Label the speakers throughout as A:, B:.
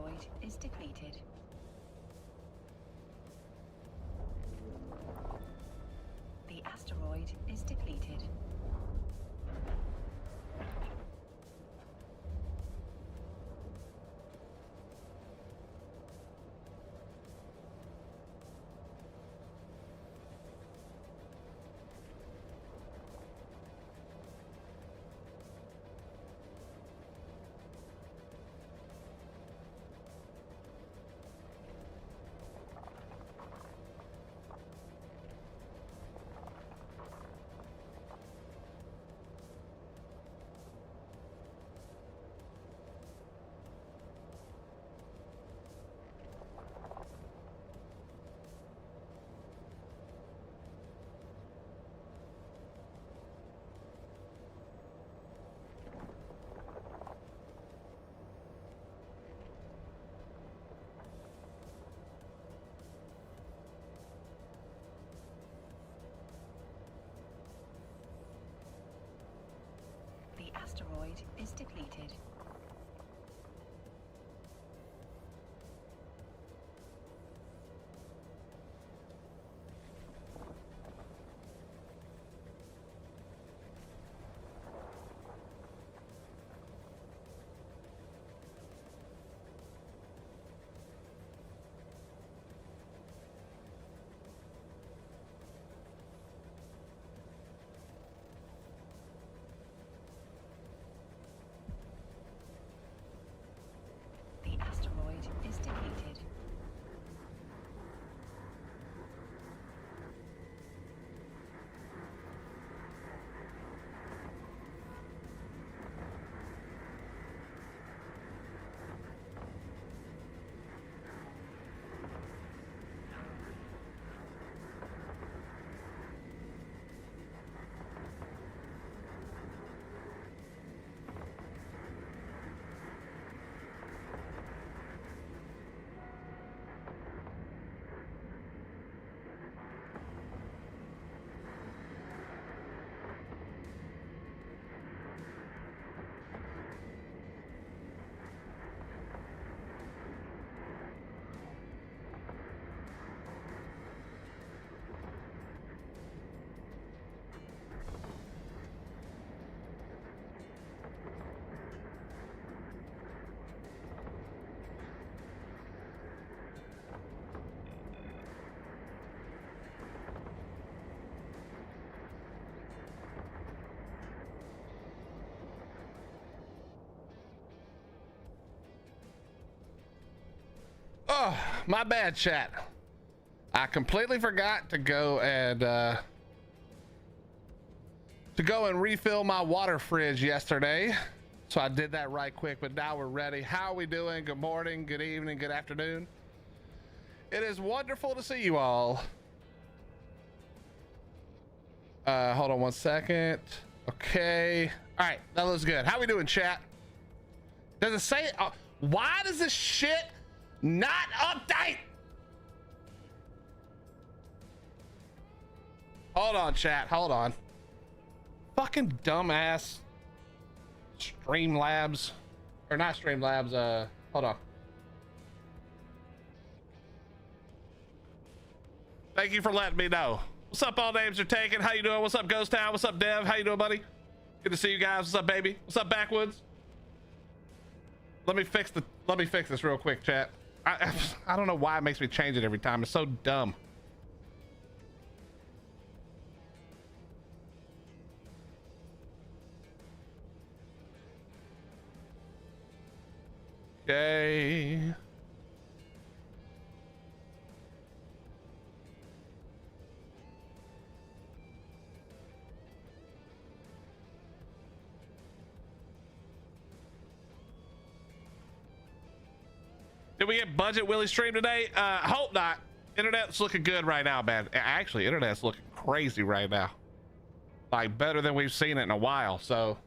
A: asteroid is depleted. The asteroid is depleted. The asteroid is depleted. The asteroid is depleted.
B: Oh, my bad, chat. I completely forgot to go and refill my water fridge yesterday. So I did that right quick, but now we're ready. How are we doing? Good morning, good evening, good afternoon. It is wonderful to see you all. Hold on one second. Okay. All right, that looks good. How we doing, chat? Does it say, why does this shit not update? Hold on, chat. Hold on. Fucking dumbass Streamlabs. Or not Streamlabs. Hold on. Thank you for letting me know. What's up, all names are taken? How you doing? What's up, Ghost Town? What's up, Dev? How you doing, buddy? Good to see you guys. What's up, baby? What's up, Backwoods? Let me fix this real quick, chat. I don't know why it makes me change it every time. It's so dumb. Okay. Did we get Budget Willie stream today? Hope not. Internet's looking good right now, man. Actually, internet's looking crazy right now. Like better than we've seen it in a while. So,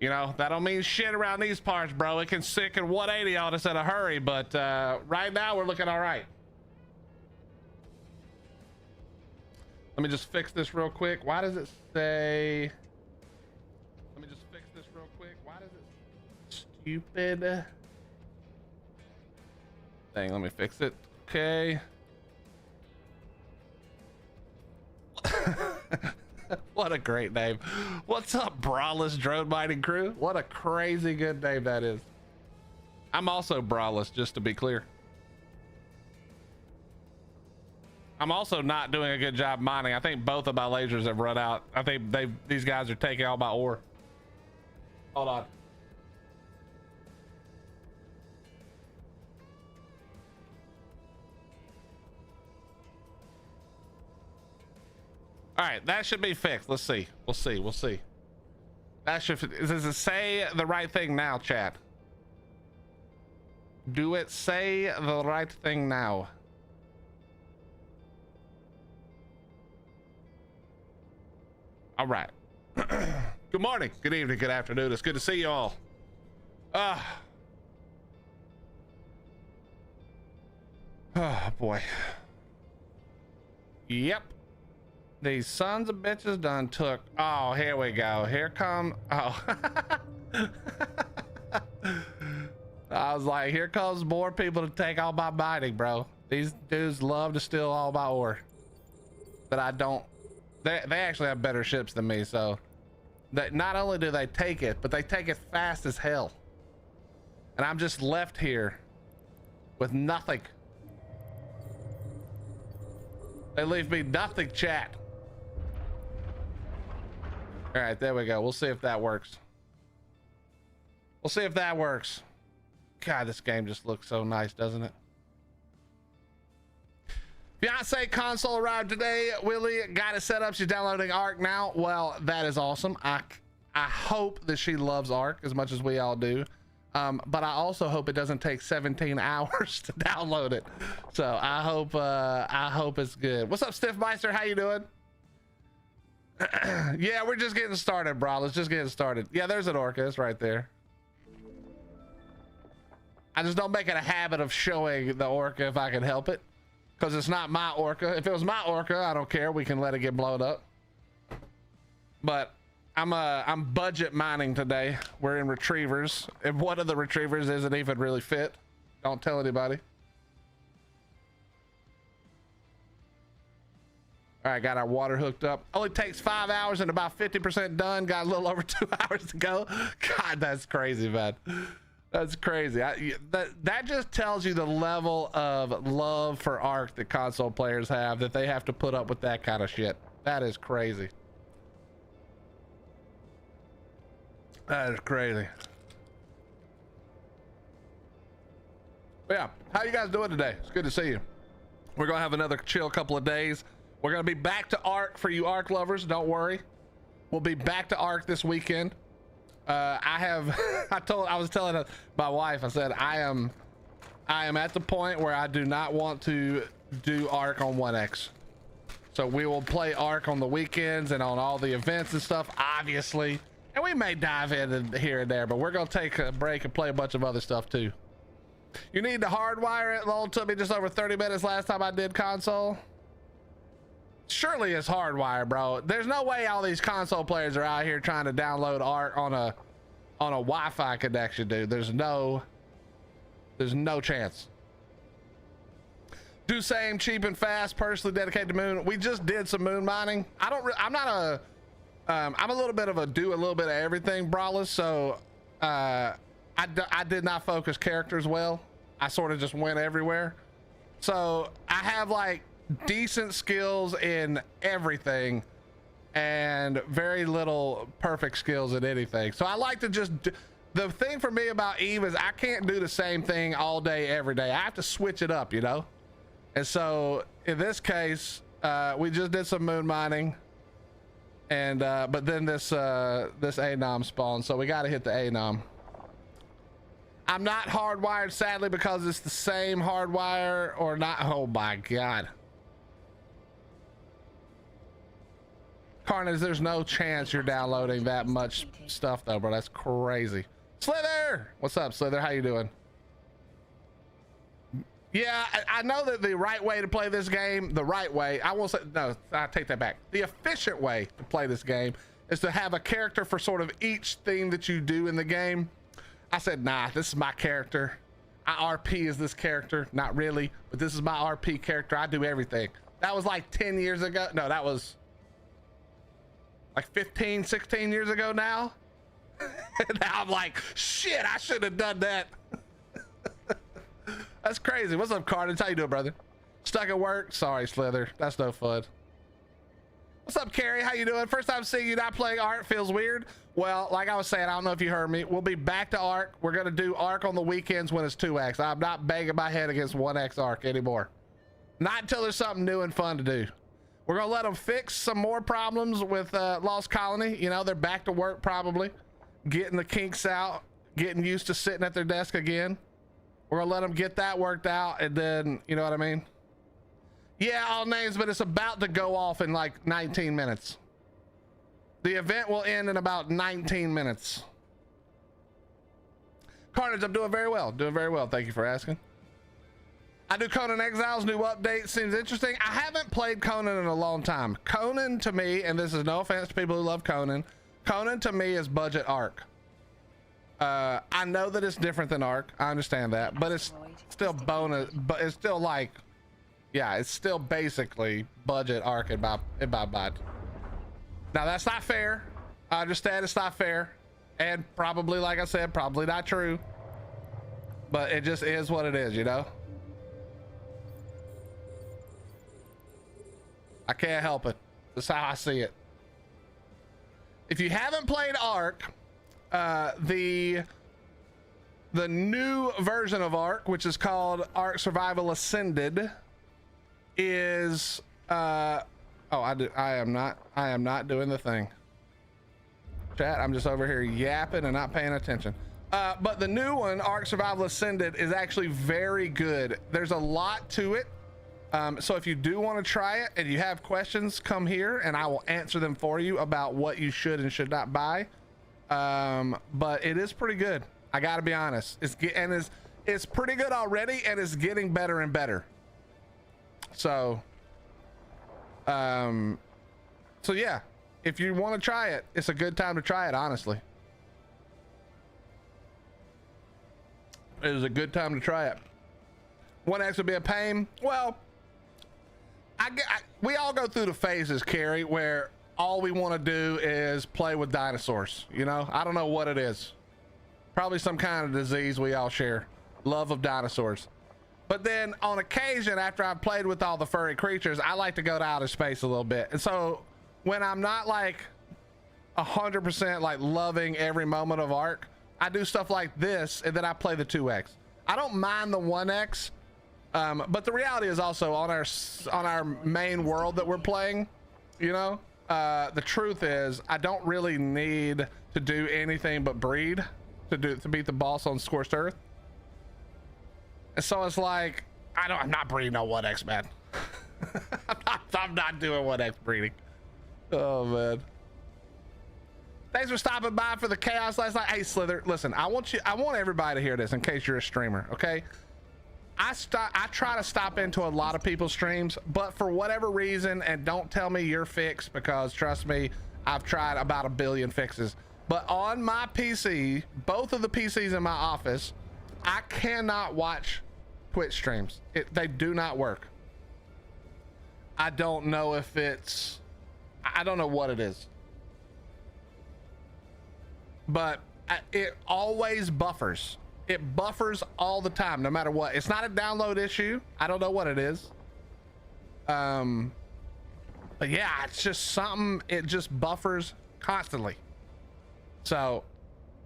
B: you know, that don't mean shit around these parts, bro. It can sick and 180 on us in a hurry, but right now we're looking all right. Let me just fix this real quick. Why does it say? Let me just fix this real quick. Why does it? Stupid. thing. Let me fix it. Okay. What a great name. What's up, Braless Drone Mining Crew? What a crazy good name that is. I'm also Braless, just to be clear. I'm also not doing a good job mining. I think both of my lasers have run out. I think these guys are taking all my ore. Hold on. All right, that should be fixed. Let's see. We'll see. That should, does it say the right thing now, chat? Do it say the right thing now? All right. Good morning, good evening, good afternoon. It's good to see you all. Oh boy. Yep. These sons of bitches done took. Oh, here we go. Here come. Oh. I was like, here comes more people to take all my mining, bro. These dudes love to steal all my ore. But I don't. They actually have better ships than me, so that not only do they take it, but they take it fast as hell. And I'm just left here with nothing. They leave me nothing, chat. All right, there we go. We'll see if that works. We'll see if that works. God, this game just looks so nice, doesn't it? Beyonce console arrived today. Willie got it set up. She's downloading Ark now. Well, that is awesome. I hope that she loves Ark as much as we all do. But I also hope it doesn't take 17 hours to download it. So I hope it's good. What's up, Stiffmeister? How you doing? Yeah, we're just getting started, bro. Let's just get started. Yeah, there's an orca. It's right there. I just don't make it a habit of showing the orca if I can help it, because it's not my orca. If it was my orca, I don't care. We can let it get blown up. But I'm budget mining today. We're in retrievers, and one of the retrievers isn't even really fit. Don't tell anybody. All right, got our water hooked up. Only takes 5 hours and about 50% done. Got a little over 2 hours to go. God, that's crazy, man. That's crazy. That just tells you the level of love for Ark that console players have, that they have to put up with that kind of shit. That is crazy. That is crazy. But yeah, how you guys doing today? It's good to see you. We're gonna have another chill couple of days. We're gonna be back to Ark for you Ark lovers. Don't worry, we'll be back to Ark this weekend. I was telling my wife, I said I am at the point where I do not want to do Ark on 1X. So we will play Ark on the weekends and on all the events and stuff, obviously. And we may dive in here and there, but we're gonna take a break and play a bunch of other stuff too. You need to hardwire it. Lol, took me just over 30 minutes last time I did console. Surely it's hardwired, bro. There's no way all these console players are out here trying to download Ark on a Wi-Fi connection, dude. There's no chance. Do same, cheap and fast, personally dedicated to moon. We just did some moon mining. I'm a little bit of a do a little bit of everything brawler, so I did not focus characters well. I sort of just went everywhere. So I have like decent skills in everything and very little perfect skills in anything. So I like to just the thing for me about Eve is I can't do the same thing all day every day. I have to switch it up, you know. And so in this case we just did some moon mining, and but then this anom spawned, so we got to hit the anom. I'm not hardwired, sadly, because it's the same hardwire or not. Oh my god, Carnage, there's no chance you're downloading that much stuff though, bro. That's crazy. Slither, what's up, Slither? How you doing? Yeah, I know that the right way to play this game, the right way, I won't say, no, I take that back. The efficient way to play this game is to have a character for sort of each thing that you do in the game. I said, nah, this is my character. I RP as this character. Not really, but this is my RP character. I do everything. That was like 10 years ago. No, that was like 15, 16 years ago now. Now I'm like, shit, I should have done that. That's crazy. What's up, Carter? How you doing, brother? Stuck at work? Sorry, Slither. That's no fun. What's up, Carrie? How you doing? First time seeing you not playing Ark feels weird. Well, like I was saying, I don't know if you heard me. We'll be back to Ark. We're going to do Ark on the weekends when it's 2x. I'm not banging my head against 1x Ark anymore. Not until there's something new and fun to do. We're going to let them fix some more problems with Lost Colony. You know, they're back to work probably. Getting the kinks out. Getting used to sitting at their desk again. We're going to let them get that worked out. And then, you know what I mean? Yeah, all names, but it's about to go off in like 19 minutes. The event will end in about 19 minutes. Carnage, I'm doing very well. Doing very well. Thank you for asking. I do Conan Exiles. New update seems interesting. I haven't played Conan in a long time. Conan to me, and this is no offense to people who love Conan, Conan to me is budget Ark. I know that it's different than Ark. I understand that, but it's still bonus. But it's still like, yeah, it's still basically budget Ark in my mind. Now that's not fair. I understand it's not fair, and probably, like I said, probably not true. But it just is what it is, you know. I can't help it. That's how I see it. If you haven't played Ark, the new version of Ark, which is called Ark Survival Ascended, is I am not doing the thing. Chat, I'm just over here yapping and not paying attention. But the new one, Ark Survival Ascended, is actually very good. There's a lot to it. So if you do want to try it and you have questions, come here and I will answer them for you about what you should and should not buy. But it is pretty good. I gotta be honest. It's pretty good already, and it's getting better and better. So yeah, if you want to try it, it's a good time to try it, honestly. It is a good time to try it. 1x would be a pain. Well, we all go through the phases, Carrie, where all we want to do is play with dinosaurs. You know, I don't know what it is. Probably some kind of disease we all share. Love of dinosaurs. But then on occasion, after I've played with all the furry creatures, I like to go to outer space a little bit. And so when I'm not like 100% like loving every moment of Ark, I do stuff like this, and then I play the 2x. I don't mind the 1x, but the reality is also on our main world that we're playing, you know, the truth is I don't really need to do anything but breed to beat the boss on Scorched Earth. And so it's like, I'm not breeding no 1x, man. I'm not doing 1x breeding. Oh man. Thanks for stopping by for the chaos last night. Hey Slither, listen, I want everybody to hear this in case you're a streamer, okay? I try to stop into a lot of people's streams, but for whatever reason, and don't tell me you're fixed, because trust me, I've tried about 1 billion fixes. But on my PC, both of the PCs in my office, I cannot watch Twitch streams. They do not work. I don't know if I don't know what it is. But it always buffers. It buffers all the time, no matter what. It's not a download issue. I don't know what it is. But yeah, it's just something, it just buffers constantly. So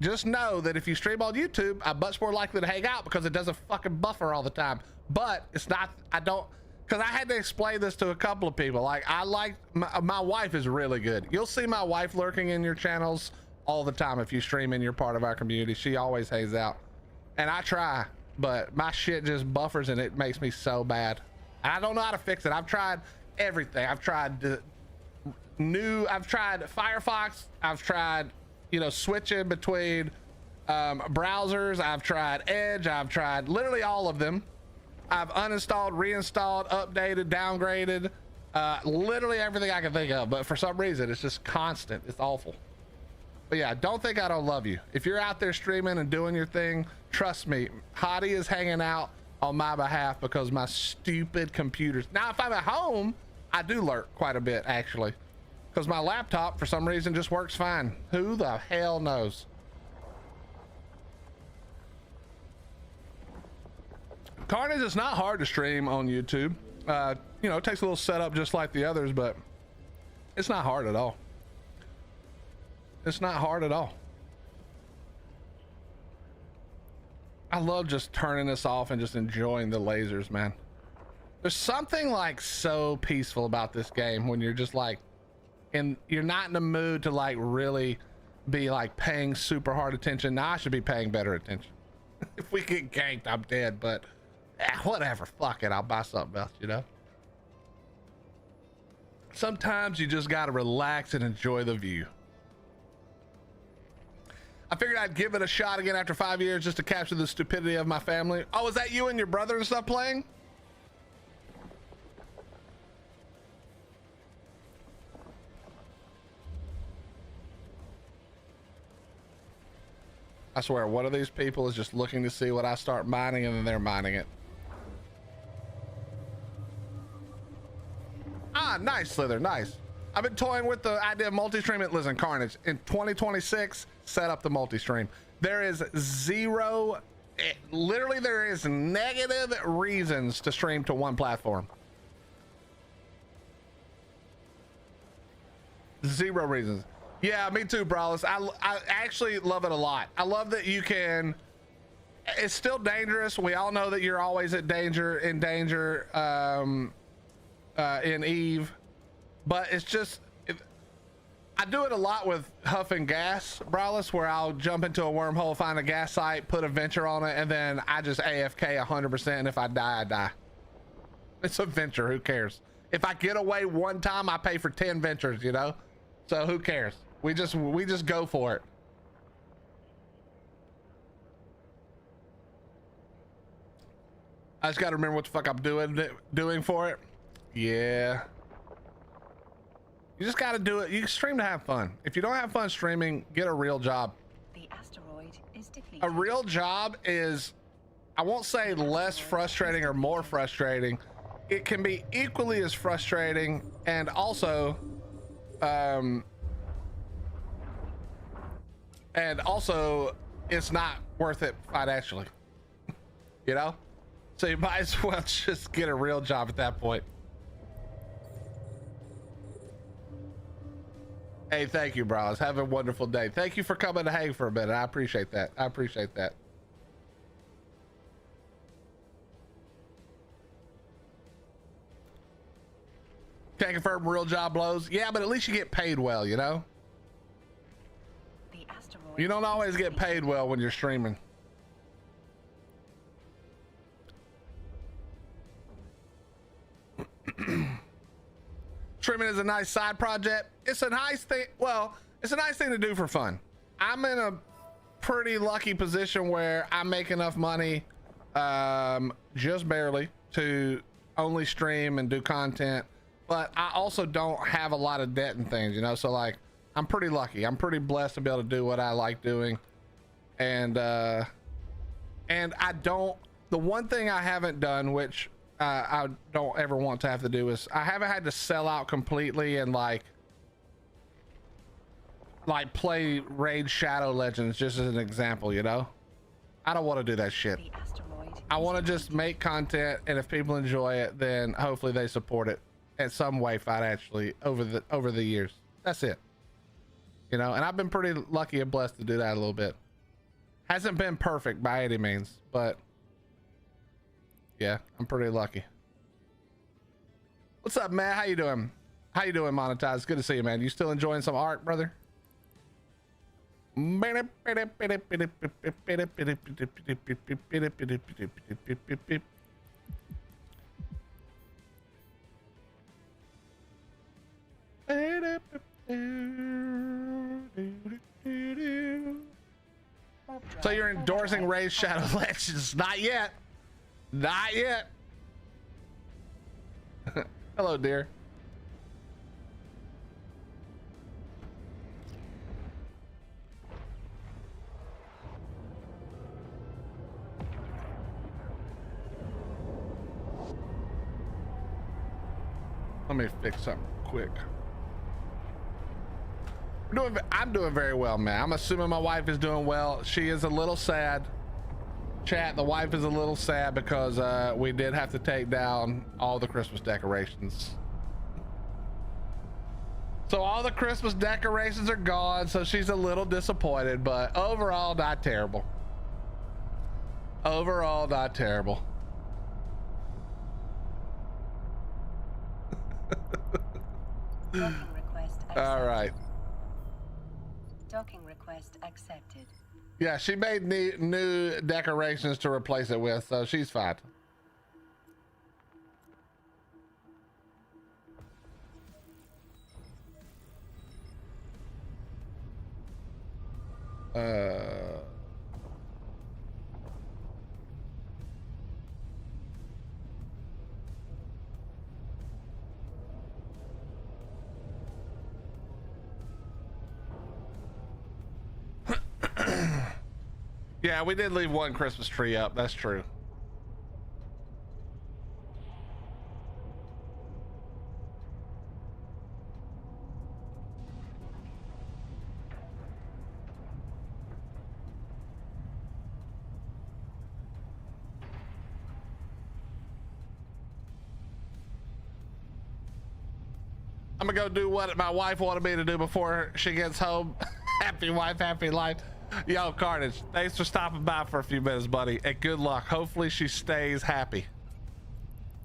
B: just know that if you stream on YouTube, I'm much more likely to hang out because it doesn't fucking buffer all the time. But it's not, because I had to explain this to a couple of people. Like, my wife is really good. You'll see my wife lurking in your channels all the time if you stream and you're part of our community. She always hangs out. And I try, but my shit just buffers and it makes me so bad. And I don't know how to fix it. I've tried everything. I've tried Firefox. I've tried, you know, switching between browsers. I've tried Edge. I've tried literally all of them. I've uninstalled, reinstalled, updated, downgraded, literally everything I can think of. But for some reason, it's just constant. It's awful. But yeah, don't think I don't love you. If you're out there streaming and doing your thing, trust me, Hottie is hanging out on my behalf because my stupid computers. Now, if I'm at home, I do lurk quite a bit, actually, because my laptop, for some reason, just works fine. Who the hell knows? Carnage is not hard to stream on YouTube. You know, it takes a little setup just like the others, but it's not hard at all. It's not hard at all. I love just turning this off and just enjoying the lasers, man. There's something like so peaceful about this game when you're just like, and you're not in the mood to like really be like paying super hard attention. Now I should be paying better attention. If we get ganked, I'm dead, but whatever, fuck it, I'll buy something else, you know? Sometimes you just gotta relax and enjoy the view. I figured I'd give it a shot again after 5 years just to capture the stupidity of my family. Oh, is that you and your brother and stuff playing? I swear, one of these people is just looking to see what I start mining and then they're mining it. Ah, nice, Slither, nice. I've been toying with the idea of multi-stream. Listen, Carnage, in 2026, set up the multi-stream. There is zero, literally there is negative reasons to stream to one platform. Zero reasons. Yeah, me too, Brawless. I actually love it a lot. I love that you can, it's still dangerous. We all know that you're always in danger in Eve, but it's just, I do it a lot with huffing gas, Brawless, where I'll jump into a wormhole, find a gas site, put a venture on it, and then I just AFK 100%, and if I die, I die. It's a venture, who cares? If I get away one time, I pay for 10 ventures, you know? So who cares? We just go for it. I just gotta remember what the fuck I'm doing for it. Yeah. You just gotta do it. You stream to have fun. If you don't have fun streaming, get a real job.
A: The asteroid is depleted.
B: A real job is, I won't say less frustrating or more frustrating. It can be equally as frustrating, and also it's not worth it financially. You know? So you might as well just get a real job at that point. Hey, thank you, bros. Have a wonderful day. Thank you for coming to hang for a minute. I appreciate that. I appreciate that. Can't confirm real job blows. Yeah, but at least you get paid well, you know?
A: The asteroid
B: You don't always get paid well when you're streaming. Streaming is a nice side project. It's a nice thing. Well, it's a nice thing to do for fun. I'm in a pretty lucky position where I make enough money, just barely, to only stream and do content. But I also don't have a lot of debt and things, you know? So like, I'm pretty lucky. I'm pretty blessed to be able to do what I like doing. And I don't, the one thing I haven't done, which I don't ever want to have to do, is I haven't had to sell out completely and like play Raid Shadow Legends, just as an example, you know? I don't want to do that shit. I want to just make content, and if people enjoy it, then hopefully they support it in some way financially over the years. That's it. You know, and I've been pretty lucky and blessed to do that a little bit. Hasn't been perfect by any means, but yeah, I'm pretty lucky. What's up, Matt? How you doing? How you doing, Monetize? Good to see you, man. You still enjoying some art, brother? So you're endorsing Raid Shadow Legends? Not yet. Not yet. Hello, dear. Let me fix something quick. I'm doing very well, man. I'm assuming my wife is doing well. She is a little sad. Chat, the wife is a little sad because we did have to take down all the Christmas decorations. So all the Christmas decorations are gone, so she's a little disappointed, but overall not terrible. Overall not terrible.
A: Docking request accepted.
B: All right.
A: Docking request accepted.
B: Yeah, she made new decorations to replace it with, so she's fine. Yeah, we did leave one Christmas tree up. That's true. I'm gonna go do what my wife wanted me to do before she gets home. Happy wife, happy life. Yo, Carnage, thanks for stopping by for a few minutes, buddy, and good luck. Hopefully she stays happy.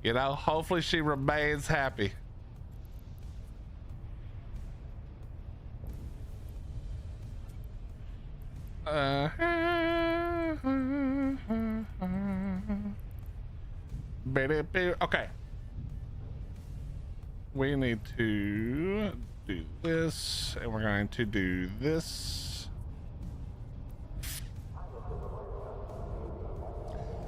B: You know, hopefully she remains happy. Okay. We need to do this, and we're going to do this.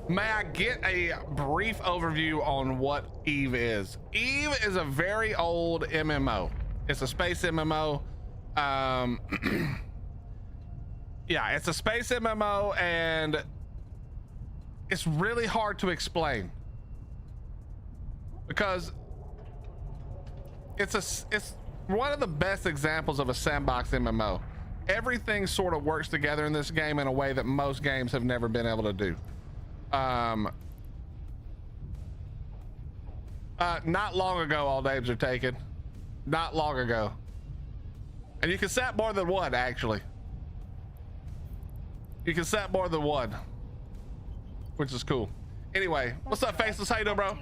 B: May I get a brief overview on what Eve is? Eve is a very old MMO. It's a space MMO. Yeah, it's a space MMO, and it's really hard to explain because it's one of the best examples of a sandbox MMO. Everything sort of works together in this game in a way that most games have never been able to do. Not long ago, all names are taken. Not long ago. And you can set more than one, actually. You can set more than one, which is cool. Anyway, what's up, Faceless? How you doing, bro?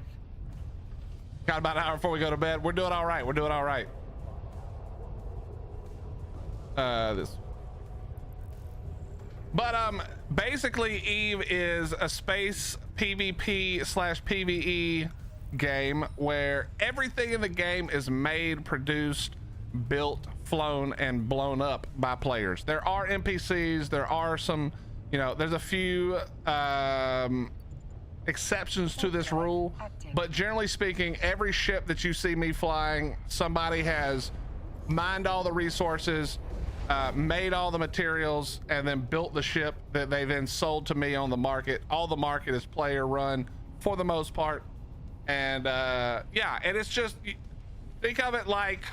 B: Got about an hour before we go to bed. We're doing all right. We're doing all right. Basically Eve is a space PvP/PvE game where everything in the game is made, produced, built, flown, and blown up by players. There are NPCs, there are some, you know, there's a few exceptions to this rule, but generally speaking, every ship that you see me flying, somebody has mined all the resources, made all the materials, and then built the ship that they then sold to me on the market. All the market is player run for the most part, and yeah, and it's just, think of it like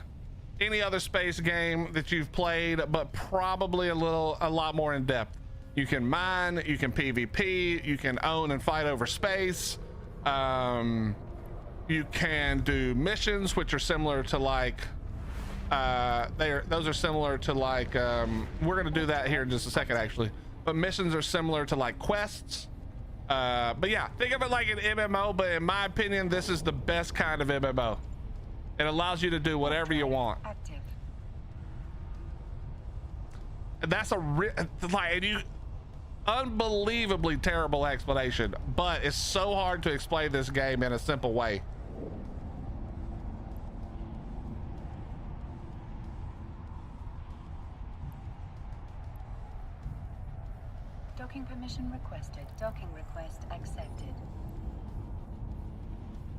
B: any other space game that you've played, but probably a lot more in depth. You can mine, you can PvP, you can own and fight over space. You can do missions, which are similar to like those are similar to like we're gonna do that here in just a second, actually, but missions are similar to like quests. But yeah, think of it like an MMO, but in my opinion, this is the best kind of MMO. It allows you to do whatever you want. That's unbelievably terrible explanation, but it's so hard to explain this game in a simple way.
A: Docking permission requested. Docking request accepted.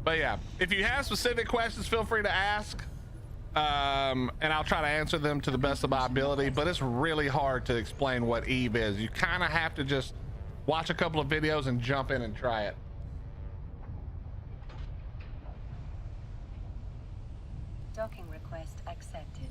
B: But yeah, if you have specific questions, feel free to ask, and I'll try to answer them to the best of my ability. But it's really hard to explain what Eve is. You kind of have to just watch a couple of videos and jump in and try it.
A: Docking request accepted.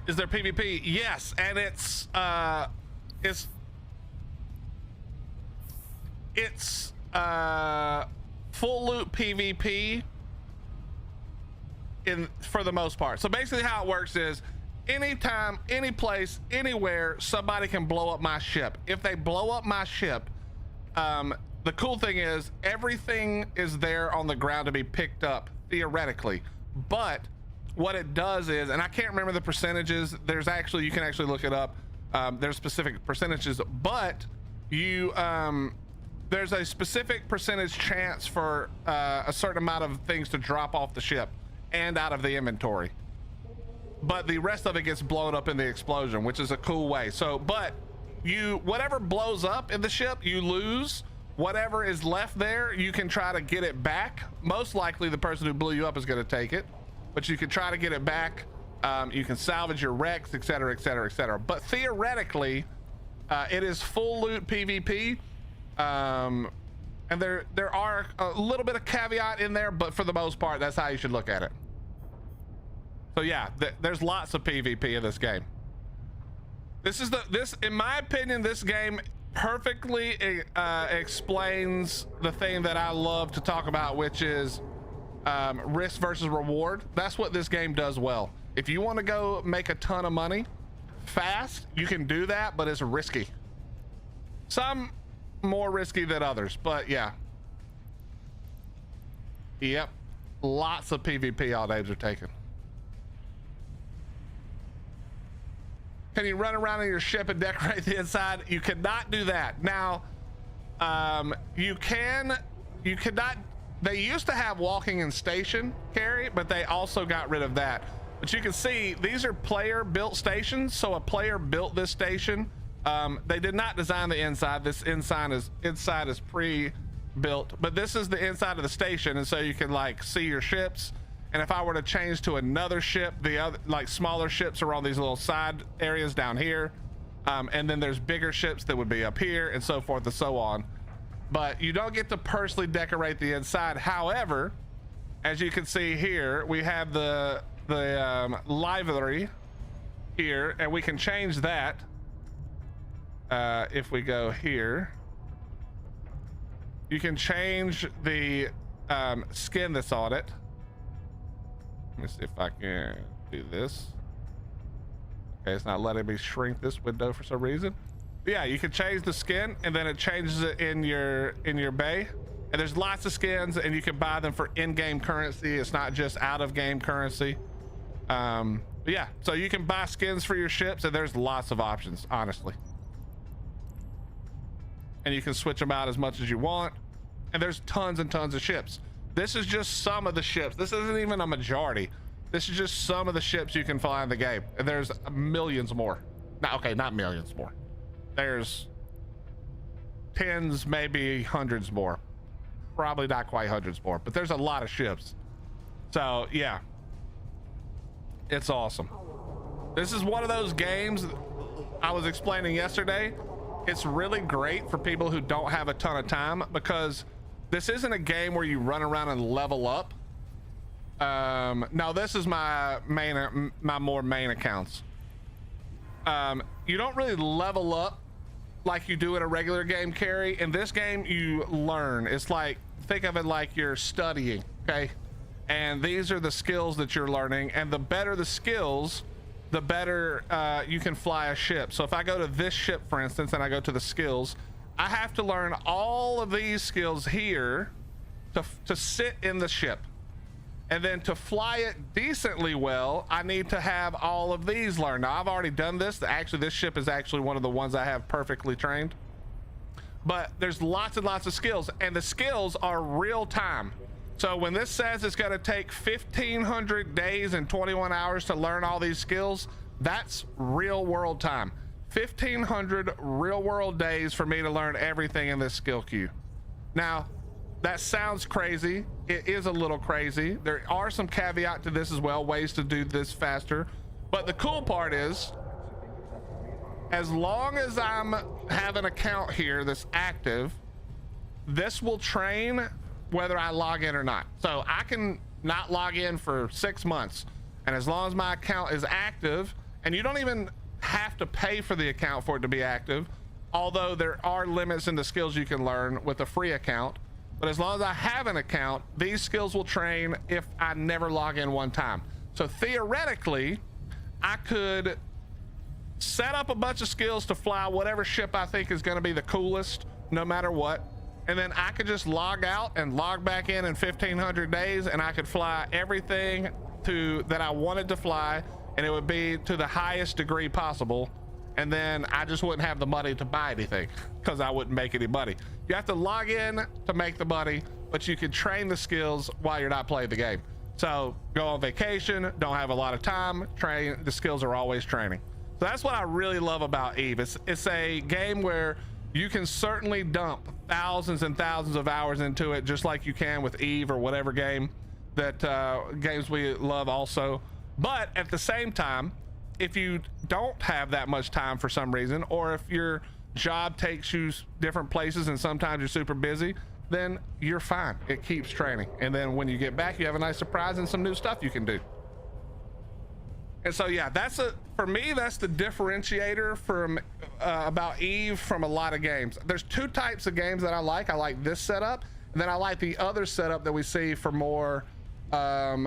B: Is there PvP? Yes, and it's full loot PvP for the most part. So basically how it works is anytime, any place, anywhere, somebody can blow up my ship. If they blow up my ship, the cool thing is everything is there on the ground to be picked up theoretically, but what it does is, and I can't remember the percentages, you can actually look it up. There's specific percentages, but there's a specific percentage chance for a certain amount of things to drop off the ship and out of the inventory, but the rest of it gets blown up in the explosion, which is a cool way. So, but whatever blows up in the ship, you lose. Whatever is left there, you can try to get it back. Most likely the person who blew you up is going to take it, but you can try to get it back. You can salvage your wrecks, etc., etc., etc. But theoretically, it is full loot PvP, and there are a little bit of caveat in there, but for the most part, that's how you should look at it. So yeah, there's lots of PvP in this game. This, in my opinion, this game perfectly explains the thing that I love to talk about, which is risk versus reward. That's what this game does well. If you want to go make a ton of money fast, you can do that, but it's risky. Some more risky than others, but yeah. Yep, lots of PvP all days are taken. Can you run around in your ship and decorate the inside? You cannot do that now. You cannot. They used to have walking in station carry, but they also got rid of that. But you can see these are player built stations. So a player built this station. They did not design the inside. This inside is pre-built, but this is the inside of the station, and so you can like see your ships. And if I were to change to another ship, the other like smaller ships are on these little side areas down here, and then there's bigger ships that would be up here, and so forth and so on. But you don't get to personally decorate the inside. However, as you can see here, we have the livery here, and we can change that. If we go here, you can change the skin that's on it. Let me see if I can do this. Okay, it's not letting me shrink this window for some reason. But yeah, you can change the skin, and then it changes it in your bay. And there's lots of skins, and you can buy them for in-game currency. It's not just out-of-game currency. But yeah, so you can buy skins for your ships, and there's lots of options, honestly. And you can switch them out as much as you want. And there's tons and tons of ships. This is just some of the ships. This isn't even a majority. This is just some of the ships you can fly in the game. And there's millions more. No, okay, not millions more. There's tens, maybe hundreds more. Probably not quite hundreds more, but there's a lot of ships. So yeah, it's awesome. This is one of those games I was explaining yesterday. It's really great for people who don't have a ton of time, because this isn't a game where you run around and level up. Now this is my more main accounts. You don't really level up like you do in a regular game carry. In this game, you learn. It's like, think of it like you're studying, okay? And these are the skills that you're learning, and the better the skills, the better you can fly a ship. So if I go to this ship, for instance, and I go to the skills, I have to learn all of these skills here to sit in the ship. And then to fly it decently well, I need to have all of these learned. Now, I've already done this. Actually, this ship is actually one of the ones I have perfectly trained. But there's lots and lots of skills, and the skills are real time. So when this says it's going to take 1,500 days and 21 hours to learn all these skills, that's real world time. 1,500 real world days for me to learn everything in this skill queue. Now, that sounds crazy. It is a little crazy. There are some caveat to this as well, ways to do this faster. But the cool part is, as long as I'm have an account here that's active, this will train whether I log in or not. So I can not log in for 6 months, and as long as my account is active, and you don't even have to pay for the account for it to be active, although there are limits in the skills you can learn with a free account. But as long as I have an account, these skills will train if I never log in one time. So theoretically, I could set up a bunch of skills to fly whatever ship I think is going to be the coolest, no matter what. And then I could just log out and log back in 1,500 days, and I could fly everything that I wanted to fly, and it would be to the highest degree possible. And then I just wouldn't have the money to buy anything because I wouldn't make any money. You have to log in to make the money, but you can train the skills while you're not playing the game. So go on vacation, don't have a lot of time, train. The skills are always training. So that's what I really love about Eve. It's a game where you can certainly dump thousands and thousands of hours into it, just like you can with Eve or whatever game that games we love also. But at the same time, if you don't have that much time for some reason, or if your job takes you different places and sometimes you're super busy, then you're fine. It keeps training. And then when you get back, you have a nice surprise and some new stuff you can do. And so, yeah, for me, that's the differentiator from about Eve from a lot of games. There's two types of games that I like. I like this setup, and then I like the other setup that we see for more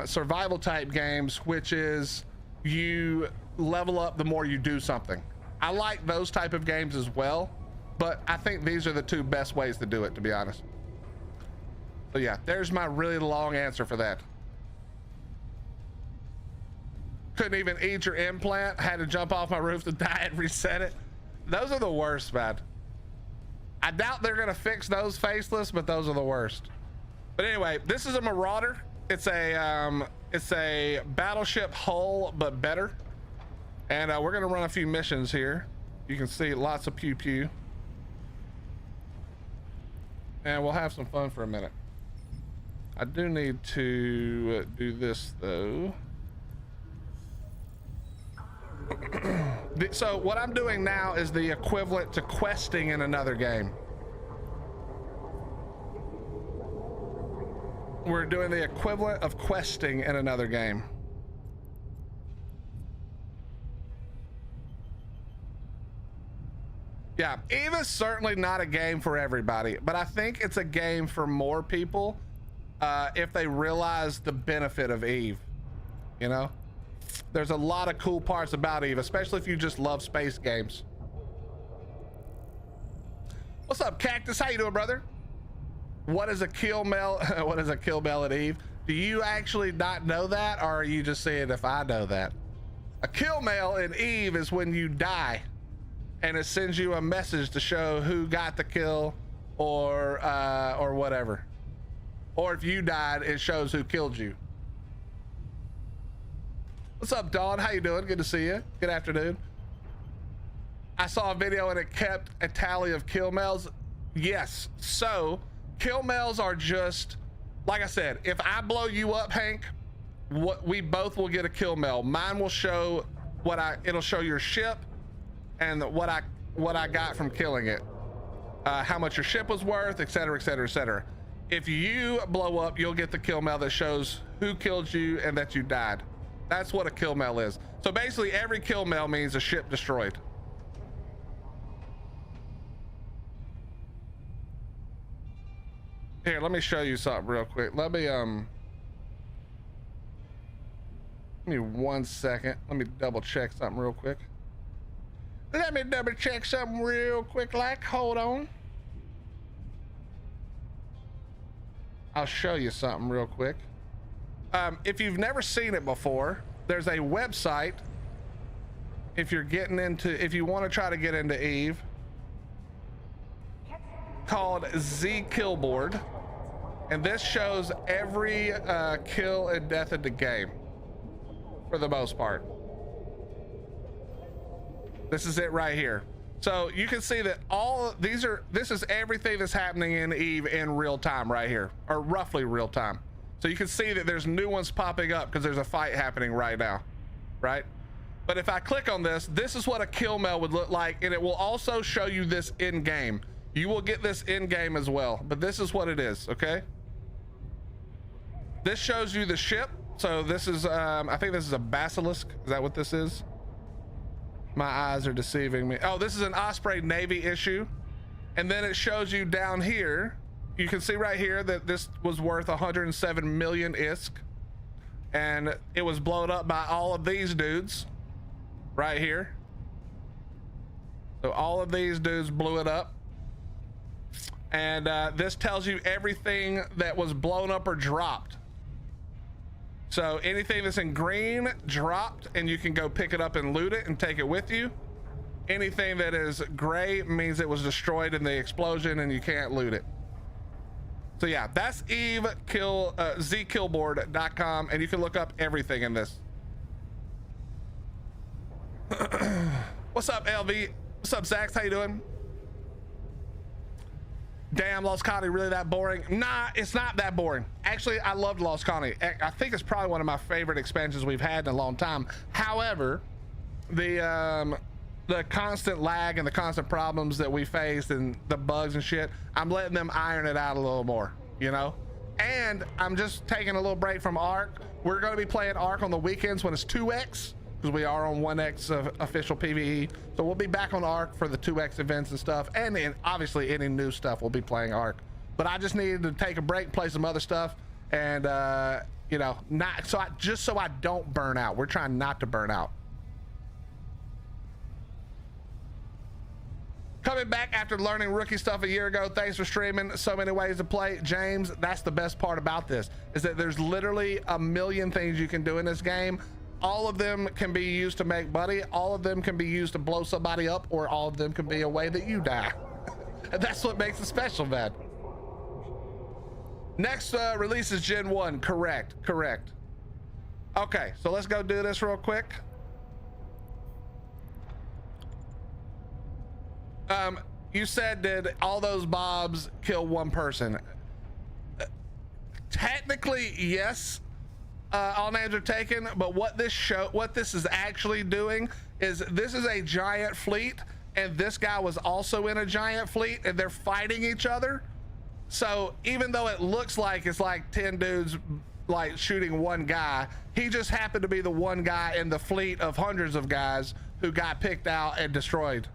B: survival type games, which is you level up the more you do something. I like those type of games as well, but I think these are the two best ways to do it, to be honest. So yeah, there's my really long answer for that. Couldn't even eat your implant, had to jump off my roof to die and reset it. Those are the worst, man. I doubt they're gonna fix those faceless, but those are the worst. But anyway, this is a Marauder. It's a battleship hull, but better. And we're gonna run a few missions here. You can see lots of pew pew. And we'll have some fun for a minute. I do need to do this though. So what I'm doing now is the equivalent to questing in another game. We're doing the equivalent of questing in another game. Yeah, Eve is certainly not a game for everybody, but I think it's a game for more people if they realize the benefit of Eve. You know, there's a lot of cool parts about Eve, especially if you just love space games. What's up, Cactus? How you doing, brother? What is a kill mail? What is a kill mail at Eve? Do you actually not know that, or are you just saying if I know that? A kill mail in Eve is when you die, and it sends you a message to show who got the kill, or whatever. Or if you died, it shows who killed you. What's up, Dawn? How you doing? Good to see you. Good afternoon. I saw a video and it kept a tally of kill mails. Yes. So kill mails are just, like I said, if I blow you up, Hank, we both will get a kill mail. Mine will show it'll show your ship and what I got from killing it, how much your ship was worth, etc., etc., etc. If you blow up, you'll get the kill mail that shows who killed you and that you died. That's what a kill mail is. So basically every kill mail means a ship destroyed. Here, let me show you something real quick. Let me give me 1 second. Let me double check something real quick. Let me double check something real quick, like, hold on. I'll show you something real quick. If you've never seen it before, there's a website. If you want to try to get into Eve, called Z Killboard, and this shows every kill and death in the game for the most part. This is it right here. So you can see that this is everything that's happening in Eve in real time right here, or roughly real time. So you can see that there's new ones popping up because there's a fight happening right now, right? But if I click on this, this is what a kill mail would look like, and it will also show you this in game. You will get this in game as well, but this is what it is, okay? This shows you the ship. So this is, I think this is a basilisk. Is that what this is? My eyes are deceiving me. Oh, this is an Osprey Navy issue. And then it shows you down here, you can see right here that this was worth 107 million ISK. And it was blown up by all of these dudes right here. So all of these dudes blew it up. And this tells you everything that was blown up or dropped. So anything that's in green dropped, and you can go pick it up and loot it and take it with you. Anything that is gray means it was destroyed in the explosion and you can't loot it. So yeah, that's zkillboard.com, and you can look up everything in this. What's up, LV? What's up, Zax? How you doing? Damn, Lost Colony really that boring? Nah, it's not that boring. Actually, I loved Lost Colony. I think it's probably one of my favorite expansions we've had in a long time. However, the constant lag and the constant problems that we faced and the bugs and shit, I'm letting them iron it out a little more, you know? And I'm just taking a little break from Ark. We're going to be playing Ark on the weekends when it's 2x, because we are on 1x of official PvE. So we'll be back on Ark for the 2x events and stuff, and then obviously any new stuff we'll be playing Ark. But I just needed to take a break, play some other stuff, and you know, not so I don't burn out. We're trying not to burn out. Coming back after learning rookie stuff a year ago. Thanks for streaming. So many ways to play. James, that's the best part about this, is that there's literally a million things you can do in this game. All of them can be used to make money. All of them can be used to blow somebody up, or all of them can be a way that you die. And that's what makes it special, man. Next release is Gen 1. Correct. Okay, so let's go do this real quick. You said, did all those mobs kill one person? Technically, yes. All names are taken, but what this is actually doing is, this is a giant fleet, and this guy was also in a giant fleet, and they're fighting each other. So even though it looks like it's like 10 dudes like shooting one guy, he just happened to be the one guy in the fleet of hundreds of guys who got picked out and destroyed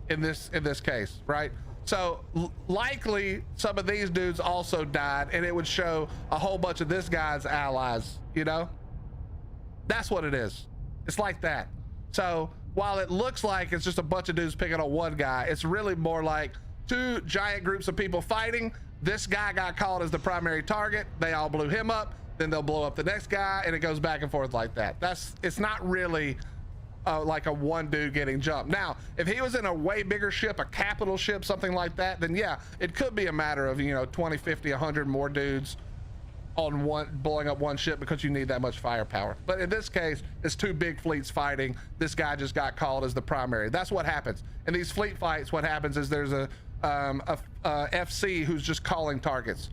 B: in this case, right? So likely some of these dudes also died, and it would show a whole bunch of this guy's allies, you know? That's what it is. It's like that. So while it looks like it's just a bunch of dudes picking on one guy, it's really more like two giant groups of people fighting. This guy got called as the primary target. They all blew him up. Then they'll blow up the next guy, and it goes back and forth like that. It's not really like a one dude getting jumped. Now, if he was in a way bigger ship, a capital ship, something like that, then yeah, it could be a matter of, you know, 20, 50, 100 more dudes on blowing up one ship, because you need that much firepower. But in this case, it's two big fleets fighting. This guy just got called as the primary. That's what happens in these fleet fights. What happens is there's a FC who's just calling targets,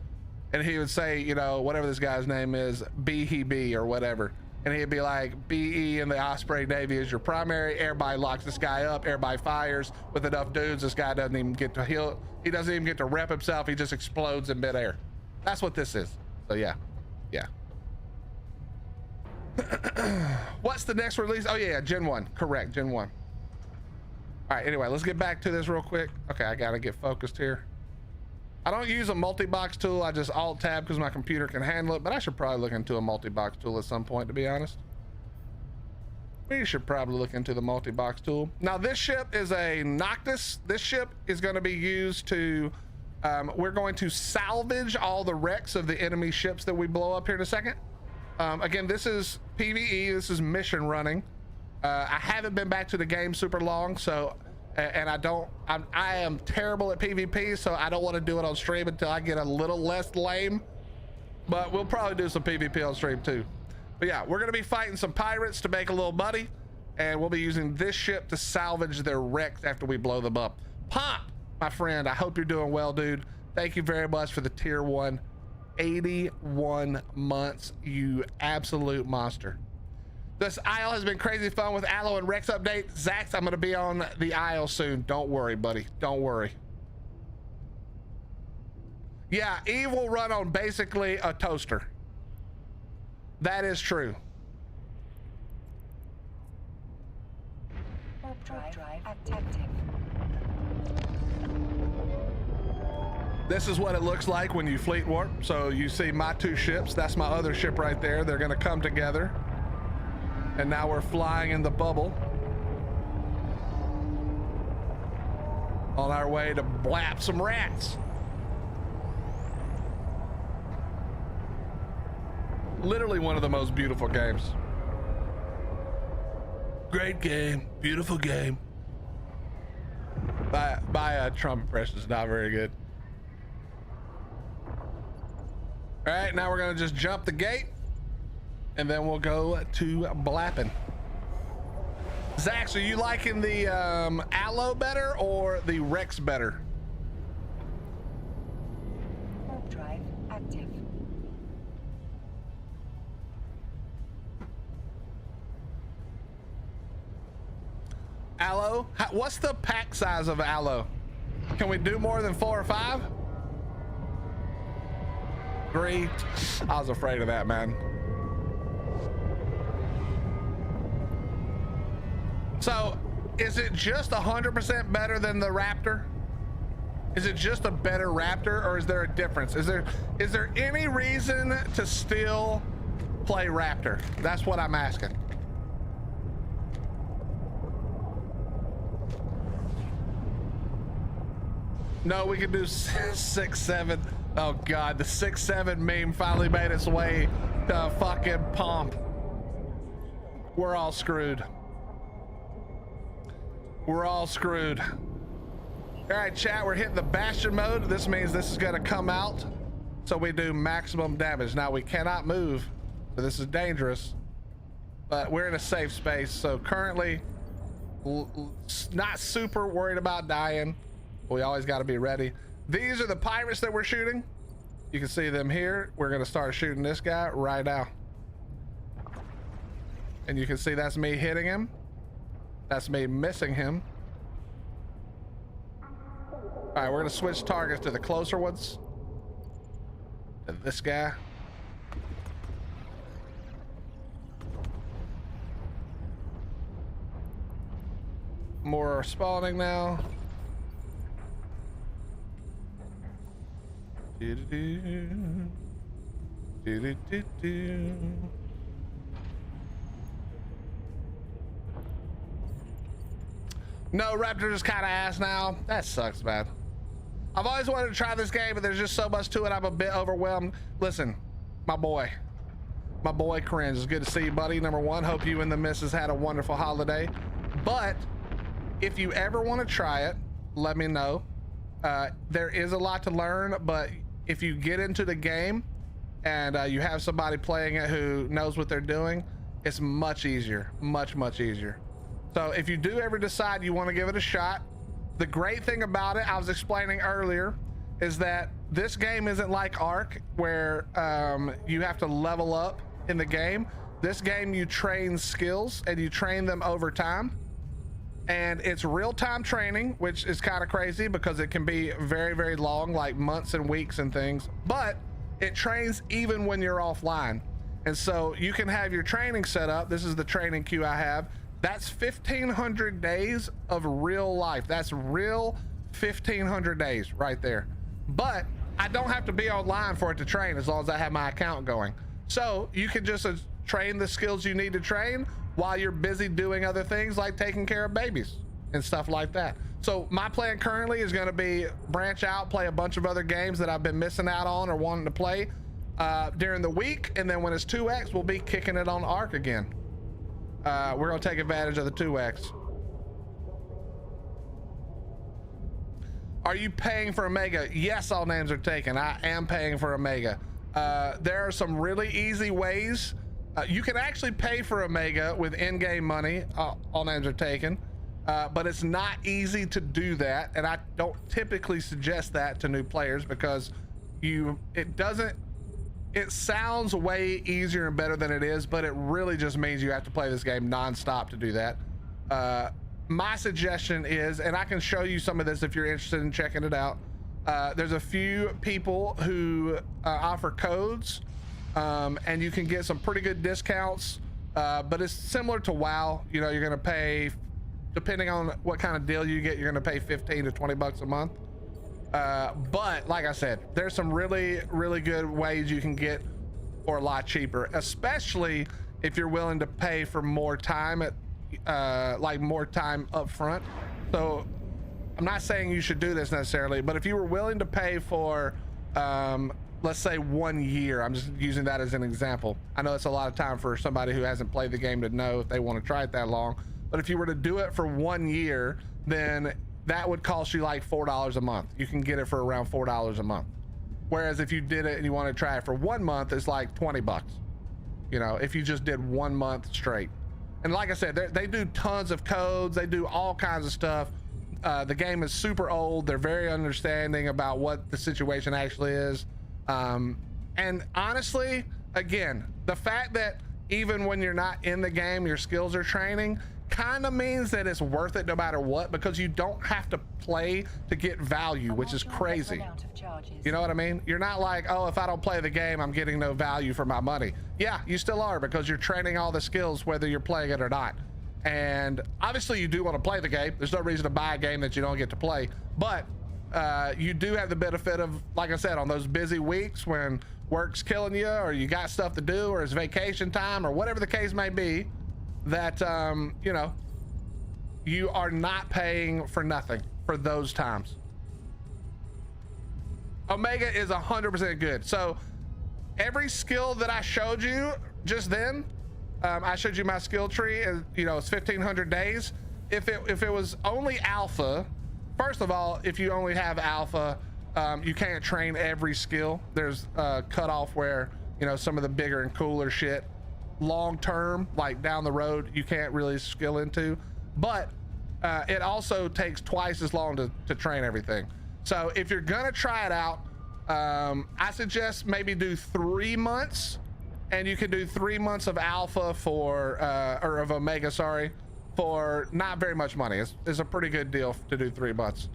B: and he would say, you know, whatever this guy's name is, B or whatever. And he'd be like, BE in the Osprey Navy is your primary. Everybody locks this guy up. Everybody fires with enough dudes. This guy doesn't even get to heal. He doesn't even get to rep himself. He just explodes in midair. That's what this is. So yeah. What's the next release? Oh yeah, Gen 1. Correct, Gen 1. All right, anyway, let's get back to this real quick. Okay, I gotta get focused here. I don't use a multi-box tool. I just alt tab because my computer can handle it, but I should probably look into a multi-box tool at some point, to be honest. We should probably look into the multi-box tool. Now this ship is a Noctis. This ship is going to be used to, we're going to salvage all the wrecks of the enemy ships that we blow up here in a second. Again, this is PvE, this is mission running. I haven't been back to the game super long, so and I am terrible at PvP, so I don't want to do it on stream until I get a little less lame. But we'll probably do some PvP on stream too. But yeah, we're gonna be fighting some pirates to make a little money, and we'll be using this ship to salvage their wrecks after we blow them up. Pop, my friend, I hope you're doing well, dude. Thank you very much for the tier 1. 81 months, you absolute monster. This Isle has been crazy fun with Allo and Rex update. Zax, I'm gonna be on the Isle soon. Don't worry, buddy, don't worry. Yeah, Eve will run on basically a toaster. That is true.
A: Drive active.
B: This is what it looks like when you fleet warp. So you see my 2 ships. That's my other ship right there. They're gonna come together. And now we're flying in the bubble. On our way to blap some rats. Literally one of the most beautiful games. Great game, beautiful game. My Trump impression is not very good. All right, now we're gonna just jump the gate and then we'll go to blapping. Zax, are you liking the Allo better or the Rex better?
A: Drive active.
B: Allo? What's the pack size of Allo? Can we do more than 4 or 5? 3? I was afraid of that, man. So, is it just 100% better than the Raptor? Is it just a better Raptor, or is there a difference? Is there any reason to still play Raptor? That's what I'm asking. No, we can do 6, 7. Oh God, the 6, 7 meme finally made its way to fucking Pomp. We're all screwed. We're all screwed. All right, chat, we're hitting the Bastion mode. This means this is gonna come out, so we do maximum damage. Now we cannot move, so this is dangerous, but we're in a safe space. So currently, not super worried about dying. We always got to be ready. These are the pirates that we're shooting. You can see them here. We're going to start shooting this guy right now. And you can see that's me hitting him. That's me missing him. All right, we're going to switch targets to the closer ones. To this guy. More are spawning now. No, Raptor is kind of ass now. That sucks, man. I've always wanted to try this game, but there's just so much to it. I'm a bit overwhelmed. Listen, my boy Cringe, it's good to see you, buddy. Number 1, hope you and the missus had a wonderful holiday. But if you ever want to try it, let me know. There is a lot to learn, but if you get into the game and you have somebody playing it who knows what they're doing, it's much easier, much easier. So if you do ever decide you want to give it a shot, the great thing about it, I was explaining earlier, is that this game isn't like Ark where you have to level up in the game. This game, you train skills and you train them over time. And it's real-time training, which is kind of crazy because it can be very long, like months and weeks and things, but it trains even when you're offline. And so you can have your training set up. This is the training queue I have. That's 1,500 days of real life. That's real 1,500 days right there. But I don't have to be online for it to train as long as I have my account going. So you can just train the skills you need to train while you're busy doing other things like taking care of babies and stuff like that. So my plan currently is going to be branch out, play a bunch of other games that I've been missing out on or wanting to play during the week, and then when it's 2x, we'll be kicking it on Ark again. We're going to take advantage of the 2x. Are you paying for Omega? Yes, all names are taken. I am paying for Omega. There are some really easy ways You can actually pay for Omega with in-game money. All names are taken. But it's not easy to do that, and I don't typically suggest that to new players because it sounds way easier and better than it is, but it really just means you have to play this game non-stop to do that. My suggestion is, and I can show you some of this if you're interested in checking it out, there's a few people who offer codes, and you can get some pretty good discounts, but it's similar to WoW. You know, you're gonna pay, depending on what kind of deal you get, you're gonna pay 15 to 20 bucks a month. But like I said, there's some really good ways you can get for a lot cheaper, especially if you're willing to pay for more time like more time up front. So I'm not saying you should do this necessarily, but if you were willing to pay for let's say 1 year, I'm just using that as an example. I know it's a lot of time for somebody who hasn't played the game to know if they want to try it that long, but if you were to do it for 1 year, then that would cost you like $4 a month. You can get it for around $4 a month. Whereas if you did it and you want to try it for 1 month, it's like 20 bucks. You know, if you just did 1 month straight. And like I said, they do tons of codes. They do all kinds of stuff. The game is super old. They're very understanding about what the situation actually is. And honestly, again, the fact that even when you're not in the game, your skills are training, kind of means that it's worth it no matter what, because you don't have to play to get value, which is crazy. You know what I mean? You're not like, oh, if I don't play the game, I'm getting no value for my money. Yeah, you still are, because you're training all the skills whether you're playing it or not. And obviously you do want to play the game. There's no reason to buy a game that you don't get to play, but you do have the benefit of, like I said, on those busy weeks when work's killing you, or you got stuff to do, or it's vacation time, or whatever the case may be, that you know, you are not paying for nothing for those times. Omega is 100% good. So every skill that I showed you just then, I showed you my skill tree, and you know, it's 1500 days. If it was only alpha, first of all, if you only have alpha, you can't train every skill. There's a cutoff where, you know, some of the bigger and cooler shit long term, like down the road, you can't really skill into. But it also takes twice as long to train everything. So if you're gonna try it out, I suggest maybe do 3 months, and you can do 3 months of alpha for or of Omega, sorry, for not very much money. It's a pretty good deal to do 3 months,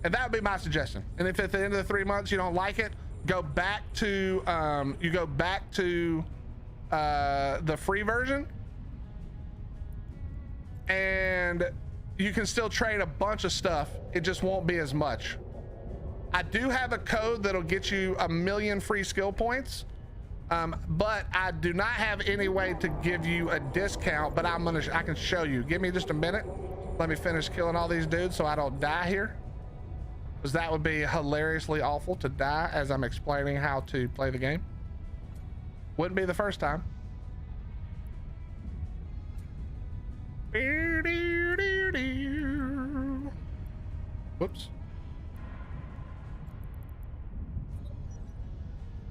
B: and that would be my suggestion. And if at the end of the 3 months you don't like it, go back to the free version, and you can still trade a bunch of stuff. It just won't be as much. I do have a code that'll get you 1,000,000 free skill points, but I do not have any way to give you a discount, but I can show you. Give me just a minute. Let me finish killing all these dudes so I don't die here, because that would be hilariously awful to die as I'm explaining how to play the game. Wouldn't be the first time. Whoops.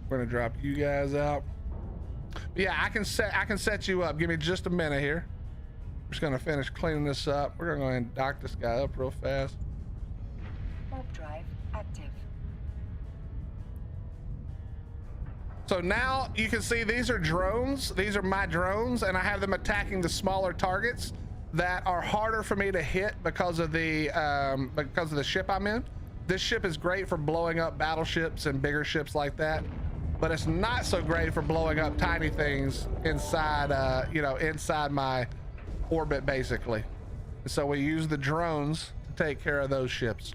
B: We're gonna drop you guys out. But yeah, I can set you up. Give me just a minute here. We're just gonna finish cleaning this up. We're gonna go ahead and dock this guy up real fast.
A: Warp drive active.
B: So now you can see these are drones. These are my drones, and I have them attacking the smaller targets that are harder for me to hit because of the ship I'm in. This ship is great for blowing up battleships and bigger ships like that, but it's not so great for blowing up tiny things inside, you know, inside my orbit, basically. So we use the drones to take care of those ships.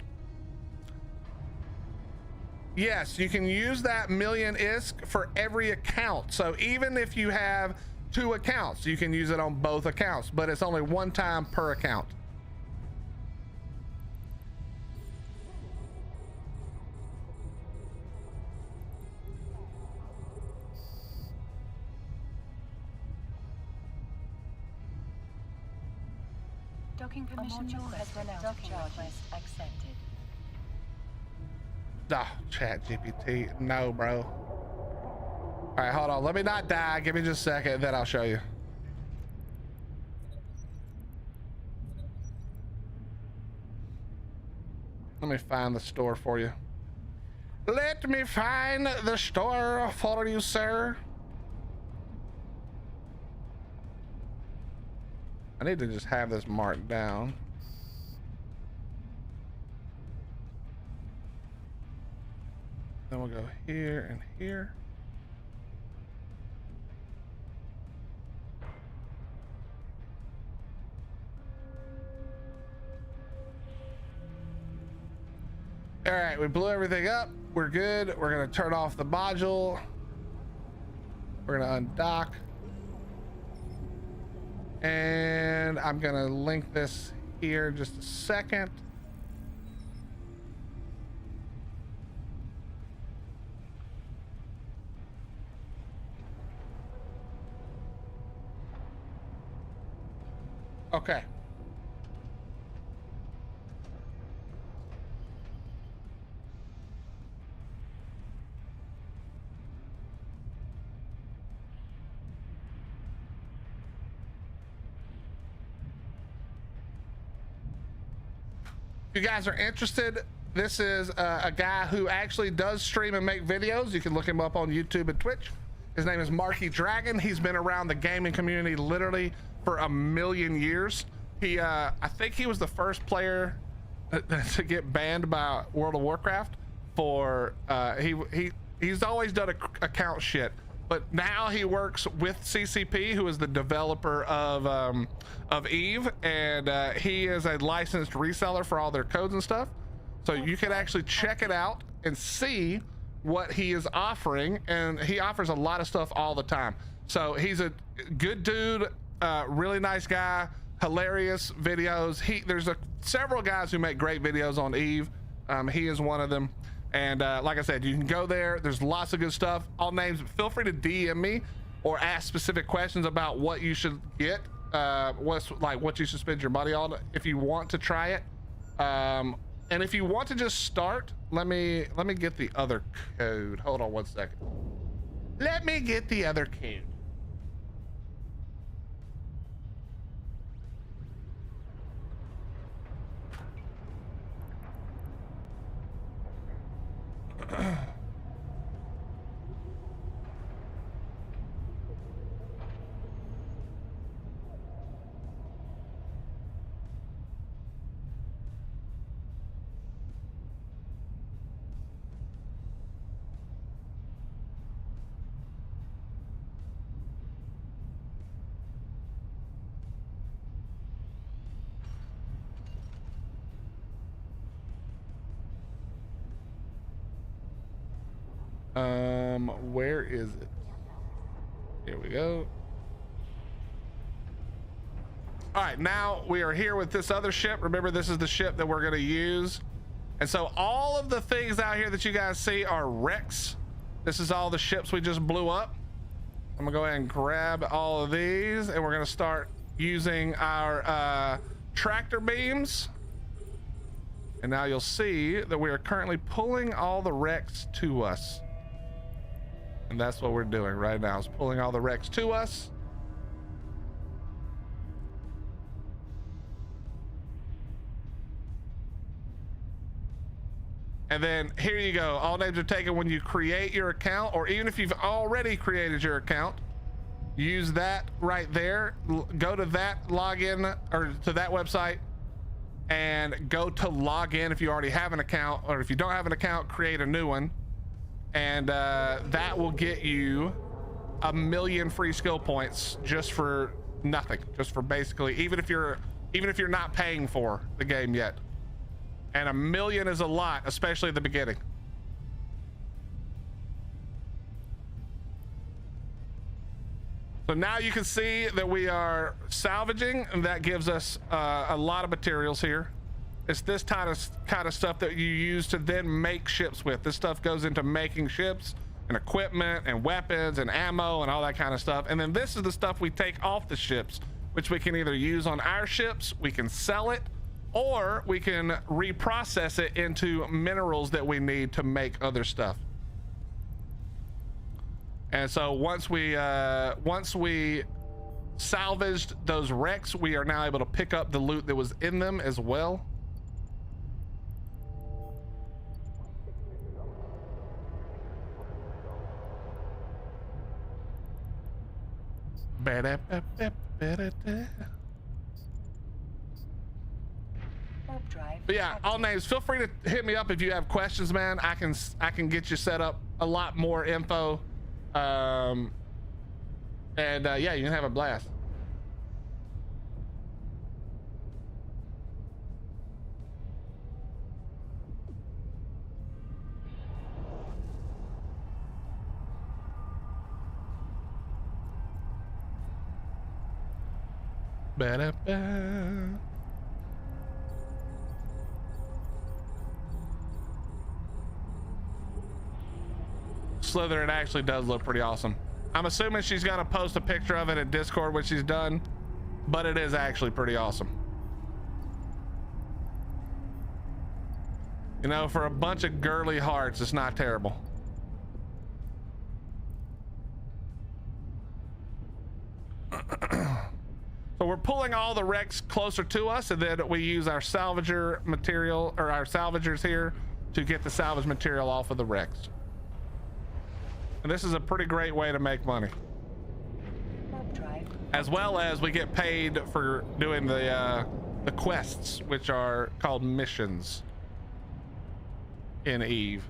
B: Yes, you can use that 1,000,000 ISK for every account. So even if you have 2 accounts, you can use it on both accounts, but it's only 1 time per account.
A: Docking permission has run out of charges. Accepted.
B: Ah, chat GPT, no, bro. All right, hold on. Let me not die. Give me just a second, then I'll show you. Let me find the store for you. Let me find the store for you, sir. I need to just have this marked down. Then we'll go here and here. All right, we blew everything up. We're good. We're gonna turn off the module. We're gonna undock. And I'm gonna link this here in just a second. Okay. If you guys are interested, this is a guy who actually does stream and make videos. You can look him up on YouTube and Twitch. His name is Marky Dragon. He's been around the gaming community literally for a million years. He, I think he was the first player to get banned by World of Warcraft for, he's always done account shit. But now he works with CCP, who is the developer of Eve, and he is a licensed reseller for all their codes and stuff. So you can actually check it out and see what he is offering, and he offers a lot of stuff all the time. So he's a good dude, really nice guy, hilarious videos. There's several guys who make great videos on Eve. He is one of them. And like I said, you can go there. There's lots of good stuff. All names. Feel free to DM me or ask specific questions about what you should get, what you should spend your money on if you want to try it. And if you want to just start, let me get the other code. Hold on one second. Let me get the other code. Where is it? Here we go. All right, now we are here with this other ship. Remember, this is the ship that we're going to use. And so all of the things out here that you guys see are wrecks. This is all the ships we just blew up. I'm gonna go ahead and grab all of these, and we're gonna start using our tractor beams. And now you'll see that we are currently pulling all the wrecks to us. And that's what we're doing right now, is pulling all the wrecks to us. And then here you go. All names are taken when you create your account, or even if you've already created your account, use that right there. Go to that login, or to that website, and go to login if you already have an account, or if you don't have an account, create a new one. And that will get you 1,000,000 free skill points just for nothing, just for basically, even if you're not paying for the game yet. And 1,000,000 is a lot, especially at the beginning. So now you can see that we are salvaging, and that gives us a lot of materials here. It's this kind of stuff that you use to then make ships with. This stuff goes into making ships and equipment and weapons and ammo and all that kind of stuff. And then this is the stuff we take off the ships, which we can either use on our ships, we can sell it, or we can reprocess it into minerals that we need to make other stuff. And so once we salvaged those wrecks, we are now able to pick up the loot that was in them as well. But yeah, all names, feel free to hit me up if you have questions, man. I can get you set up a lot more info. Yeah, you can have a blast. Ba-da-ba. Slytherin actually does look pretty awesome. I'm assuming she's gonna post a picture of it at Discord when she's done, but it is actually pretty awesome. You know, for a bunch of girly hearts, it's not terrible. So we're pulling all the wrecks closer to us, and then we use our salvager material, or our salvagers here, to get the salvage material off of the wrecks. And this is a pretty great way to make money. As well as we get paid for doing the quests, which are called missions in Eve.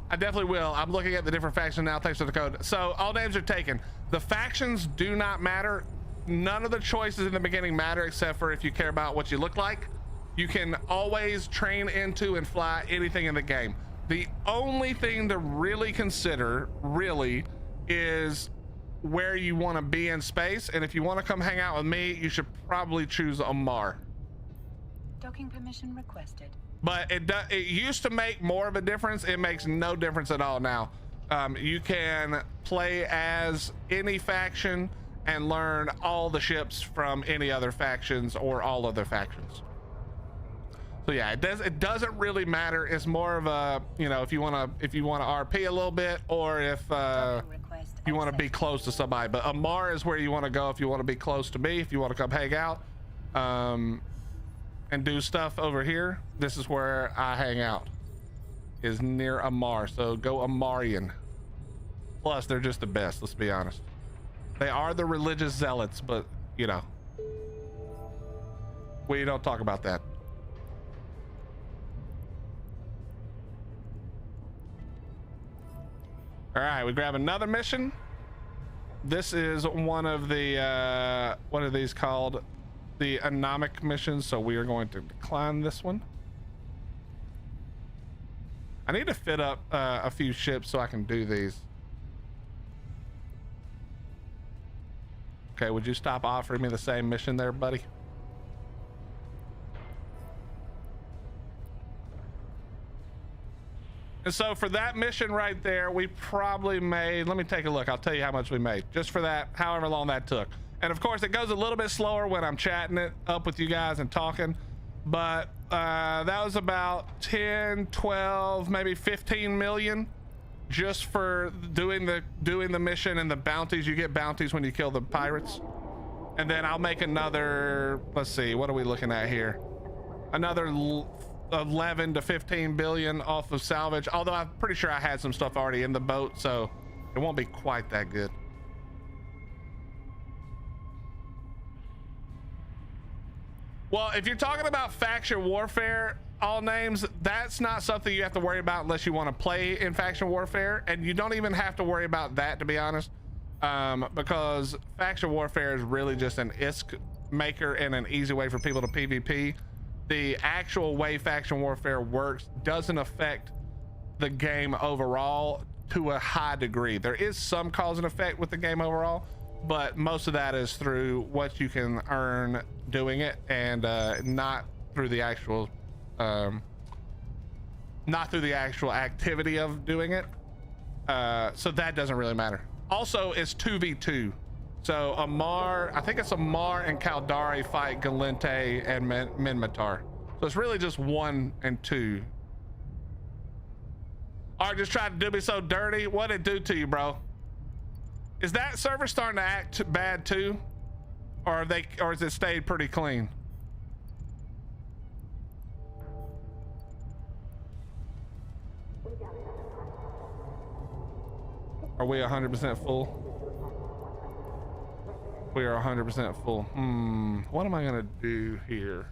B: I definitely will. I'm looking at the different factions now. Thanks for the code. So all names are taken. The factions do not matter. None of the choices in the beginning matter, except for if you care about what you look like. You can always train into and fly anything in the game. The only thing to really consider, really, is where you want to be in space. And if you want to come hang out with me, you should probably choose Omar.
A: Docking permission requested.
B: But it used to make more of a difference. It makes no difference at all now. You can play as any faction and learn all the ships from any other factions or all other factions. So yeah, it doesn't really matter. It's more of a, you know, if you want to RP a little bit, or if you want to be close to somebody. But Amar is where you want to go if you want to be close to me. If you want to come hang out and do stuff over here, this is where I hang out, is near Amar. So go Amarian. Plus they're just the best, let's be honest. They are the religious zealots, but you know, we don't talk about that. All right, we grab another mission. This is one of the what are these called? The anomic missions, so we are going to decline this one. I need to fit up a few ships so I can do these. Okay, would you stop offering me the same mission there, buddy? And so for that mission right there, we probably made, let me take a look, I'll tell you how much we made just for that, however long that took. And of course it goes a little bit slower when I'm chatting it up with you guys and talking, but that was about 10, 12, maybe 15 million just for doing the mission and the bounties. You get bounties when you kill the pirates. And then I'll make another, let's see, what are we looking at here? Another 11 to 15 billion off of salvage, although I'm pretty sure I had some stuff already in the boat, so it won't be quite that good. Well, if you're talking about faction warfare, all names, that's not something you have to worry about unless you want to play in faction warfare, and you don't even have to worry about that, to be honest, because faction warfare is really just an ISK maker and an easy way for people to PvP. The actual way faction warfare works doesn't affect the game overall to a high degree. There is some cause and effect with the game overall, but most of that is through what you can earn doing it, and not through the actual activity of doing it. So that doesn't really matter. Also, it's 2v2, So Amar, I think it's Amar and Caldari fight Galente and Minmatar. So it's really just 1 and 2. Art just tried to do me so dirty. What'd it do to you, bro? Is that server starting to act bad too? Or has it stayed pretty clean? Are we 100% full? We are 100% full. What am I gonna do here?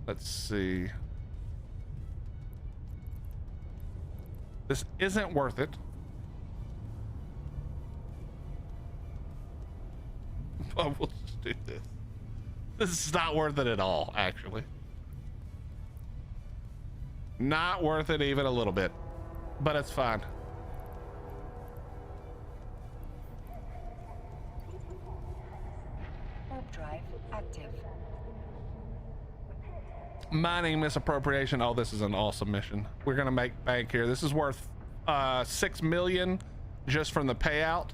B: Let's see. This isn't worth it. But we'll just do this. This is not worth it at all, actually. Not worth it even a little bit, but it's fine.
A: Warp drive active.
B: Mining misappropriation. Oh, this is an awesome mission. We're gonna make bank here. This is worth 6 million just from the payout.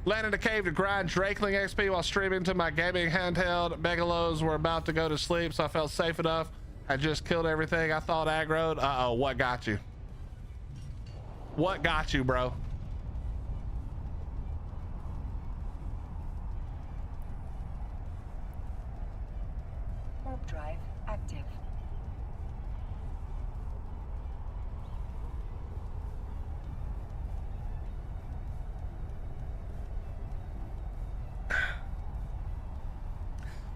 B: Landed a cave to grind Drakeling XP while streaming to my gaming handheld. Megalos were about to go to sleep, so I felt safe enough. I just killed everything I thought aggroed. Uh-oh, what got you? What got you, bro?
A: Warp drive active.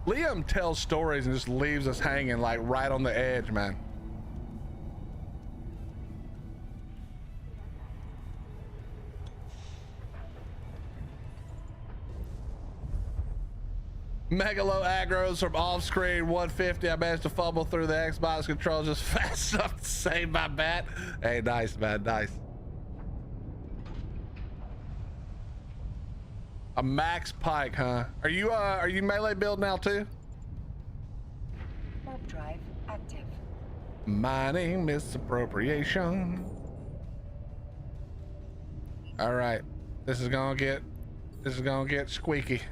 B: Liam tells stories and just leaves us hanging like right on the edge, man. Megalo aggros from off screen 150. I managed to fumble through the Xbox controls just fast enough to save my bat. Hey, nice, man, nice. A max pike, huh? Are you melee build now too?
A: Warp drive active.
B: Mining misappropriation. All right, this is gonna get squeaky.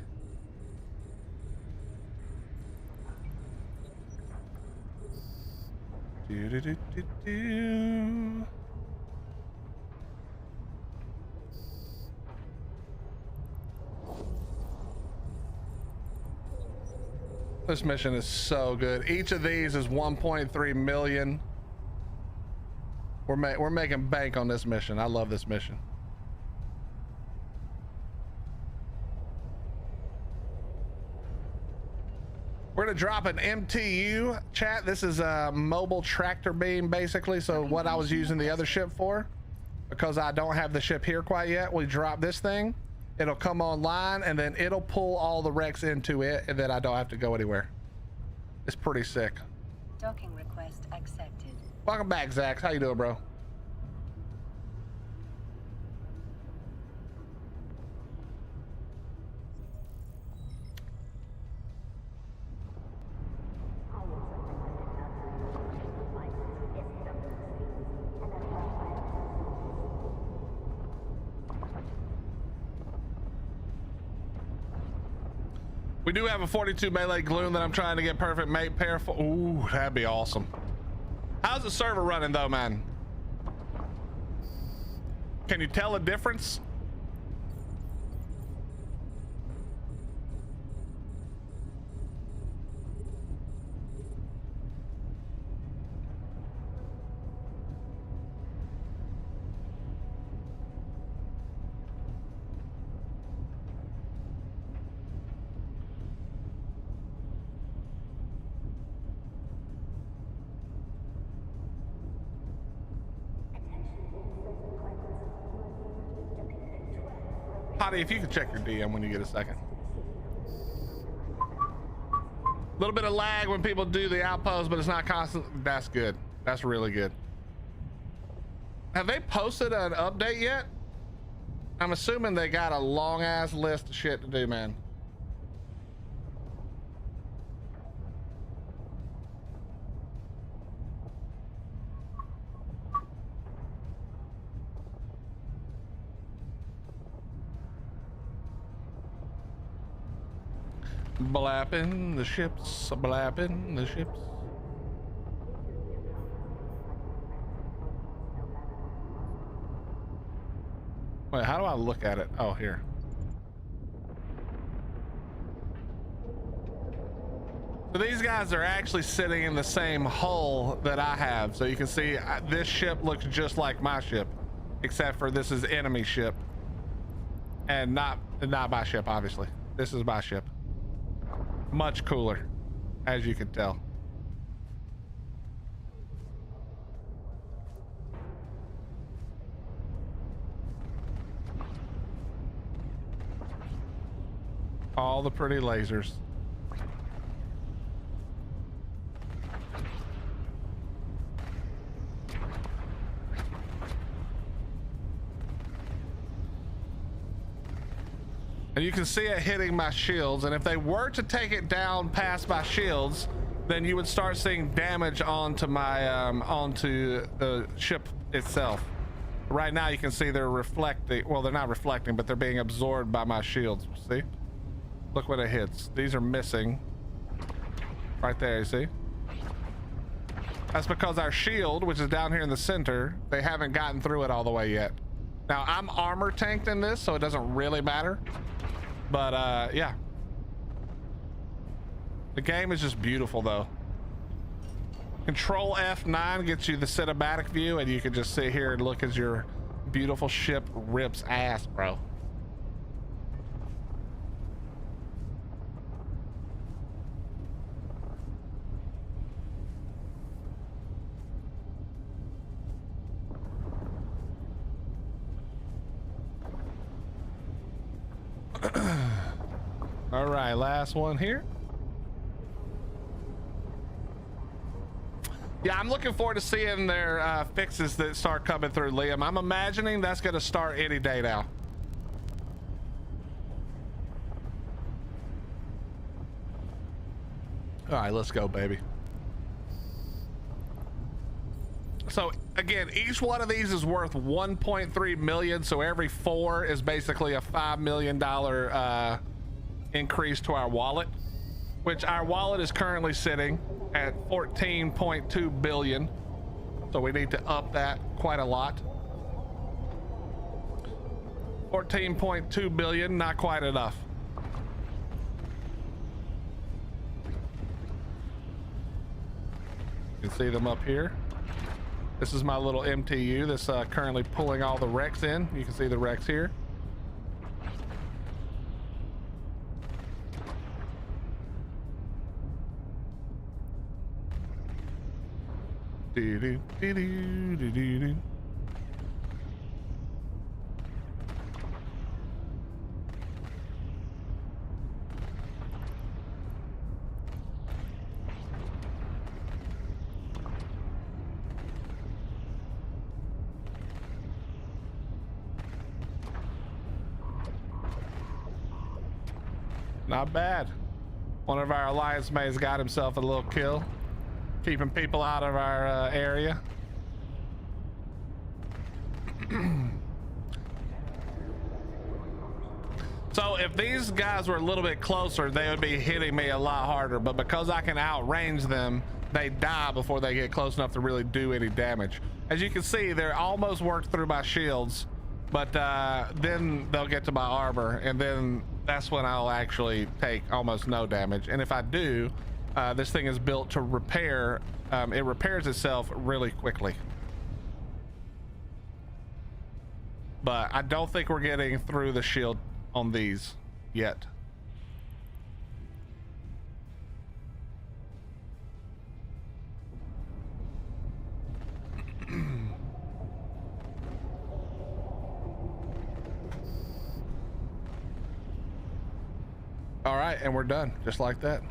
B: Do, do, do, do, do. This mission is so good. Each of these is 1.3 million. We're making bank on this mission. I love this mission. We're gonna drop an MTU, chat. This is a mobile tractor beam, basically. So what I was using the other ship for, because I don't have the ship here quite yet, we drop this thing. It'll come online and then it'll pull all the wrecks into it, and then I don't have to go anywhere. It's pretty sick.
A: Docking request accepted.
B: Welcome back, Zach. How you doing, bro? We do have a 42 melee gloom that I'm trying to get perfect mate pair for. Ooh, that'd be awesome. How's the server running though, man? Can you tell a difference? Potty, if you could check your DM when you get a second. A little bit of lag when people do the outpost, but it's not constant. That's good. That's really good. Have they posted an update yet? I'm assuming they got a long ass list of shit to do, man. Blapping the ships, blapping the ships. Wait, how do I look at it? Oh, here. So these guys are actually sitting in the same hull that I have. So you can see this ship looks just like my ship, except for this is enemy ship. And not my ship, obviously. This is my ship. Much cooler, as you can tell. All the pretty lasers. And you can see it hitting my shields, and if they were to take it down past my shields, then you would start seeing damage onto my onto the ship itself. Right now you can see they're reflecting. Well, they're not reflecting, but they're being absorbed by my shields. See, look when it hits. These are missing right there, you see. That's because our shield, which is down here in the center, they haven't gotten through it all the way yet. Now I'm armor tanked in this, so it doesn't really matter. But yeah, the game is just beautiful though. Control F9 gets you the cinematic view, and you can just sit here and look as your beautiful ship rips ass, bro. All right, last one here. Yeah, I'm looking forward to seeing their fixes that start coming through, Liam. I'm imagining that's going to start any day now. All right, let's go, baby. So again, each one of these is worth 1.3 million. So every 4 is basically a $5 million increase to our wallet, which our wallet is currently sitting at 14.2 billion. So we need to up that quite a lot. 14.2 billion, not quite enough. You can see them up here. This is my little MTU that's currently pulling all the wrecks in. You can see the wrecks here. Not bad. One of our alliance mates got himself a little kill, keeping people out of our area. So if these guys were a little bit closer, they would be hitting me a lot harder, but because I can outrange them, they die before they get close enough to really do any damage. As you can see, they're almost worked through my shields, but then they'll get to my armor, and then that's when I'll actually take almost no damage. And if I do, this thing is built to repair. It repairs itself really quickly. But I don't think we're getting through the shield on these yet. All right, and we're done just like that.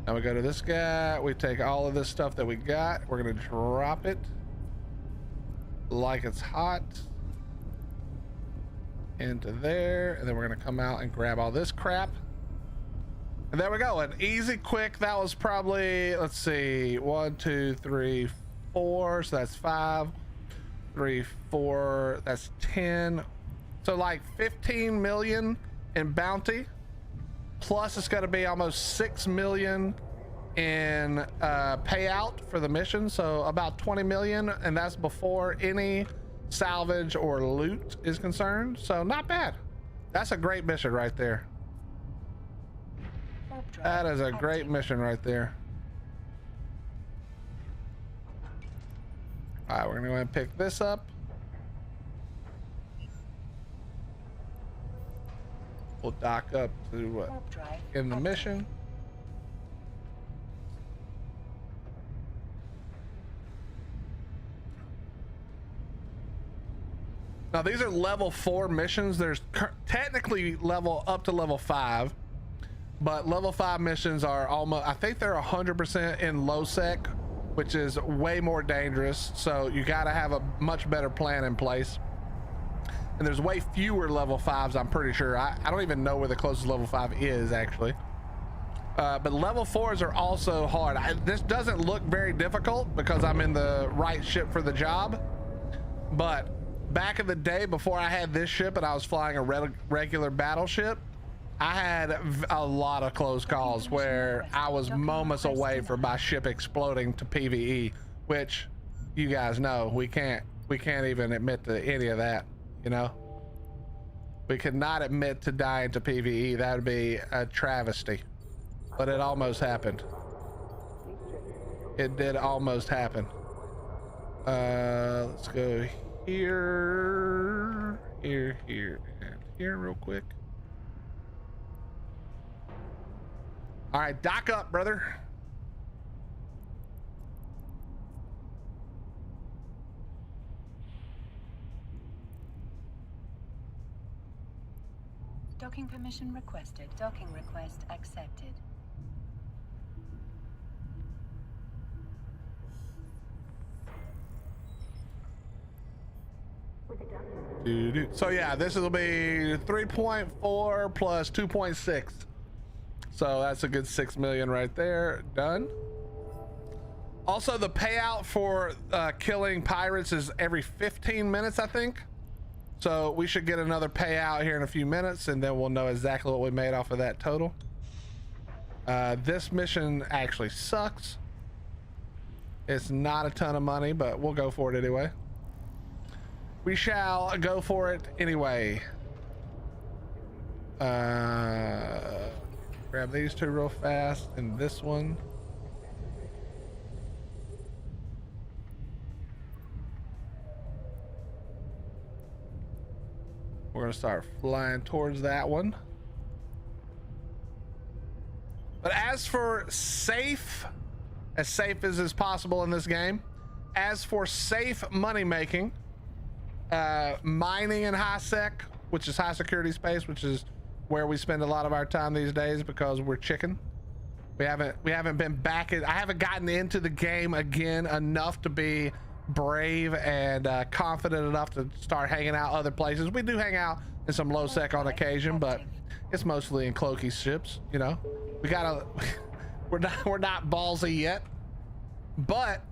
B: Now we go to this guy, we take all of this stuff that we got, we're gonna drop it like it's hot into there, and then we're gonna come out and grab all this crap, and there we go. An easy, quick. That was probably, let's see, 1 2 3 4, so that's 5 3 4, that's 10, so like 15 million in bounty, plus it's going to be almost 6 million in payout for the mission, so about 20 million, and that's before any salvage or loot is concerned. So not bad. That's a great mission right there. That is a great mission right there. All right, we're gonna go ahead and pick this up. We'll dock up to in the mission. Now these are level 4 missions. There's technically level up to level 5, but level 5 missions are almost, I think they're 100% in low sec, which is way more dangerous. So you got to have a much better plan in place. And there's way fewer level 5s, I'm pretty sure. I don't even know where the closest level 5 is actually. But level 4s are also hard. This doesn't look very difficult because I'm in the right ship for the job. But back in the day before I had this ship and I was flying a regular battleship, I had a lot of close calls where I was moments away from my ship exploding to PvE, which you guys know we can't even admit to any of that. You know, we could not admit to dying to PvE. That would be a travesty, but it almost happened. It did almost happen. Let's go here, and here real quick. All right, dock up, brother.
A: Docking permission requested. Docking request accepted.
B: So yeah, this will be 3.4 plus 2.6. So that's a good 6 million right there. Done. Also, the payout for killing pirates is every 15 minutes, I think. So we should get another payout here in a few minutes, and then we'll know exactly what we made off of that total. This mission actually sucks. It's not a ton of money, but we'll go for it anyway. We shall go for it anyway. Grab these two real fast, and this one. We're gonna start flying towards that one. But as for safe as possible in this game, as for safe money making, mining in high sec, which is high security space, which is where we spend a lot of our time these days because we're chicken. We haven't been back in, I haven't gotten into the game again enough to be brave and confident enough to start hanging out other places. We do hang out in some low sec on occasion, but it's mostly in Cloaky's ships, you know. We gotta we're not ballsy yet, but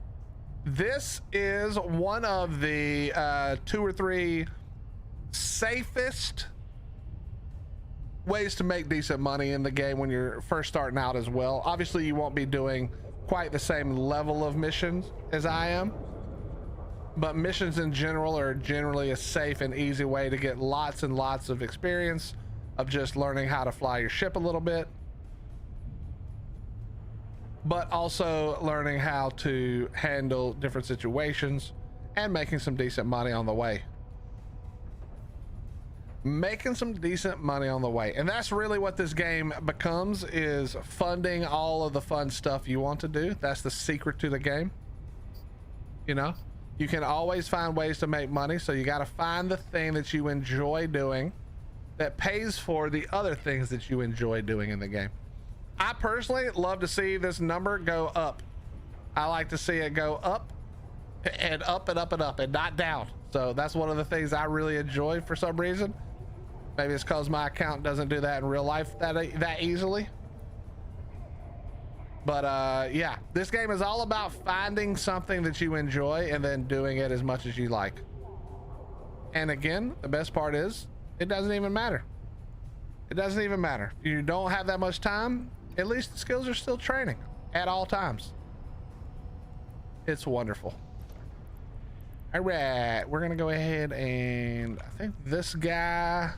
B: this is one of the 2 or 3 safest ways to make decent money in the game when you're first starting out as well. Obviously you won't be doing quite the same level of missions as I am, but missions in general are generally a safe and easy way to get lots and lots of experience of just learning how to fly your ship a little bit, but also learning how to handle different situations and making some decent money on the way. Making some decent money on the way. And that's really what this game becomes, is funding all of the fun stuff you want to do. That's the secret to the game. You know, you can always find ways to make money, so you got to find the thing that you enjoy doing that pays for the other things that you enjoy doing in the game. I personally love to see this number go up. I like to see it go up and up and up and up and not down. So that's one of the things I really enjoy for some reason. Maybe it's because my account doesn't do that in real life that easily. But yeah, this game is all about finding something that you enjoy and then doing it as much as you like. And again, the best part is it doesn't even matter. It doesn't even matter. If you don't have that much time, at least the skills are still training at all times. It's wonderful. All right, we're gonna go ahead and I think this guy.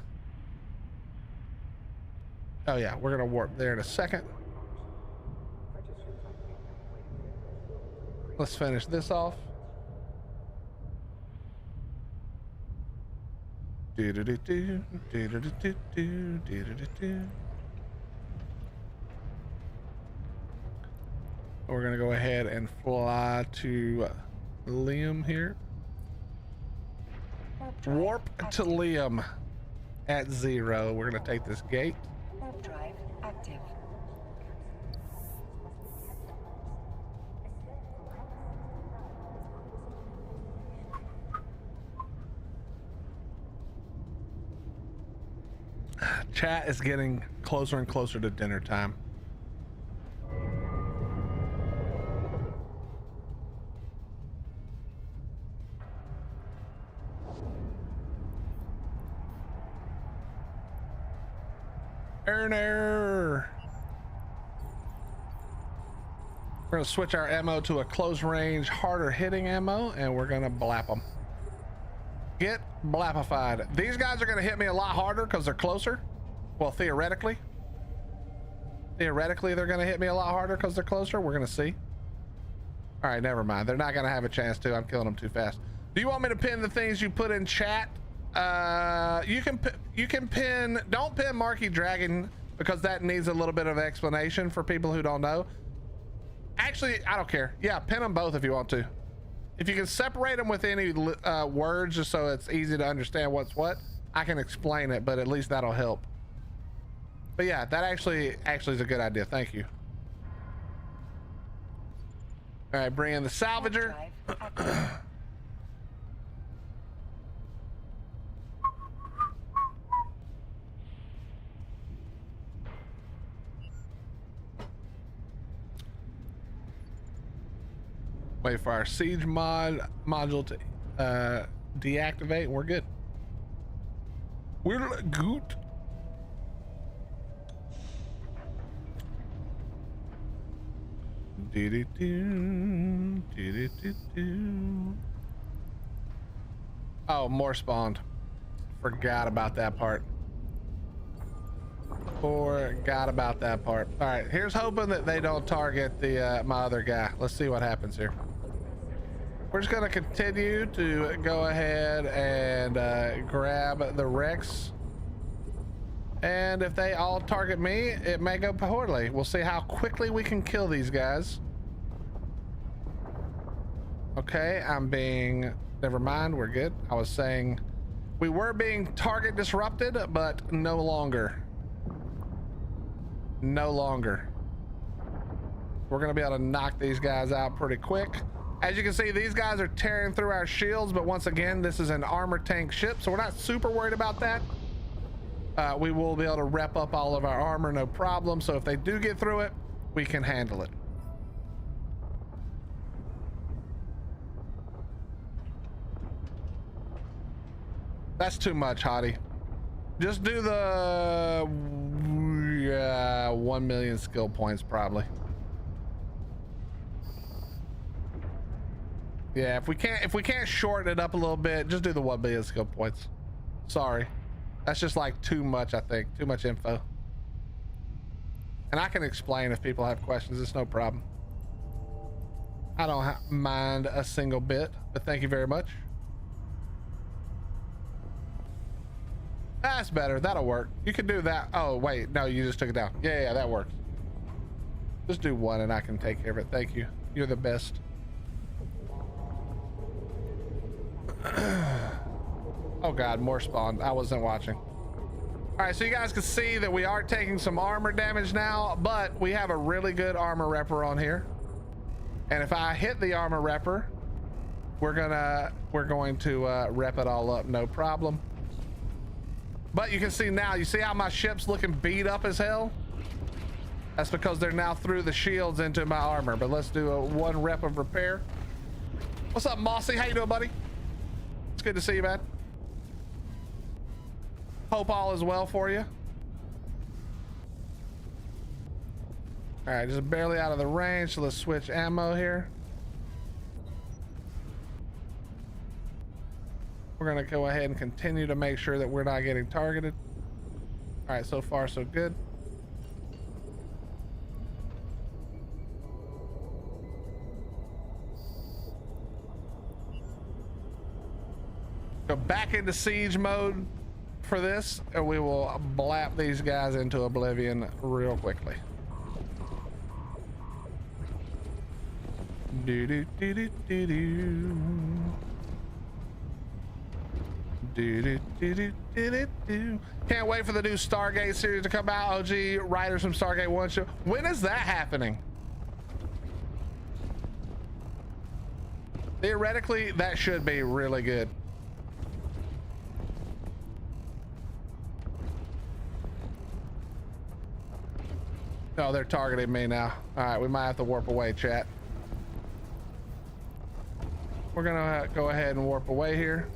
B: Oh yeah, we're gonna warp there in a second. Let's finish this off. We're gonna go ahead and fly to Liam here. Warp to Liam at 0. We're gonna take this gate.
A: Warp drive active.
B: Chat is getting closer and closer to dinner time. Erner. We're gonna switch our ammo to a close range, harder hitting ammo, and we're gonna blap them. Get blapified. These guys are gonna hit me a lot harder because they're closer. Well, theoretically. Theoretically, they're gonna hit me a lot harder because they're closer. We're gonna see. All right, never mind. They're not gonna have a chance to. I'm killing them too fast. Do you want me to pin the things you put in chat? You can pin. Don't pin Marky Dragon because that needs a little bit of explanation for people who don't know. Actually, I don't care. Yeah, pin them both if you want to. If you can separate them with any words just so it's easy to understand what's what, I can explain it, but at least that'll help. But yeah, that actually is a good idea. Thank you. All right, bring in the salvager. Wait for our siege module to deactivate, and we're good. We're good. Oh, more spawned. Forgot about that part. Forgot about that part. All right, here's hoping that they don't target the my other guy. Let's see what happens here. We're just gonna continue to go ahead and grab the Rex. And if they all target me, it may go poorly. We'll see how quickly we can kill these guys. Okay, I'm being... Never mind, we're good. I was saying we were being target disrupted, but no longer. No longer. We're gonna be able to knock these guys out pretty quick. As you can see, these guys are tearing through our shields, but once again, this is an armor tank ship, so we're not super worried about that. We will be able to rep up all of our armor, no problem. So if they do get through it, we can handle it. That's too much, Hottie. Just do the 1 million skill points, probably. Yeah, if we can't shorten it up a little bit, just do the 1 million skill points. Sorry. That's just like too much, I think. Too much info. And I can explain if people have questions. It's no problem. I don't mind a single bit, but thank you very much. That's better. That'll work. You can do that. Oh, wait. No, you just took it down. Yeah, that works. Just do one and I can take care of it. Thank you. You're the best. Oh God, more spawn. I wasn't watching. All right, so you guys can see that we are taking some armor damage now, but we have a really good armor repper on here. And if I hit the armor repper, we're going to rep it all up, no problem. But you can see now, you see how my ship's looking beat up as hell? That's because they're now through the shields into my armor. But let's do a 1 rep of repair. What's up, Mossy? How you doing, buddy? It's good to see you, man. Hope all is well for you. All right, just barely out of the range, so let's switch ammo here. We're gonna go ahead and continue to make sure that we're not getting targeted. All right, so far so good. Go back into siege mode for this, and we will blap these guys into oblivion real quickly. Do do do do do do. Do, do, do, do, do, do, do. Can't wait for the new Stargate series to come out. OG writers from Stargate 1 show. When is that happening? Theoretically, that should be really good. Oh, they're targeting me now. All right, we might have to warp away, chat. We're gonna go ahead and warp away here.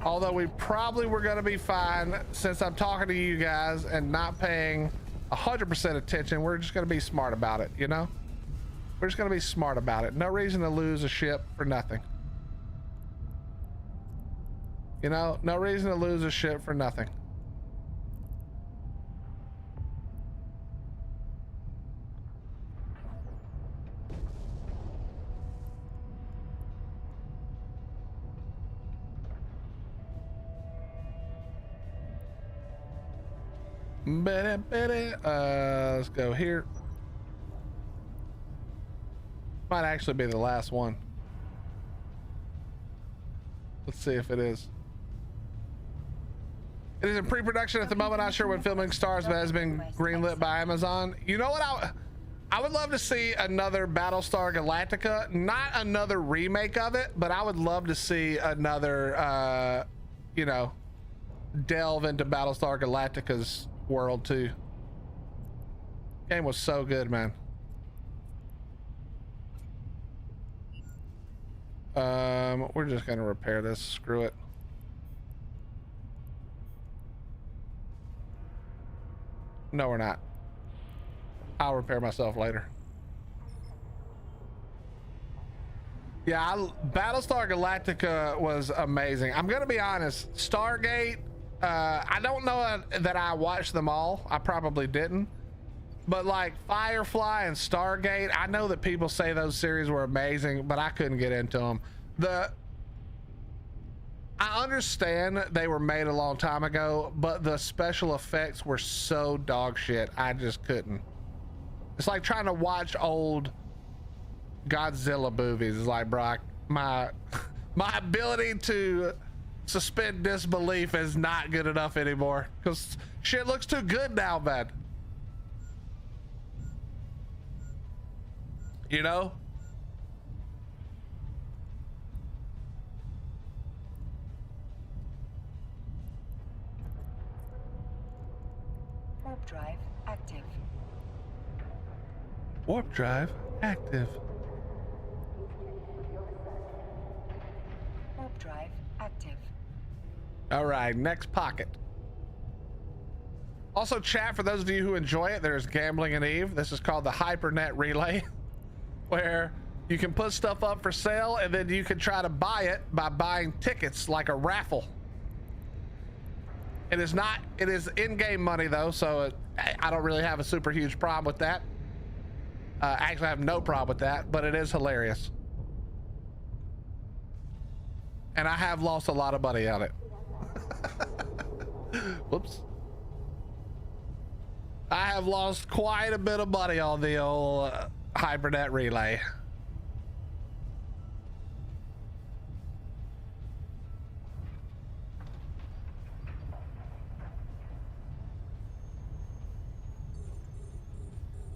B: Although we probably were gonna be fine, since I'm talking to you guys and not paying 100% attention, we're just gonna be smart about it, you know? We're just gonna be smart about it. No reason to lose a ship for nothing. You know, no reason to lose a ship for nothing. Let's go here. Might actually be the last one. Let's see if it is. It is in pre-production at the moment. Not sure when filming starts, but has been greenlit by Amazon. You know what? I would love to see another Battlestar Galactica. Not another remake of it, but I would love to see another, you know, delve into Battlestar Galactica's world too. Game was so good, man. We're just gonna repair this. Screw it. No, we're not. I'll repair myself later. Yeah, Battlestar Galactica was amazing. I'm gonna be honest, Stargate, I don't know that I watched them all. I probably didn't. But like Firefly and Stargate, I know that people say those series were amazing, but I couldn't get into them. I understand they were made a long time ago, but the special effects were so dog shit, I just couldn't. It's like trying to watch old Godzilla movies. It's like, bro, my ability to suspend disbelief is not good enough anymore because shit looks too good now, man. You know?
A: Warp drive active.
B: Warp drive active.
A: Warp drive active.
B: All right, next pocket. Also, chat, for those of you who enjoy it, there's Gambling and Eve. This is called the HyperNet Relay, where you can put stuff up for sale and then you can try to buy it by buying tickets like a raffle. It is in-game money though, so I don't really have a super huge problem with that. Actually, I have no problem with that, but it is hilarious. And I have lost a lot of money on it. Whoops. I have lost quite a bit of money on the old HyperNet Relay.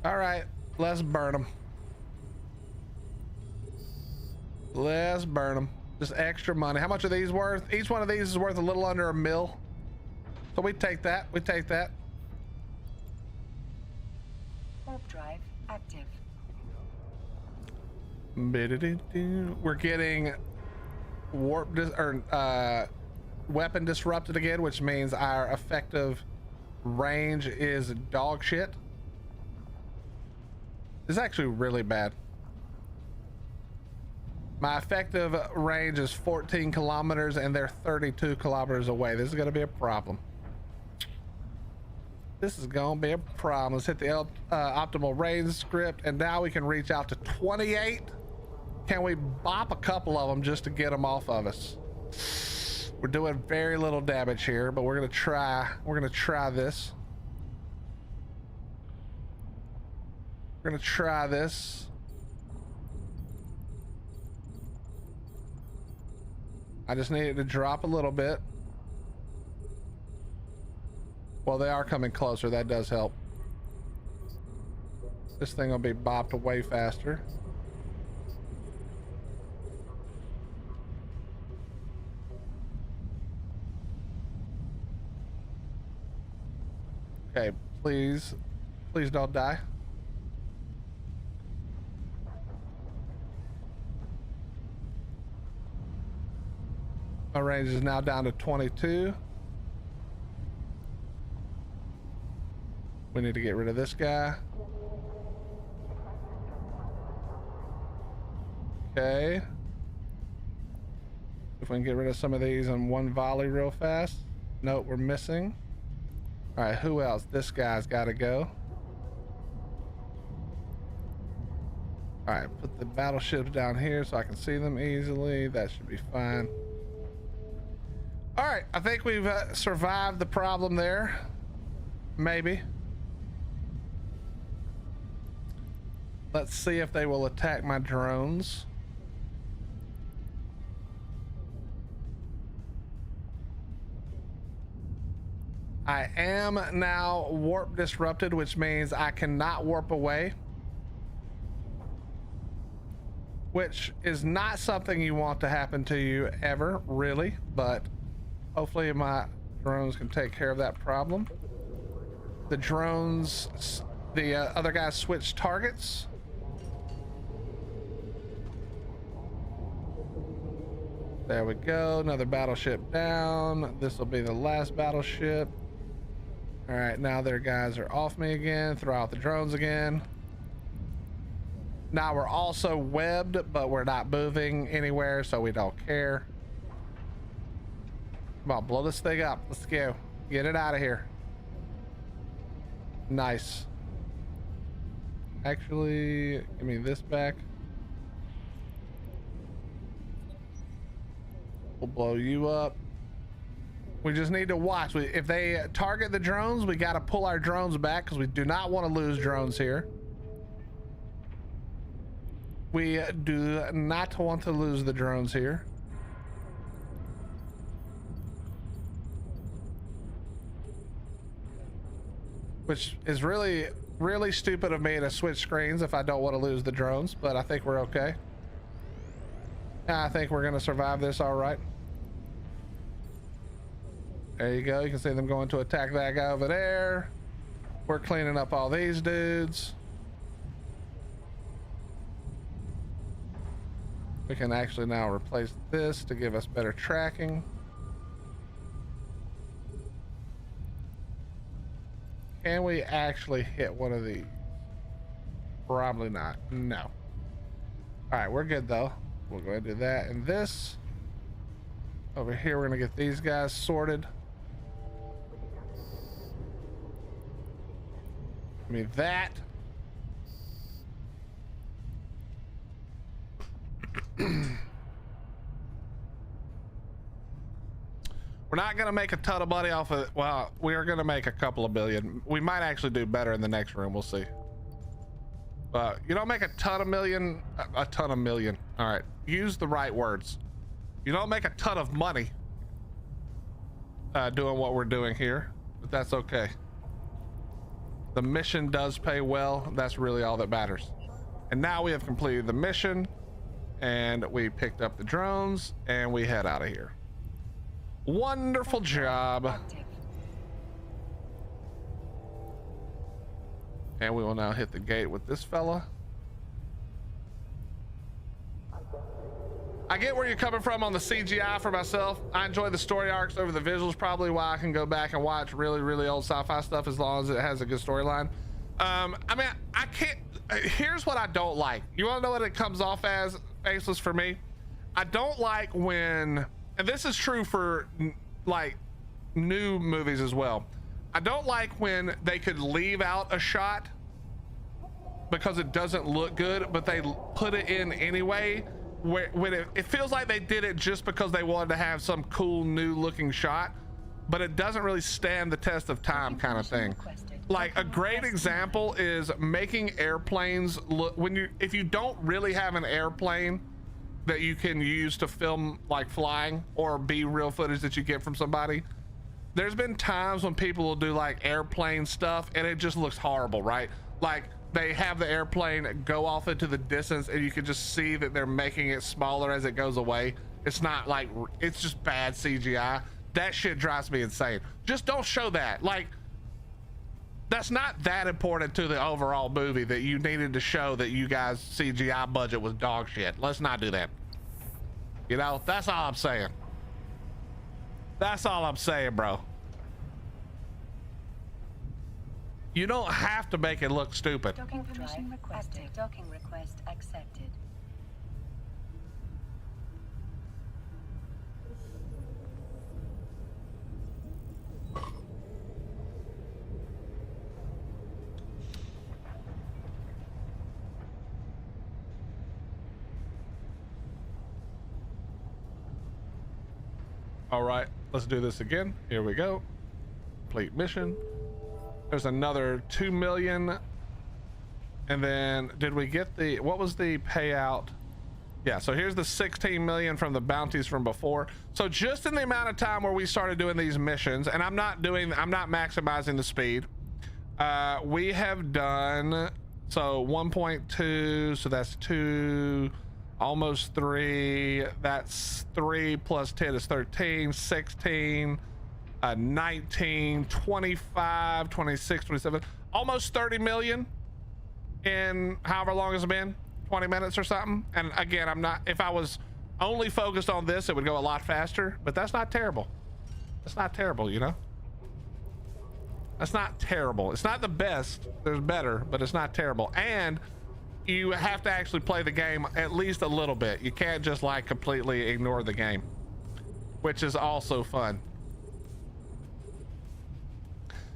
B: All right, let's burn them. Let's burn them. Just extra money. How much are these worth? Each one of these is worth a little under $1 million. So we take that. We take that.
A: Warp drive active.
B: We're getting weapon disrupted again, which means our effective range is dog shit. It's actually really bad. My effective range is 14 kilometers and they're 32 kilometers away. This is going to be a problem. This is going to be a problem. Let's hit the optimal range script, and now we can reach out to 28. Can we bop a couple of them just to get them off of us? We're doing very little damage here, but we're going to try. We're going to try this. We're going to try this. I just need it to drop a little bit. Well, they are coming closer. That does help. This thing will be bopped way faster. Okay, please don't die. My range is now down to 22. We need to get rid of this guy. Okay. If we can get rid of some of these in one volley real fast. Nope, we're missing. All right, who else? This guy's got to go. All right, put the battleships down here so I can see them easily. That should be fine. All right, I think we've survived the problem there. Maybe. Let's see if they will attack my drones. I am now warp disrupted, which means I cannot warp away. Which is not something you want to happen to you ever, really, but hopefully my drones can take care of that problem. The drones, the other guys switched targets. There we go, another battleship down. This will be the last battleship. All right, now their guys are off me again. Throw out the drones again. Now we're also webbed, but we're not moving anywhere, so we don't care. Come on, blow this thing up. Let's go. Get it out of here. Nice. Actually, give me this back. We'll blow you up. We just need to watch. If they target the drones, we got to pull our drones back because we do not want to lose drones here. We do not want to lose the drones here. Which is really, really stupid of me to switch screens if I don't want to lose the drones, but I think we're okay. I think we're going to survive this all right. There you go. You can see them going to attack that guy over there. We're cleaning up all these dudes. We can actually now replace this to give us better tracking. Can we actually hit one of these? Probably not. No. All right, we're good though. We'll go ahead and do that. And this over here, we're gonna get these guys sorted. Give me that. We're not gonna make a ton of money off of it. Well, we are gonna make a couple of billion. We might actually do better in the next room. We'll see. But you don't make a ton of million. All right, use the right words. You don't make a ton of money doing what we're doing here, but that's okay. The mission does pay well. That's really all that matters. And now we have completed the mission, and we picked up the drones, and we head out of here. Wonderful job. And we will now hit the gate with this fella. I get where you're coming from on the CGI. For myself, I enjoy the story arcs over the visuals, probably why I can go back and watch really old sci-fi stuff as long as it has a good storyline. I mean, I can't, here's what I don't like. You want to know what it comes off as, Faceless, for me? I don't like when, and this is true for like new movies as well, I don't like when they could leave out a shot because it doesn't look good, but they put it in anyway, when it feels like they did it just because they wanted to have some cool new looking shot, but it doesn't really stand the test of time, kind of thing. Like a great example is making airplanes look, if you don't really have an airplane that you can use to film like flying or be real footage that you get from somebody, there's been times when people will do like airplane stuff and it just looks horrible, right? Like they have the airplane go off into the distance and you can just see that they're making it smaller as it goes away. It's not like, it's just bad CGI. That shit drives me insane. Just don't show that. Like, that's not that important to the overall movie that you needed to show that you guys CGI budget was dog shit. Let's not do that. You know, that's all I'm saying. That's all I'm saying, bro. You don't have to make it look stupid.
A: Docking permission requested. Docking request accepted.
B: All right, let's do this again. Here we go. Complete mission. There's another 2 million. And then did we get the, what was the payout? Yeah, so here's the 16 million from the bounties from before. So just in the amount of time where we started doing these missions, and I'm not maximizing the speed. We have done, so 1.2, so that's 2, almost 3, that's 3 plus 10 is 13, 16, 19, 25, 26, 27, almost 30 million in however long it's been, 20 minutes or something. And again, I'm not, if I was only focused on this, it would go a lot faster, but that's not terrible. That's not terrible, you know? That's not terrible. It's not the best, there's better, but it's not terrible. And you have to actually play the game at least a little bit. You can't just like completely ignore the game, which is also fun.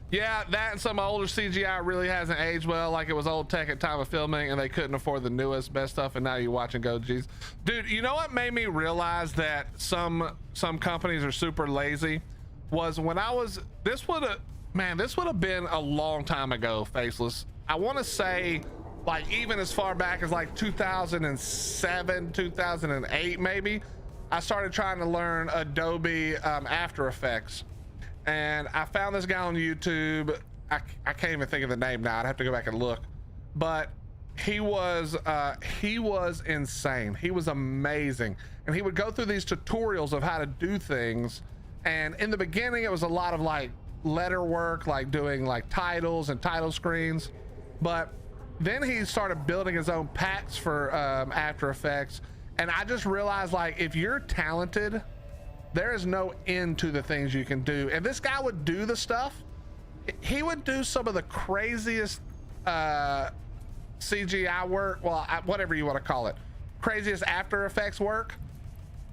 B: Yeah, that and some older CGI really hasn't aged well. Like it was old tech at time of filming and they couldn't afford the newest best stuff, and now you watch and go, geez. Dude, you know what made me realize that some companies are super lazy was when I was, this would have been a long time ago, Faceless. I want to say like even as far back as like 2007, 2008 maybe, I started trying to learn Adobe After Effects. And I found this guy on YouTube. I can't even think of the name now. I'd have to go back and look. But he was insane. He was amazing. And he would go through these tutorials of how to do things. And in the beginning, it was a lot of like letter work, like doing like titles and title screens. But then he started building his own packs for After Effects. And I just realized, like, if you're talented, there is no end to the things you can do. And this guy would do the stuff. He would do some of the craziest CGI work, well, whatever you want to call it, craziest After Effects work.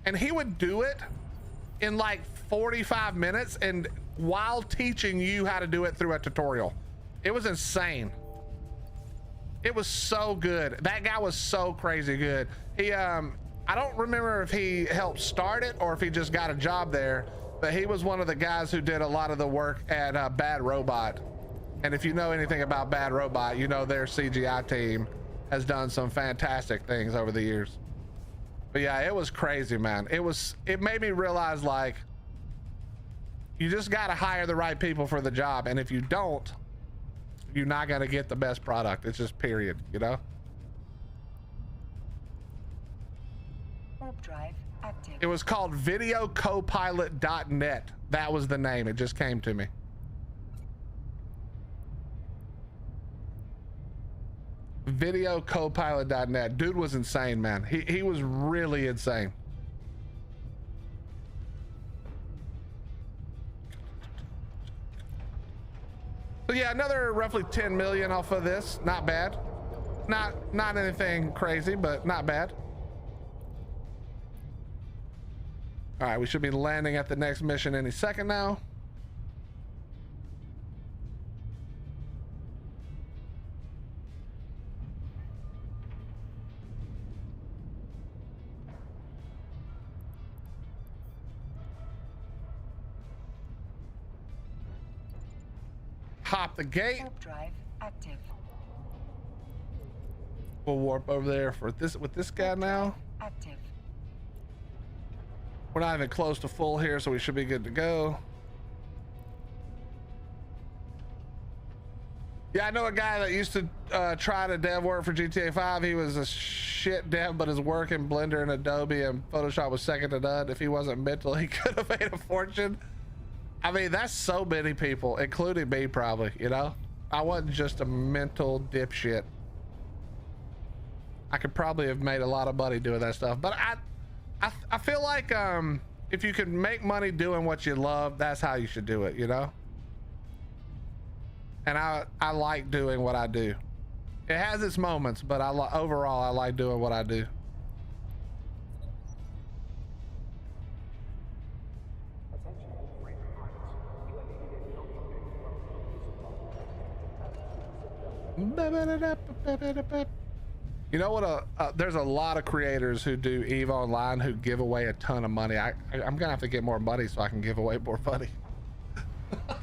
B: And he would do it in like 45 minutes and while teaching you how to do it through a tutorial. It was insane. It was so good. That guy was so crazy good. He I don't remember if he helped start it or if he just got a job there, but he was one of the guys who did a lot of the work at Bad Robot. And if you know anything about Bad Robot, you know their CGI team has done some fantastic things over the years. But yeah, it was crazy, man. It made me realize, like, you just got to hire the right people for the job. And if you don't, you're not going to get the best product. It's just period, you know?
A: Warp drive active.
B: It was called videocopilot.net. That was the name. It just came to me. Videocopilot.net. Dude was insane, man. He was really insane. So yeah, another roughly 10 million off of this. Not bad. Not anything crazy, but not bad. All right, we should be landing at the next mission any second now. Hop the gate.
A: Warp drive active.
B: We'll warp over there for this with this guy now.
A: Active.
B: We're not even close to full here, so we should be good to go. Yeah, I know a guy that used to try to dev work for GTA 5. He was a shit dev, but his work in Blender and Adobe and Photoshop was second to none. If he wasn't mental, he could have made a fortune. I mean, that's so many people, including me probably, you know? I wasn't just a mental dipshit. I could probably have made a lot of money doing that stuff, but I feel like if you can make money doing what you love, that's how you should do it, you know? And I like doing what I do. It has its moments, but overall I like doing what I do. You know what? There's a lot of creators who do EVE Online who give away a ton of money. I'm gonna have to get more money so I can give away more money. I'm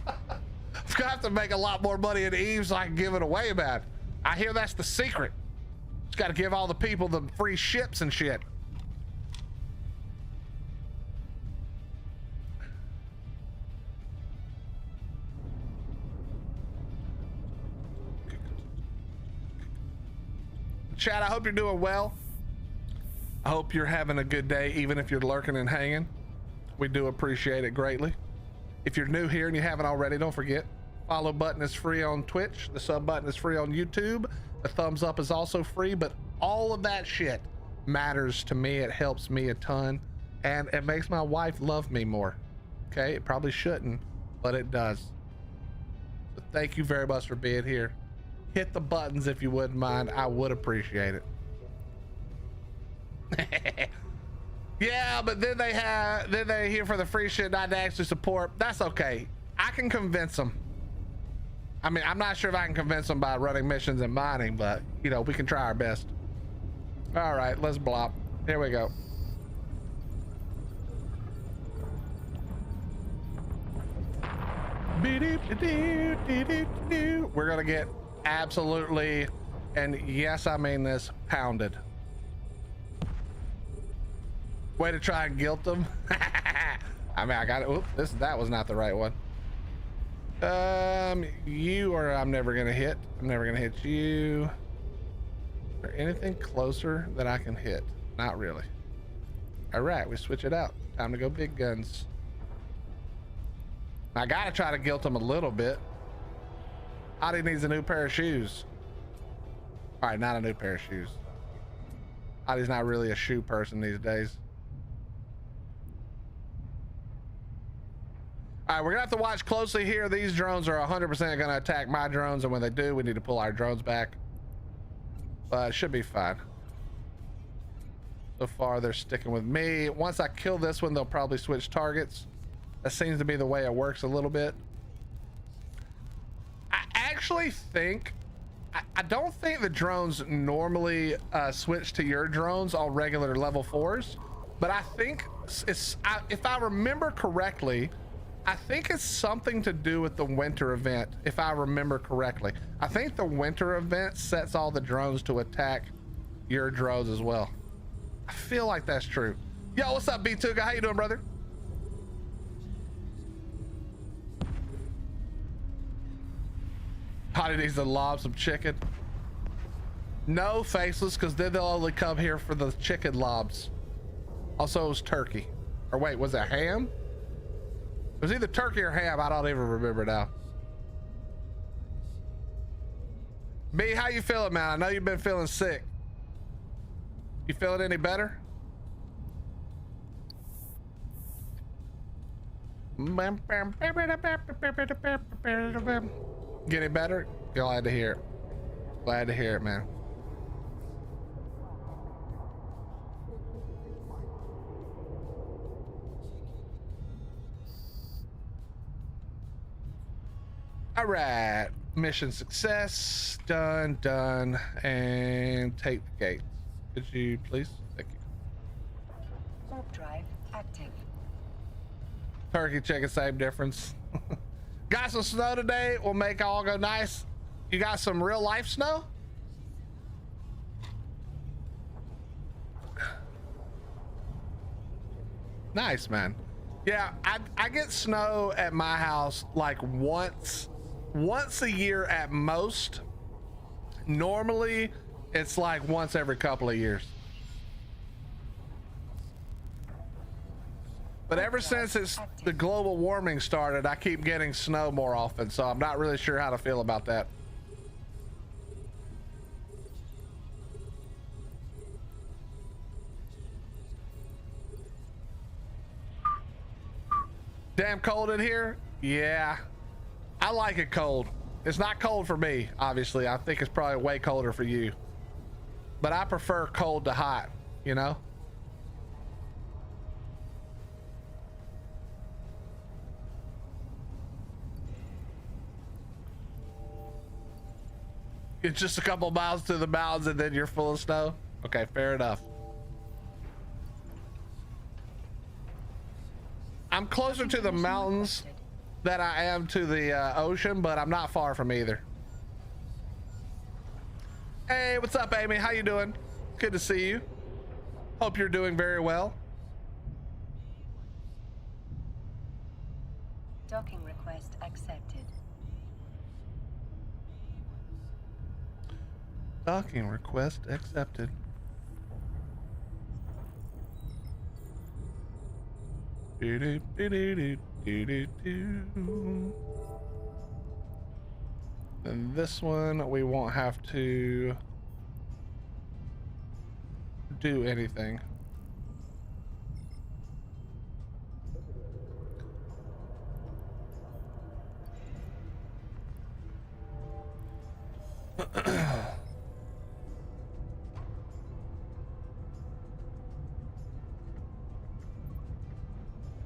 B: gonna have to make a lot more money in EVE so I can give it away, man. I hear that's the secret. Just gotta give all the people the free ships and shit. Chad, I hope you're doing well. I hope you're having a good day, even if you're lurking and hanging. We do appreciate it greatly. If you're new here and you haven't already, don't forget, follow button is free on Twitch. The sub button is free on YouTube. The thumbs up is also free, but all of that shit matters to me. It helps me a ton, and it makes my wife love me more. Okay, it probably shouldn't, but it does. So thank you very much for being here. Hit the buttons if you wouldn't mind. I would appreciate it. Yeah, but then they here for the free shit, not to actually support. That's okay. I can convince them. I mean, I'm not sure if I can convince them by running missions and mining, but you know, we can try our best. All right, let's blop. Here we go. We're gonna get absolutely, and yes, I mean this, pounded. Way to try and guilt them. I mean, I got it. Oops, that was not the right one. You or I'm never gonna hit. I'm never gonna hit you. Is there anything closer that I can hit? Not really. All right, we switch it out. Time to go big guns. I gotta try to guilt him a little bit. Hottie needs a new pair of shoes. All right, not a new pair of shoes. Hottie's not really a shoe person these days. All right, we're gonna have to watch closely here. These drones are 100% gonna attack my drones, and when they do, we need to pull our drones back. But it should be fine. So far, they're sticking with me. Once I kill this one, they'll probably switch targets. That seems to be the way it works a little bit. I actually think, I don't think the drones normally switch to your drones on regular level 4s, but I think if I remember correctly, I think it's something to do with the winter event, if I remember correctly. I think the winter event sets all the drones to attack your drones as well. I feel like that's true. Yo, what's up, B2 guy? How you doing, brother? Hottie needs to lob some chicken. No, Faceless, because then they'll only come here for the chicken lobs. Also, it was turkey. Or wait, was it ham? It was either turkey or ham. I don't even remember now. B, how you feeling, man? I know you've been feeling sick. You feeling any better? Getting better? Glad to hear it. Glad to hear it, man. All right, mission success. Done. And take the gates. Could you please? Thank you.
A: Warp drive active.
B: Turkey chicken, same difference. Got some snow today. Will make all go nice. You got some real life snow? Nice, man. Yeah, I get snow at my house like once a year at most. Normally it's like once every couple of years. But ever since the global warming started, I keep getting snow more often, so I'm not really sure how to feel about that. Damn cold in here? Yeah. I like it cold. It's not cold for me, obviously. I think it's probably way colder for you. But I prefer cold to hot, you know? It's just a couple miles to the mountains and then you're full of snow? Okay, fair enough. I'm closer to the mountains than I am to the ocean, but I'm not far from either. Hey, what's up, Amy? How you doing? Good to see you. Hope you're doing very well.
A: Docking request accepted.
B: Docking request accepted. And this one we won't have to do anything.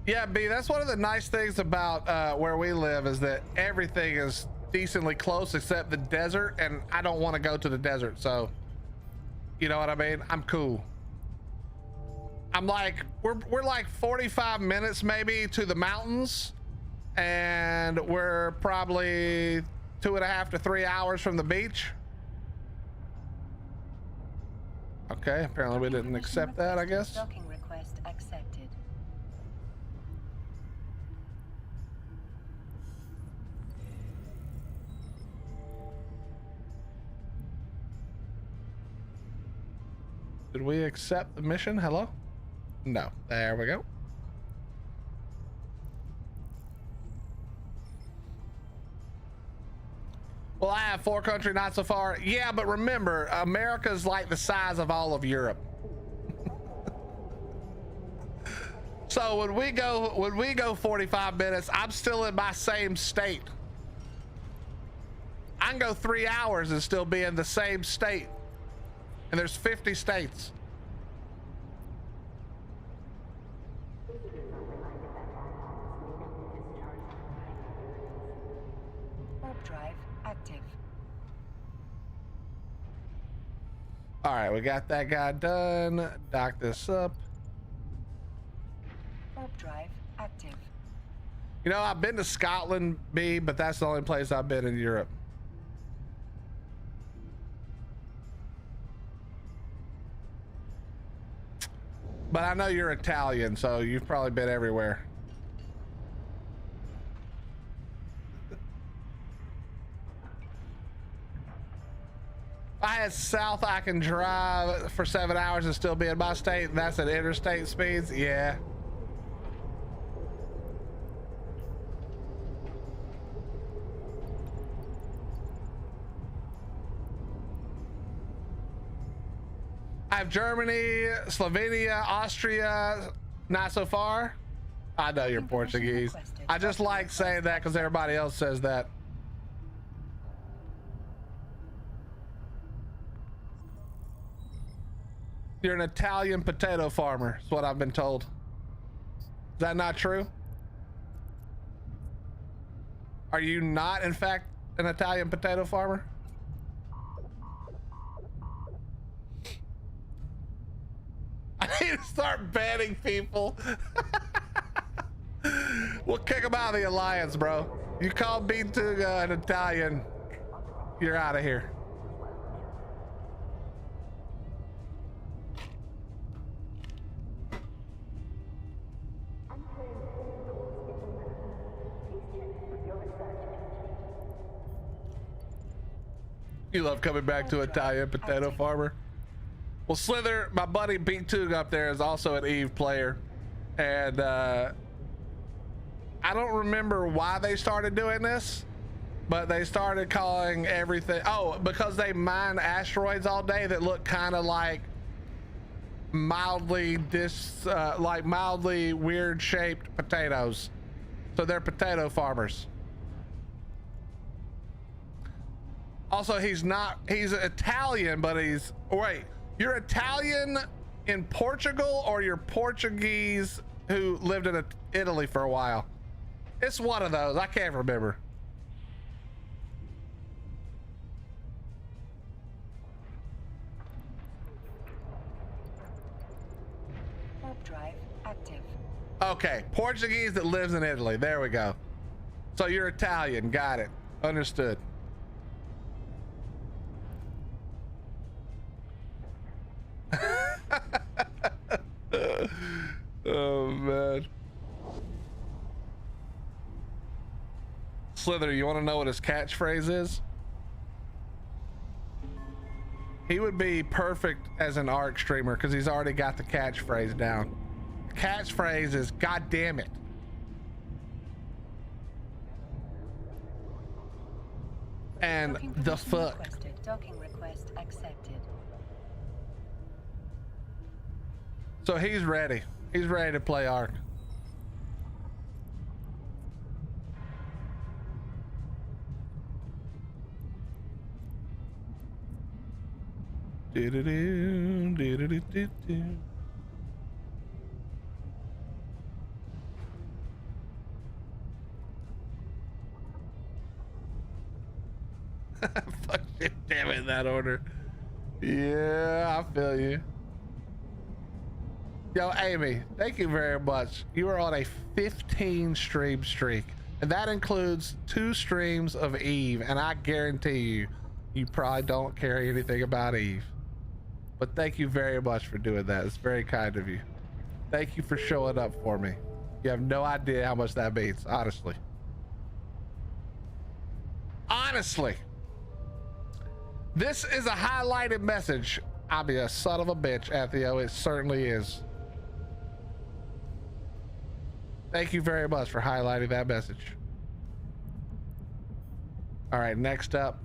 B: Yeah, B, that's one of the nice things about where we live is that everything is decently close except the desert, and I don't want to go to the desert, so you know what I mean? I'm cool. I'm like, we're like 45 minutes maybe to the mountains, and we're probably 2.5 to 3 hours from the beach. Okay, apparently we didn't accept that, I guess.
A: Docking request accepted.
B: Did we accept the mission? Hello? No. There we go. Well, I have 4 country, not so far. Yeah, but remember, America's like the size of all of Europe. So when we go 45 minutes, I'm still in my same state. I can go 3 hours and still be in the same state. And there's 50 states.
A: Warp drive active.
B: All right, we got that guy done. Dock this up.
A: Warp drive active.
B: You know, I've been to Scotland, B, but that's the only place I've been in Europe. But I know you're Italian, so you've probably been everywhere. If I had south, I can drive for 7 hours and still be in my state, and that's at interstate speeds. Yeah. I have Germany, Slovenia, Austria, not so far. I know you're Portuguese. I just like saying that because everybody else says that. You're an Italian potato farmer, is what I've been told. Is that not true? Are you not, in fact, an Italian potato farmer? I need to start banning people. We'll kick them out of the alliance, bro. You call B2 an Italian, you're out of here. You love coming back to Italian potato farmer. Well, Slither, my buddy B2 up there is also an Eve player, and I don't remember why they started doing this, but they started calling everything, oh, because they mine asteroids all day that look kind of like mildly mildly weird shaped potatoes, so they're potato farmers. Also, he's Italian, but wait, you're Italian in Portugal, or you're Portuguese who lived in Italy for a while? It's one of those, I can't remember.
A: Warp drive active.
B: Okay, Portuguese that lives in Italy, there we go. So you're Italian, got it, understood. Oh man. Slither, you want to know what his catchphrase is? He would be perfect as an ARC streamer because he's already got the catchphrase down. The catchphrase is "God damn it." And the fuck.
A: Requested. Docking request accepted.
B: So he's ready. He's ready to play ARC. Do-do-do, do-do-do-do-do. Fuck it, damn it, in that order. Yeah, I feel you. Yo, Amy, thank you very much. You are on a 15 stream streak, and that includes 2 streams of Eve, and I guarantee you, you probably don't care anything about Eve. But thank you very much for doing that. It's very kind of you. Thank you for showing up for me. You have no idea how much that means, honestly. Honestly. This is a highlighted message. I'll be a son of a bitch, Atheo. It certainly is. Thank you very much for highlighting that message. All right, next up,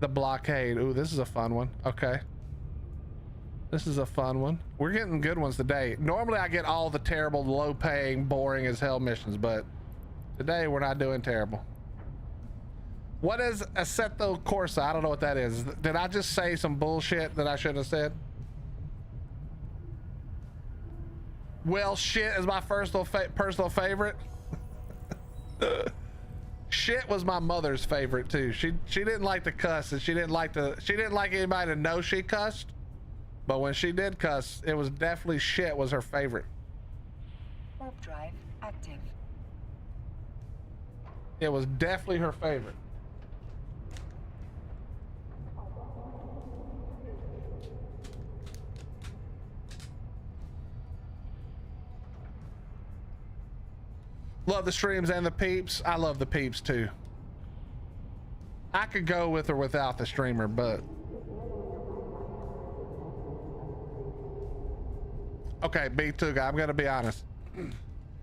B: the blockade. Ooh, this is a fun one. Okay. This is a fun one. We're getting good ones today. Normally I get all the terrible, low paying, boring as hell missions, but today we're not doing terrible. What is Assetto Corsa? I don't know what that is. Did I just say some bullshit that I shouldn't have said? Well, shit is my personal favorite. Shit was my mother's favorite too. She didn't like to cuss, and she didn't like anybody to know she cussed. But when she did cuss, it was definitely shit was her favorite.
A: Warp drive active.
B: It was definitely her favorite. Love the streams and the peeps. I love the peeps too. I could go with or without the streamer, but okay, B2 guy, I'm gonna be honest.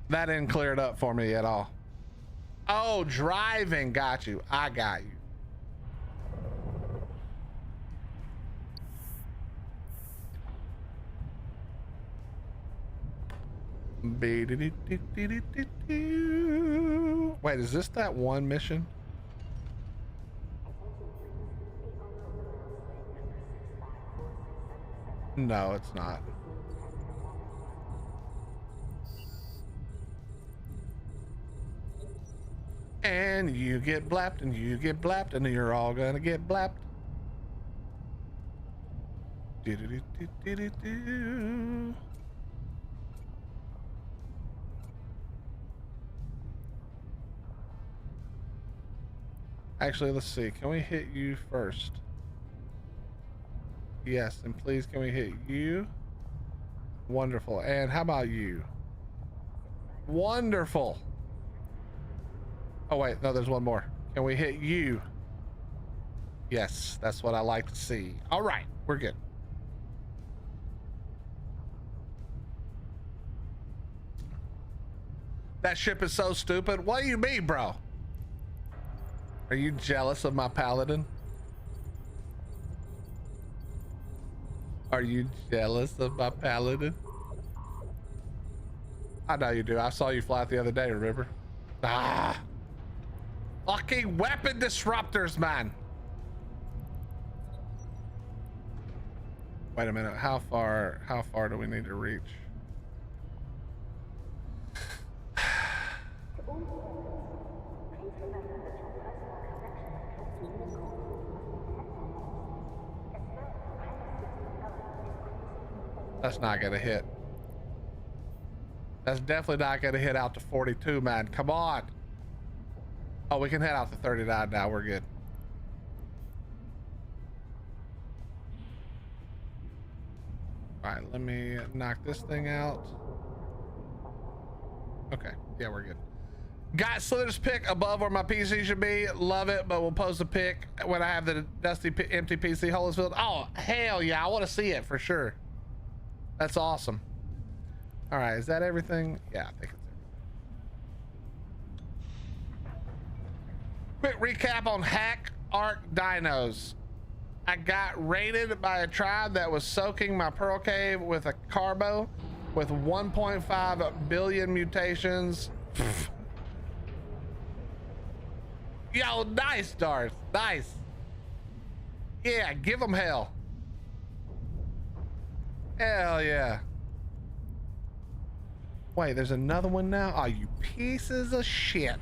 B: That didn't clear it up for me at all. Oh, driving, got you. I got you. Wait, is this that one mission? No, it's not. And you get blapped and you get blapped and you're all gonna get blapped. Do-do-do-do-do-do. Actually, let's see. Can we hit you first? Yes, and please can we hit you? Wonderful. And how about you? Wonderful. Oh wait, no, there's one more. Can we hit you? Yes, that's what I like to see. All right, we're good. That ship is so stupid. What do you mean, bro? Are you jealous of my paladin? Are you jealous of my paladin? I know you do. I saw you fly out the other day, remember? Ah. Fucking weapon disruptors, man. Wait a minute. How far do we need to reach? That's not gonna hit. That's definitely not gonna hit out to 42, man. Come on. Oh, we can head out to 39 now. We're good. All right, let me knock this thing out. Okay, yeah, we're good. Got Slither's pick above where my PC should be. Love it, but we'll post a pic when I have the dusty empty PC hole is filled. Oh, hell yeah, I want to see it for sure. That's awesome. All right, is that everything? Yeah, I think it's everything. Quick recap on Hack Arc Dinos. I got raided by a tribe that was soaking my Pearl Cave with a carbo with 1.5 billion mutations. Yo, nice, Darth. Nice. Yeah, give them hell. Hell yeah. Wait, there's another one now? Oh, you pieces of shit.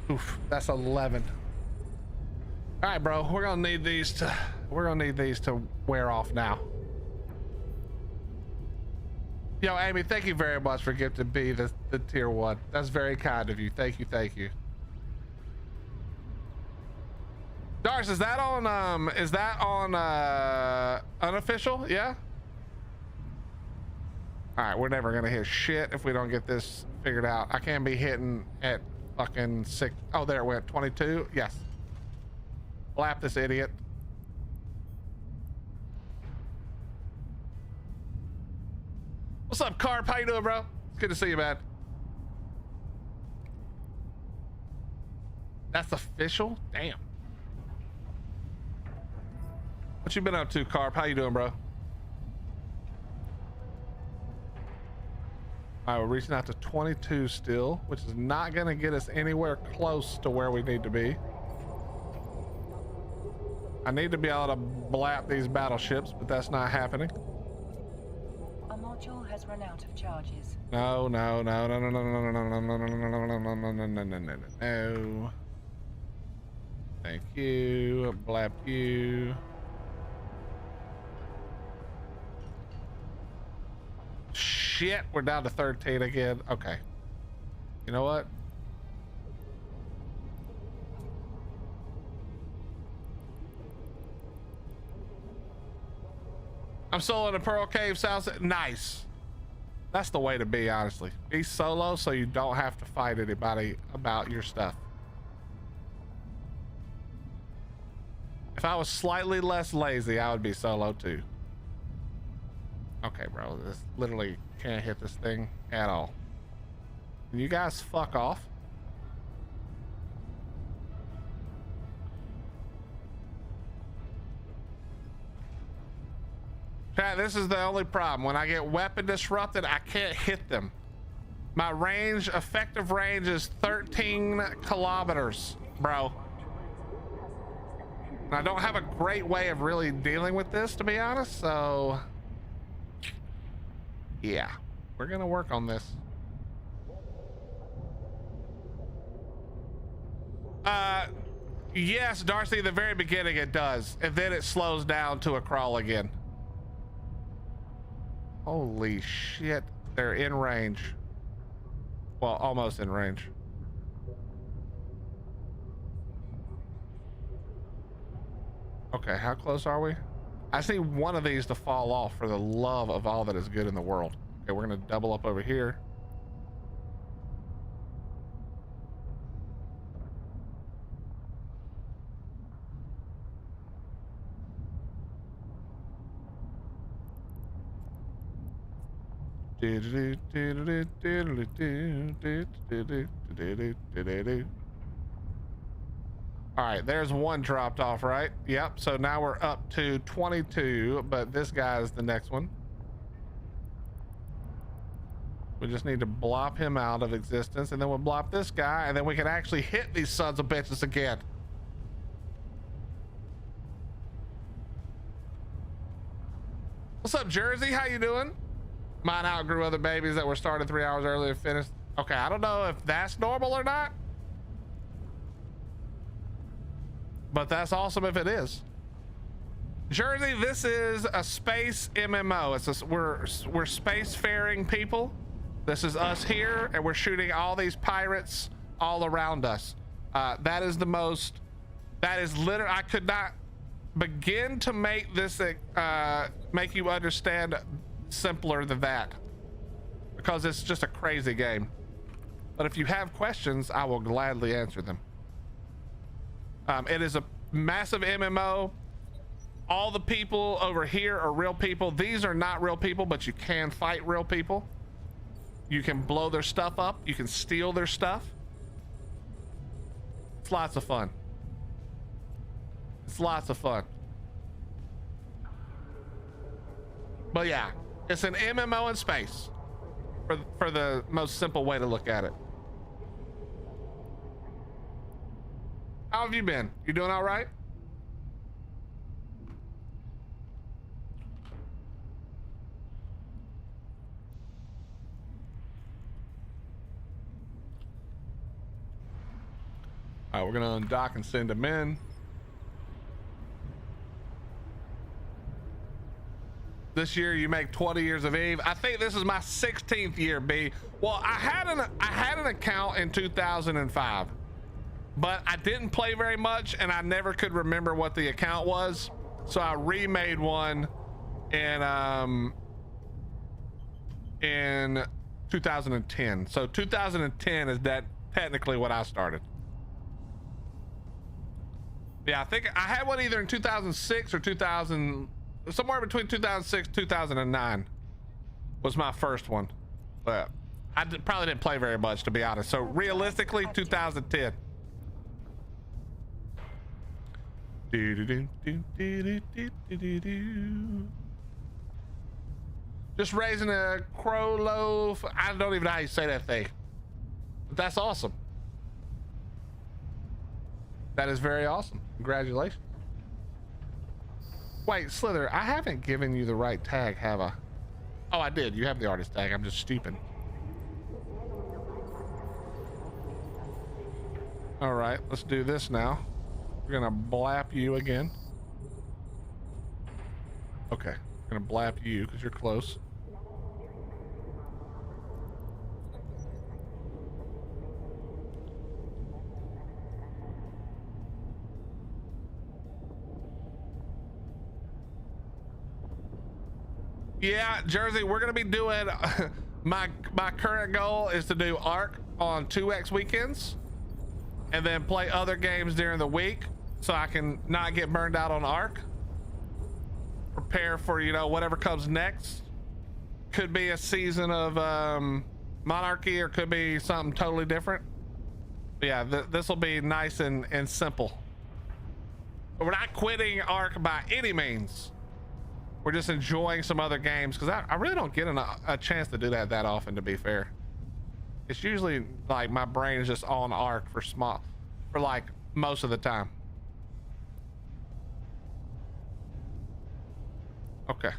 B: Oof, that's 11. All right, bro, we're gonna need these to wear off now. Yo, Amy, thank you very much for gifting B the tier 1. That's very kind of you. Thank you, thank you. Dars, is that on unofficial? Yeah. All right, we're never gonna hit shit if we don't get this figured out. I can't be hitting at fucking 6. Oh, there it went. 22. Yes. Blap this idiot. What's up, Carp? How you doing, bro? It's good to see you, man. That's official? Damn. What you been up to, Carp? How you doing, bro? All right, we're reaching out to 22 still, which is not going to get us anywhere close to where we need to be. I need to be able to blap these battleships, but that's not happening.
A: A module has run out of charges.
B: No, no, no, no, no, no, no, no, no, no, no, no, no, no, no, no, no, no, no. Thank you. Blap you. Shit, we're down to 13 again. Okay. You know what? I'm solo in the Pearl Cave South. Nice. That's the way to be, honestly. Be solo so you don't have to fight anybody about your stuff. If I was slightly less lazy, I would be solo too. Okay, bro, this literally can't hit this thing at all. Can you guys fuck off? Chat, this is the only problem. When I get weapon disrupted, I can't hit them. My range, effective range is 13 kilometers, bro. I don't have a great way of really dealing with this, to be honest, so yeah, we're gonna work on this. Yes, Darcy, the very beginning it does, and then it slows down to a crawl again. Holy shit, they're in range. Well, almost in range. Okay, how close are we? I see one of these to fall off, for the love of all that is good in the world. Okay, we're gonna double up over here. All right, there's one dropped off, right? Yep, so now we're up to 22, but this guy is the next one. We just need to blop him out of existence, and then we'll blop this guy, and then we can actually hit these sons of bitches again. What's up, Jersey? How you doing? Mine outgrew other babies that were started 3 hours earlier and finished. Okay, I don't know if that's normal or not, but that's awesome if it is. Jersey, this is a space MMO. We're spacefaring people. This is us here, and we're shooting all these pirates all around us. That is literally, I could not begin to make this make you understand simpler than that, because it's just a crazy game. But if you have questions, I will gladly answer them. It is a massive MMO. All the people over here are real people. These are not real people, but you can fight real people. You can blow their stuff up. You can steal their stuff. It's lots of fun. It's lots of fun. But yeah, it's an MMO in space, for the most simple way to look at it. How have you been? You doing all right? All right, we're gonna undock and send them in. This year you make 20 years of Eve. I think this is my 16th year, B. Well, I had an account in 2005, but I didn't play very much, and I never could remember what the account was, so I remade one in 2010. So 2010 is that technically what I started. Yeah, I think I had one either in 2006 or 2000, somewhere between 2006 2009 was my first one, but I probably didn't play very much, to be honest. So realistically, 2010. Just raising a crow loaf. I don't even know how you say that thing, but that's awesome. That is very awesome. Congratulations. Wait, Slither, I haven't given you the right tag, have I? Oh, I did. You have the artist tag. I'm just stupid. All right, let's do this now. We're gonna blap you again. Okay, we're gonna blap you because you're close. Yeah, Jersey, we're gonna be doing my current goal is to do Ark on 2x weekends and then play other games during the week so I can not get burned out on Ark. Prepare for, you know, whatever comes next. Could be a season of Monarchy, or could be something totally different. But yeah, this will be nice and simple. But we're not quitting Ark by any means. We're just enjoying some other games, because I really don't get a chance to do that often, to be fair. It's usually like my brain is just on Ark for like most of the time. Okay.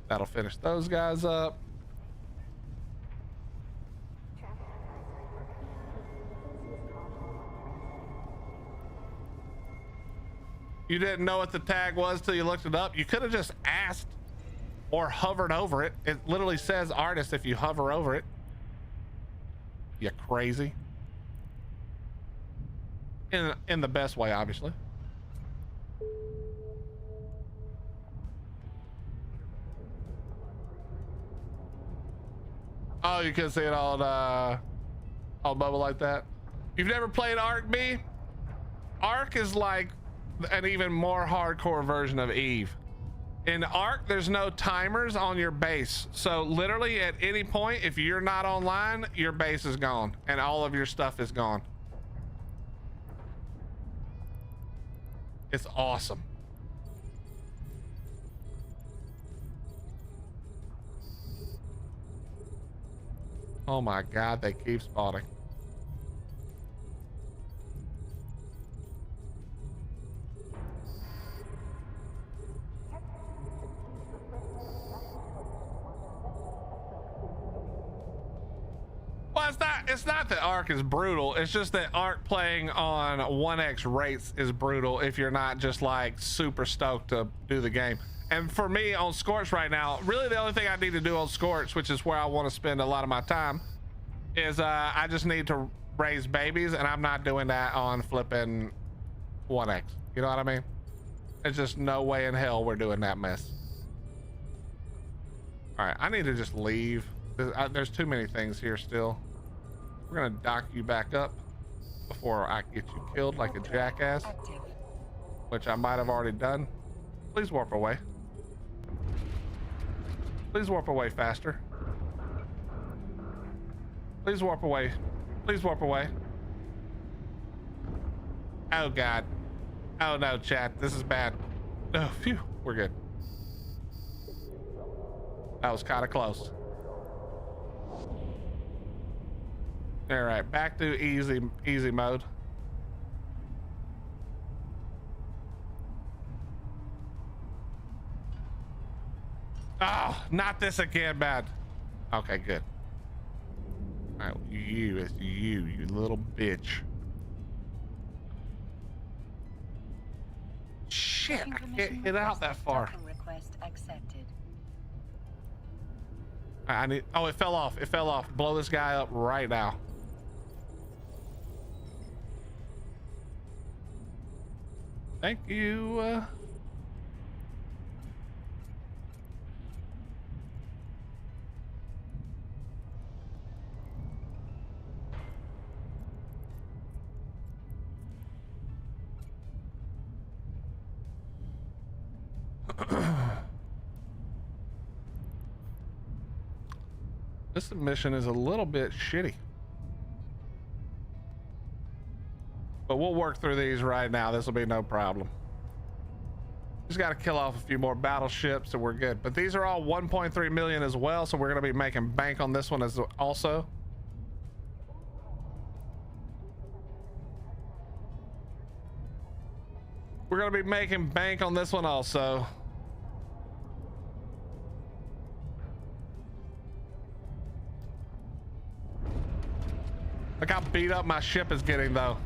B: That'll finish those guys up. You didn't know what the tag was till you looked it up? You could have just asked or hovered over it. It literally says artist if you hover over it. You crazy. In the best way, obviously. Oh, you can see it on mobile like that. You've never played Ark B? Ark is like an even more hardcore version of Eve. In Ark, there's no timers on your base. So literally at any point, if you're not online, your base is gone and all of your stuff is gone. It's awesome. Oh my God, they keep spawning. Well, it's not that Ark is brutal. It's just that Ark playing on 1x rates is brutal if you're not just like super stoked to do the game. And for me on Scorch right now, really the only thing I need to do on Scorch, which is where I want to spend a lot of my time, is I just need to raise babies, and I'm not doing that on flipping 1x. You know what I mean? There's just no way in hell we're doing that mess. All right, I need to just leave. There's too many things here still. We're gonna dock you back up before I get you killed like a jackass, which I might have already done. Please warp away. Please warp away faster. Please warp away. Please warp away. Oh God. Oh no, chat. This is bad. Oh, phew. We're good. That was kind of close. All right, back to easy mode. Oh, not this again, man. Okay, good. All right, it's you little bitch. Shit, I can't get out that far.
A: Request accepted.
B: I need. Oh, it fell off. It fell off. Blow this guy up right now. Thank you. This mission is a little bit shitty, but we'll work through these right now. This will be no problem. Just got to kill off a few more battleships and we're good. But these are all 1.3 million as well, so we're going to be making bank on this one as also. We're going to be making bank on this one also. Look how beat up my ship is getting though.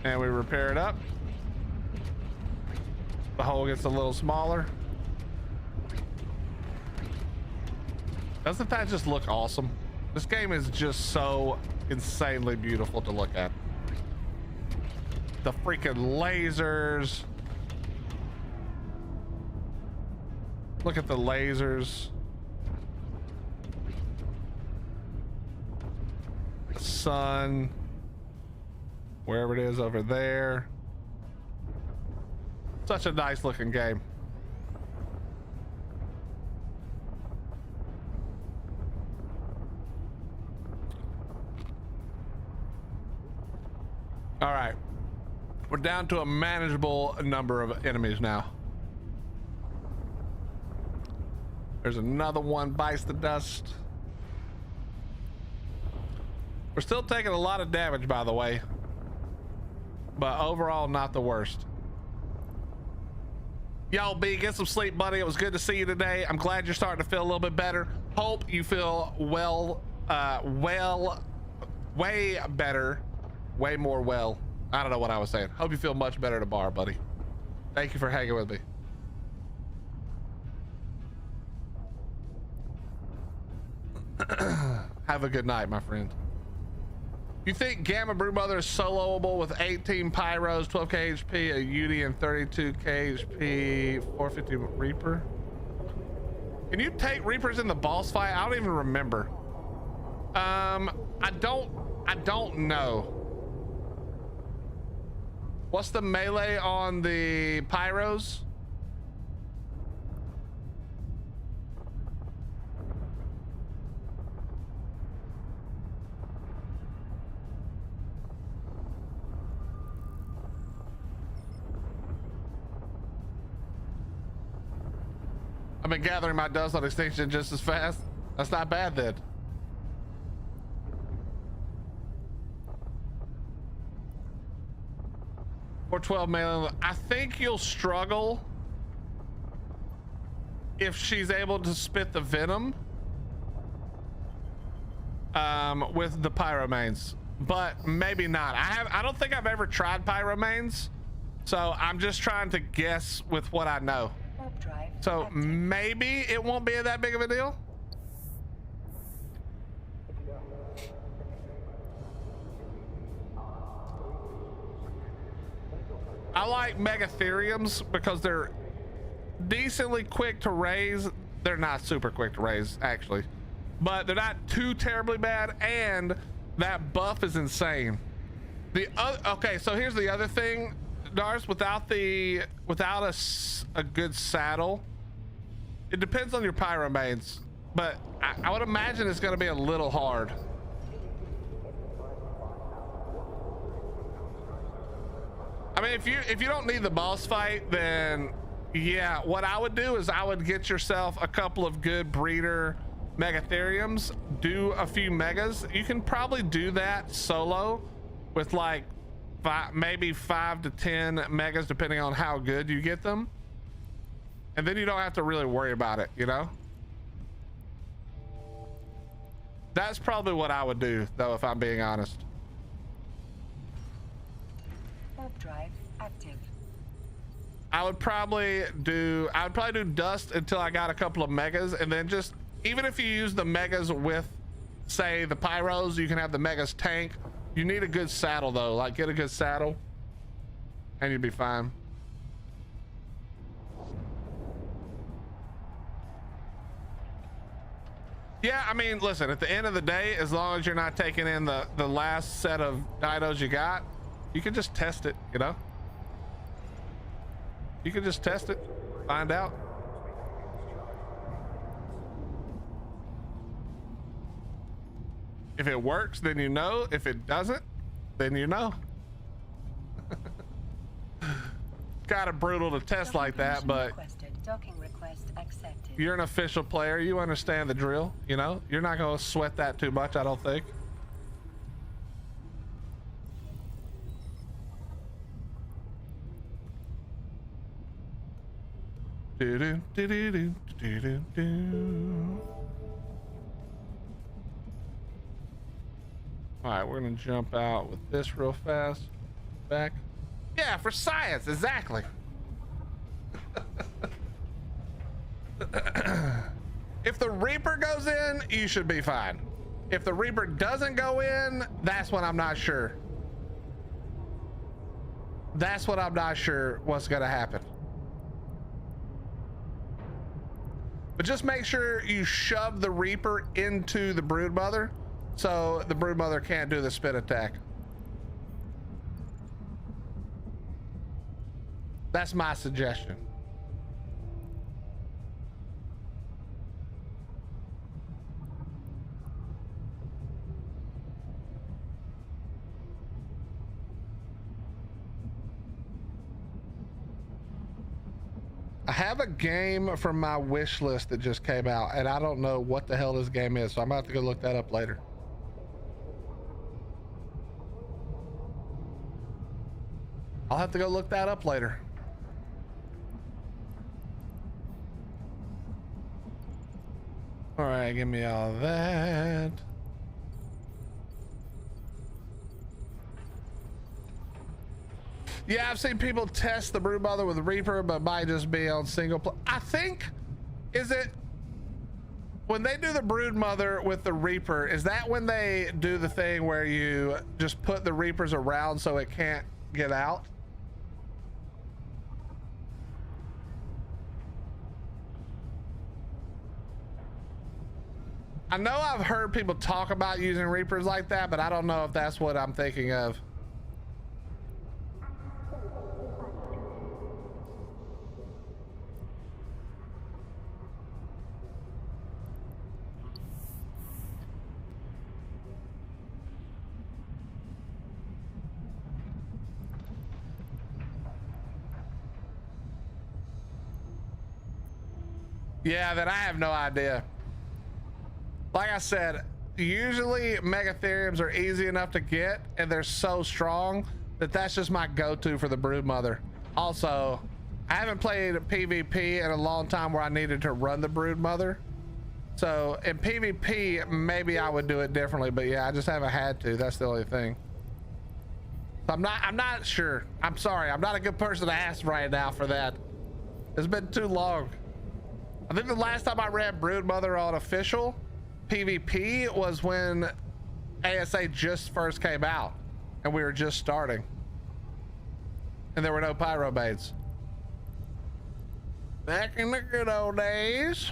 B: And we repair it up. The hole gets a little smaller. Doesn't that just look awesome? This game is just so insanely beautiful to look at. The freaking lasers. Look at the lasers. The sun. Wherever it is over there. Such a nice looking game. All right. We're down to a manageable number of enemies now. There's another one, bites the dust. We're still taking a lot of damage, by the way, but overall not the worst. Y'all B, get some sleep, buddy. It was good to see you today. I'm glad you're starting to feel a little bit better. Hope you feel way better, way more well. I don't know what I was saying. Hope you feel much better tomorrow, buddy. Thank you for hanging with me. Have a good night, my friend. You think Gamma Broodmother is soloable with 18 Pyros, 12k HP, a UD, and 32k HP, 450 Reaper? Can you take Reapers in the boss fight? I don't even remember. I don't know. What's the melee on the Pyros? I've been gathering my dust on extinction just as fast. That's not bad then. Or 12 melee. I think you'll struggle if she's able to spit the venom with the pyromanes, but maybe not. I don't think I've ever tried pyromanes, so I'm just trying to guess with what I know. So maybe it won't be that big of a deal. I like Megatheriums because they're decently quick to raise. They're not super quick to raise, actually, but they're not too terribly bad, and that buff is insane. Okay, so here's the other thing, Dars. Without a good saddle, it depends on your pyromanes, but I would imagine it's going to be a little hard. I mean, if you don't need the boss fight, then yeah, what I would do is I would get yourself a couple of good breeder Megatheriums, do a few megas. You can probably do that solo with like maybe 5 to 10 megas, depending on how good you get them, and then you don't have to really worry about it, you know. That's probably what I would do, though, if I'm being honest.
A: Warp drive active.
B: I would probably do dust until I got a couple of megas, and then just, even if you use the megas with, say, the pyros, you can have the megas tank. You need a good saddle though, like get a good saddle and you'd be fine. Yeah, I mean, listen, at the end of the day, as long as you're not taking in the last set of dinos you got, you can just test it, you know? You can just test it, find out. If it works, then you know. If it doesn't, then you know. Kind of brutal to test like that, but you're an official player. You understand the drill, you know? You're not going to sweat that too much, I don't think. Do do do do do do do. All right, we're gonna jump out with this real fast. Back. Yeah, for science, exactly. If the Reaper goes in, you should be fine. If the Reaper doesn't go in, that's when I'm not sure. That's what I'm not sure what's gonna happen. But just make sure you shove the Reaper into the Broodmother, so the Broodmother can't do the spit attack. That's my suggestion. I have a game from my wish list that just came out, and I don't know what the hell this game is, so I'm about to go look that up later. I'll have to go look that up later. All right, give me all that. Yeah, I've seen people test the Brood Mother with Reaper, but might just be on single play. I think, is it when they do the Brood Mother with the Reaper, is that when they do the thing where you just put the Reapers around so it can't get out? I know I've heard people talk about using Reapers like that, but I don't know if that's what I'm thinking of. Yeah, then I have no idea. Like I said, usually Megatheriums are easy enough to get, and they're so strong that that's just my go-to for the Brood Mother. Also, I haven't played PvP in a long time where I needed to run the Brood Mother. So in PvP, maybe I would do it differently, but yeah, I just haven't had to. That's the only thing. So I'm not sure. I'm sorry. I'm not a good person to ask right now for that. It's been too long. I think the last time I ran Brood Mother on official PvP was when ASA just first came out and we were just starting and there were no pyrobades. Back in the good old days.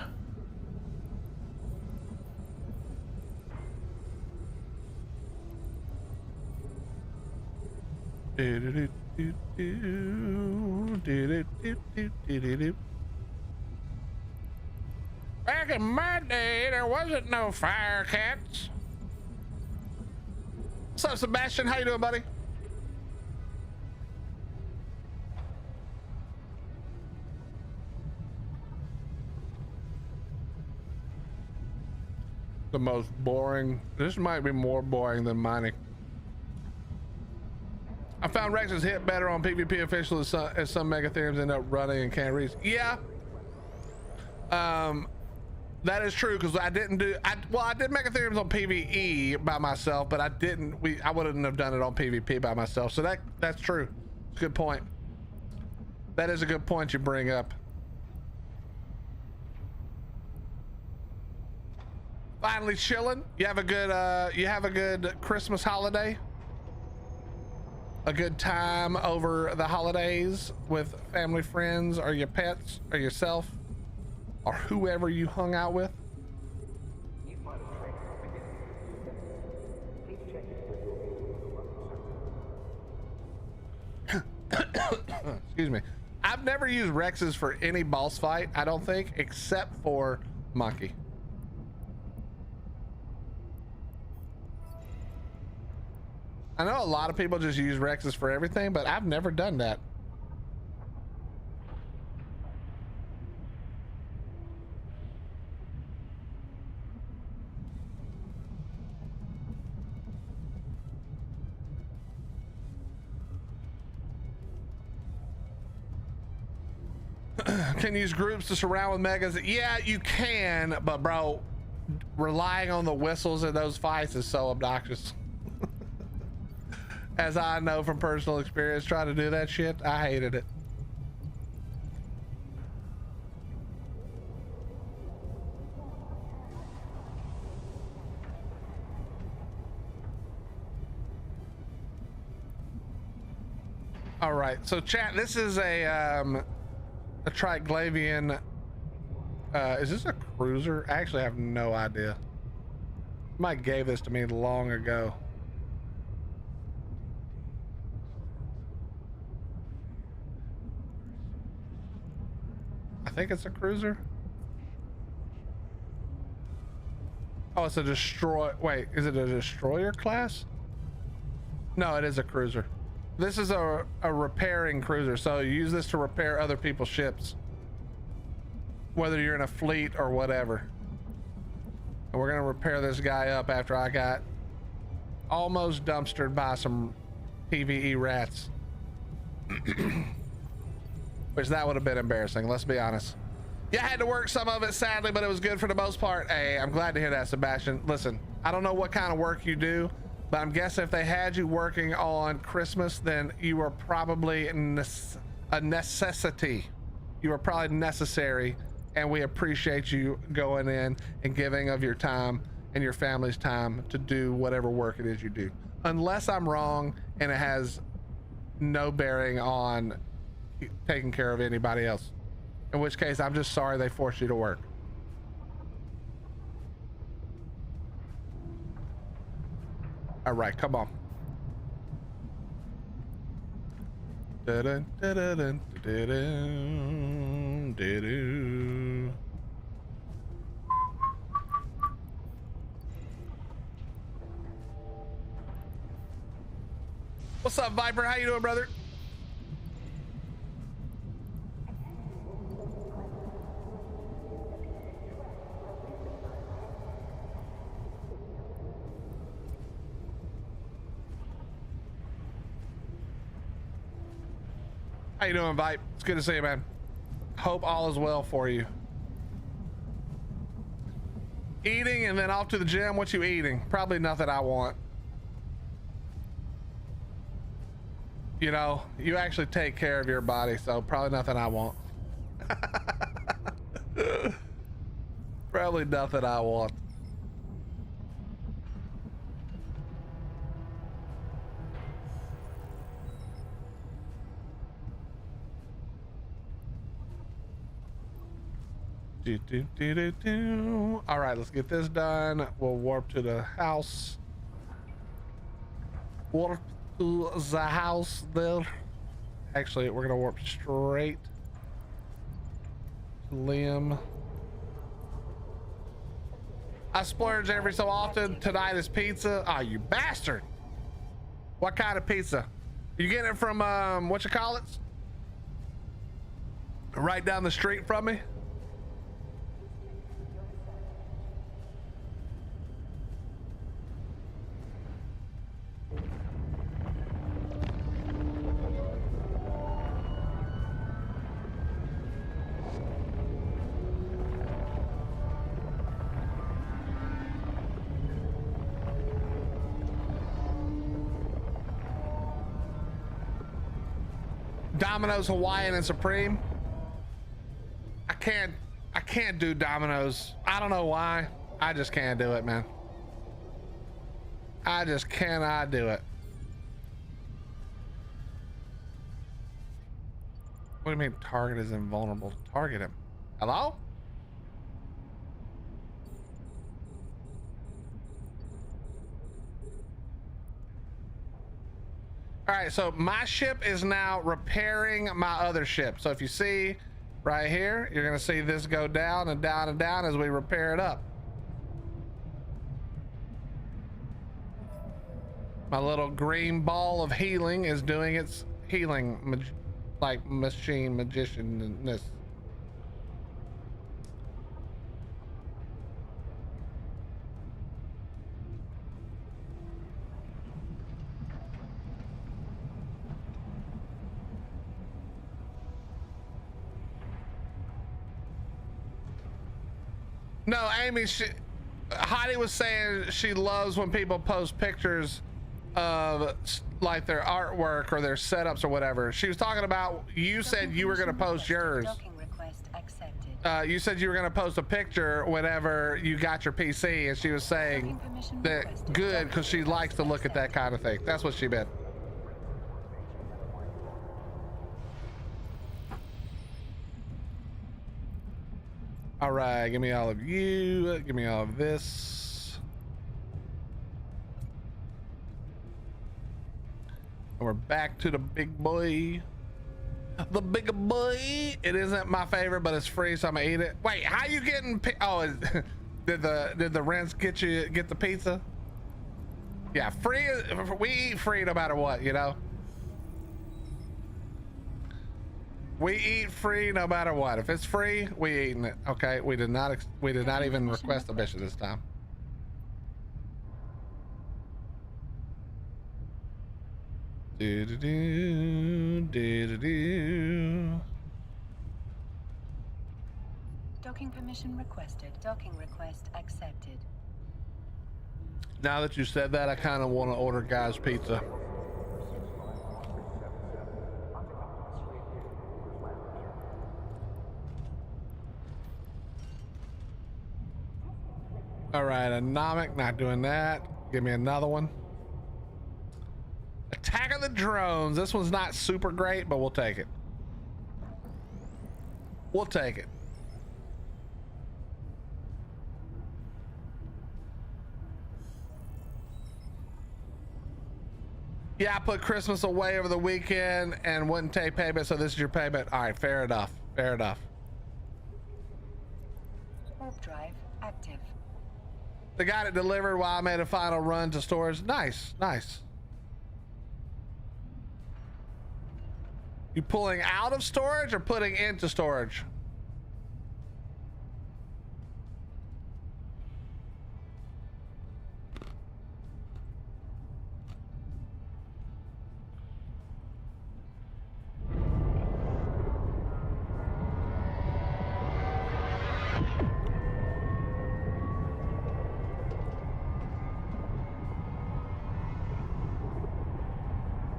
B: Back in my day, there wasn't no fire cats. What's up, Sebastian? How you doing, buddy? The most boring. This might be more boring than mining. I found Rex's hit better on PvP official as some Megatheriums end up running and can't reach. Yeah. That is true, because I didn't do I did Megatheriums on PvE by myself, but I wouldn't have done it on PvP by myself. So that's true. It's a good point. That is a good point you bring up. Finally chilling. You have a good Christmas holiday? A good time over the holidays with family, friends, or your pets, or yourself, or whoever you hung out with? Excuse me. I've never used Rexes for any boss fight, I don't think, except for Monkey. I know a lot of people just use Rexes for everything, but I've never done that. Can use groups to surround with megas. Yeah, you can, but bro, relying on the whistles in those fights is so obnoxious. As I know from personal experience trying to do that shit, I hated it. All right, so chat, this is a Triglavian. Is this a cruiser? I actually have no idea. Mike gave this to me long ago. I think it's a cruiser. Oh, it's a destroy. Wait, is it a destroyer class? No, it is a cruiser. This is a repairing cruiser, so you use this to repair other people's ships, whether you're in a fleet or whatever. And we're gonna repair this guy up after I got almost dumpstered by some PvE rats. Which that would have been embarrassing, let's be honest. Yeah, I had to work some of it, sadly, but it was good for the most part. Hey, I'm glad to hear that, Sebastian. Listen, I don't know what kind of work you do, but I'm guessing if they had you working on Christmas, then you were probably a necessity. You were probably necessary, and we appreciate you going in and giving of your time and your family's time to do whatever work it is you do. Unless I'm wrong and it has no bearing on taking care of anybody else. In which case, I'm just sorry they forced you to work. All right, come on. Da-dun, da-dun, da-dun, da-dun. What's up, Viper? How you doing, brother? How you doing, Vipe? It's good to see you, man. Hope all is well for you. Eating and then off to the gym. What you eating? Probably nothing I want. You know, you actually take care of your body, so probably nothing I want. Probably nothing I want. All right, let's get this done. We'll warp to the house. Warp to the house there. Actually, we're gonna warp straight to Liam. I splurge every so often. Tonight is pizza. Oh, you bastard. What kind of pizza? You getting it from what you call it? Right down the street from me? Domino's, Hawaiian, and Supreme. I can't do Domino's. I don't know why. I just can't do it, man. I just cannot do it. What do you mean target is invulnerable? Target him. Hello? All right, so my ship is now repairing my other ship. So if you see right here, you're gonna see this go down and down and down as we repair it up. My little green ball of healing is doing its healing, like magicianness. No, Amy, Heidi was saying she loves when people post pictures of like their artwork or their setups or whatever. She was talking about, you said you were going to post yours. You said you were going to post a picture whenever you got your PC, and she was saying that good because she likes to look at that kind of thing. That's what she meant. All right, give me all of you. Give me all of this. And we're back to the big boy. The big boy. It isn't my favorite, but it's free, so I'm gonna eat it. Wait, how you getting? Oh, did the rents get the pizza? Yeah, free. We eat free no matter what, you know. We eat free no matter what. If it's free, we eating it. Okay, we did not even request a mission this time. Do do do do do do.
A: Docking permission requested. Docking request accepted.
B: Now that you said that, I kind of want to order Guy's Pizza. All right, Anomic, not doing that. Give me another one. Attack of the Drones. This one's not super great, but we'll take it. We'll take it. Yeah, I put Christmas away over the weekend and wouldn't take payment, so this is your payment. All right, fair enough. Fair enough.
A: Warp drive active.
B: They got it delivered while I made a final run to stores. Nice, nice. You pulling out of storage or putting into storage?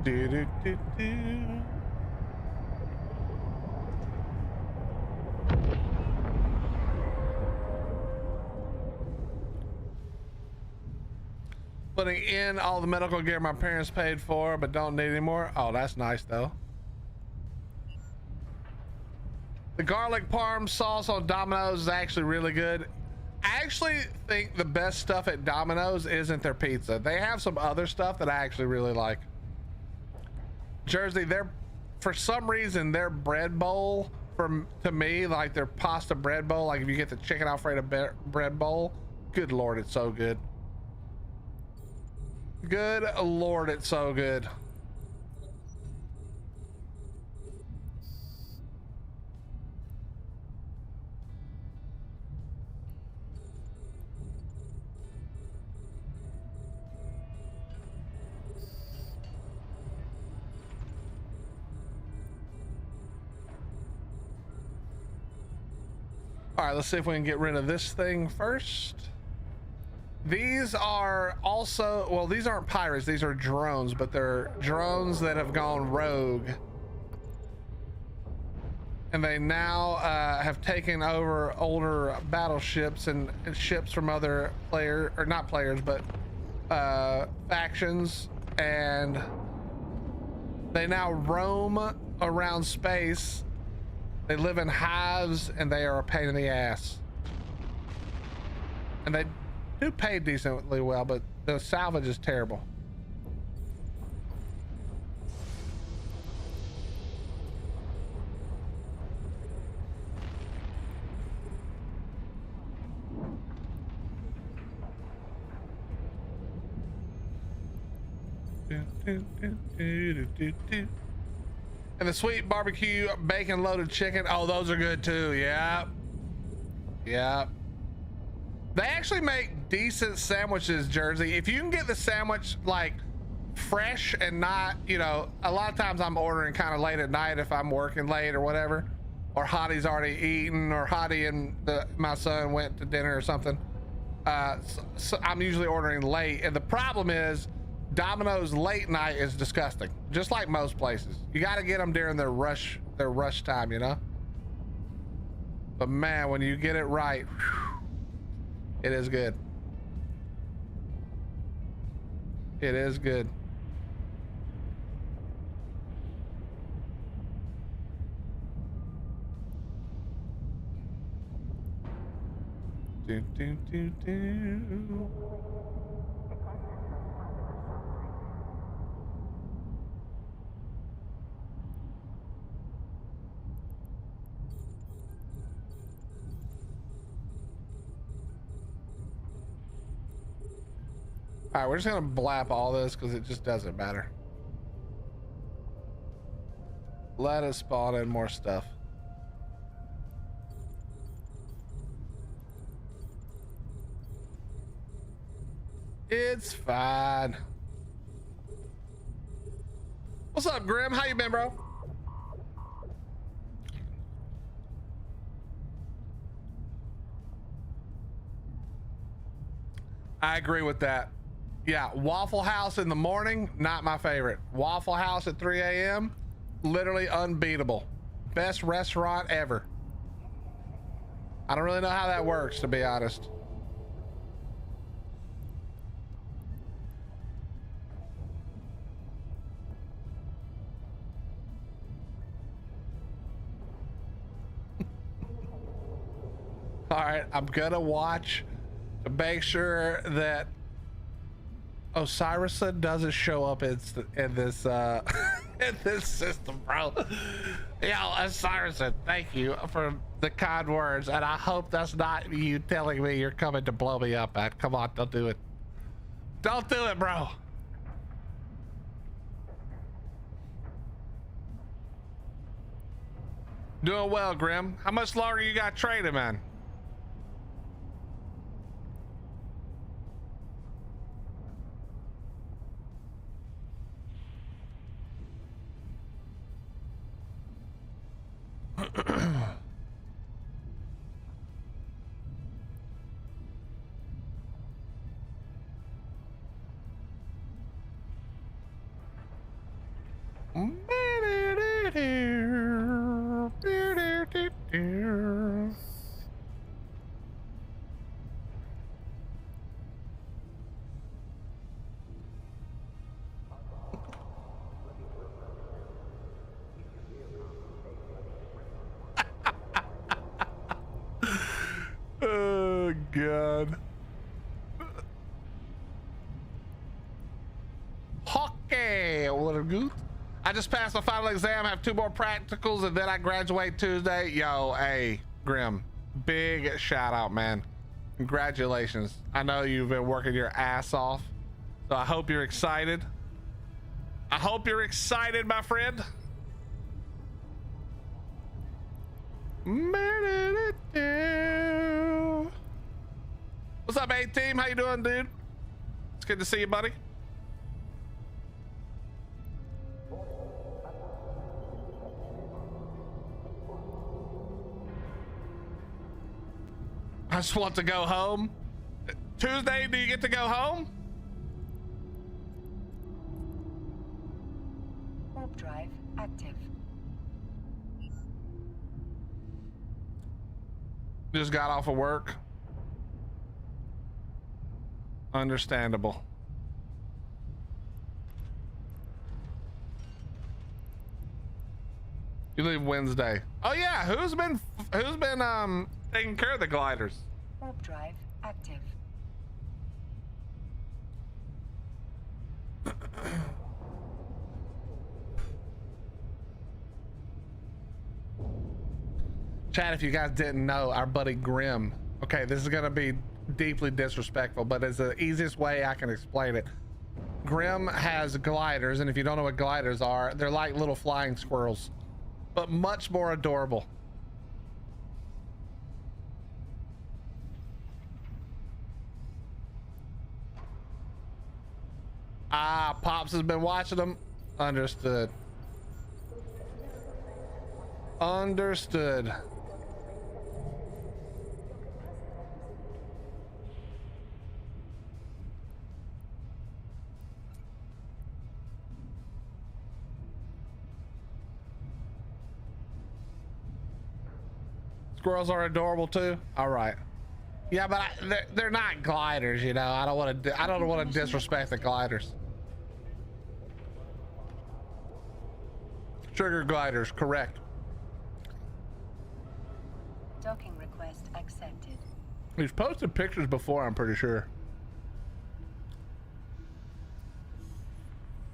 B: Do, do, do, do. Putting in all the medical gear my parents paid for but don't need anymore. Oh, that's nice though. The garlic parm sauce on Domino's is actually really good. I actually think the best stuff at Domino's isn't their pizza. They have some other stuff that I actually really like. Jersey, for some reason their bread bowl, to me, like their pasta bread bowl, like if you get the chicken Alfredo bread bowl, good Lord, it's so good. Good Lord, it's so good. All right, let's see if we can get rid of this thing first. These are also, well, these aren't pirates, these are drones, but they're drones that have gone rogue. And they now have taken over older battleships and ships from other players, or not players, but factions. And they now roam around space. They live in hives and they are a pain in the ass. And they do pay decently well, but the salvage is terrible. And the sweet barbecue bacon loaded chicken. Oh, those are good too. Yeah. Yeah. They actually make decent sandwiches, Jersey. If you can get the sandwich like fresh and not, you know, a lot of times I'm ordering kind of late at night if I'm working late or whatever, or Hottie's already eaten, or Hottie and my son went to dinner or something. So I'm usually ordering late, and the problem is Domino's late night is disgusting, just like most places. You got to get them during their rush time, you know. But man, when you get it right, whew, it is good. It is good. Do, do, do, do. All right, we're just gonna blap all this because it just doesn't matter. Let us spawn in more stuff. It's fine. What's up, Grim? How you been, bro? I agree with that. Yeah, Waffle House in the morning, not my favorite. Waffle House at 3 a.m., literally unbeatable. Best restaurant ever. I don't really know how that works, to be honest. All right, I'm gonna watch to make sure that Osirisson doesn't show up in this in this system, bro. Yo, Osirisson, thank you for the kind words, and I hope that's not you telling me you're coming to blow me up, man. Come on, don't do it. Don't do it, bro. Doing well, Grim. How much longer you got trading, man? Oh God. Okay, what a good. I just passed my final exam, have 2 more practicals, and then I graduate Tuesday. Yo, hey, Grim, big shout out, man. Congratulations. I know you've been working your ass off, so I hope you're excited. I hope you're excited, my friend. What's up, A-Team? How you doing, dude? It's good to see you, buddy. I just want to go home. Tuesday, do you get to go home?
A: Warp drive active.
B: Just got off of work. Understandable. You leave Wednesday. Oh yeah, who's been taking care of the gliders?
A: Warp drive active.
B: Chat, if you guys didn't know, our buddy Grim. Okay, this is gonna be deeply disrespectful, but it's the easiest way I can explain it. Grim has gliders, and if you don't know what gliders are, they're like little flying squirrels, but much more adorable. Ah, Pops has been watching them. Understood. Understood. Squirrels are adorable too. All right. Yeah, but they're not gliders, you know. I don't want to disrespect the gliders. Trigger gliders, correct.
A: Docking request accepted.
B: He's posted pictures before, I'm pretty sure.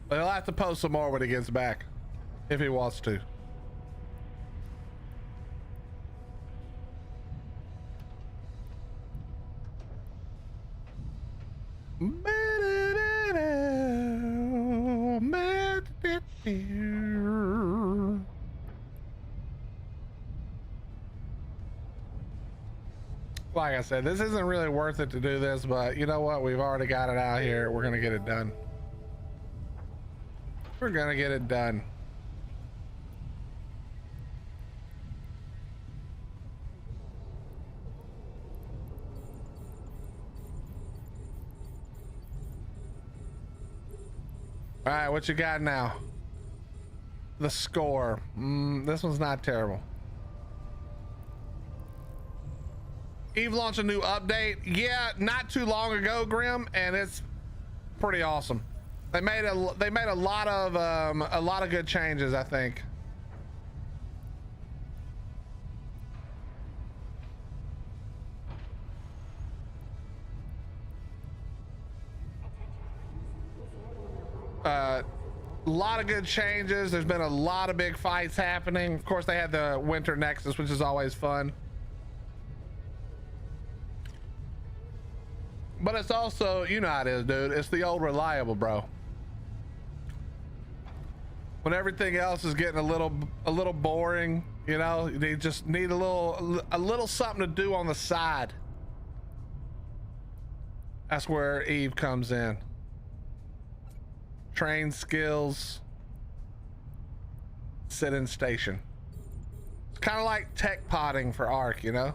B: But he'll have to post some more when he gets back, if he wants to. Like I said, this isn't really worth it to do this, but you know what? We've already got it out here. We're gonna get it done. We're gonna get it done. All right, what you got now? The score. This one's not terrible. Eve launched a new update. Yeah, not too long ago, Grim, and it's pretty awesome. They made a lot of good changes, I think. A lot of good changes. There's been a lot of big fights happening. Of course, they had the Winter Nexus, which is always fun. But it's also, you know how it is, dude. It's the old reliable, bro. When everything else is getting a little boring, you know, they just need a little something to do on the side. That's where Eve comes in. Train skills. Sit in station. It's kind of like tech potting for Ark, you know?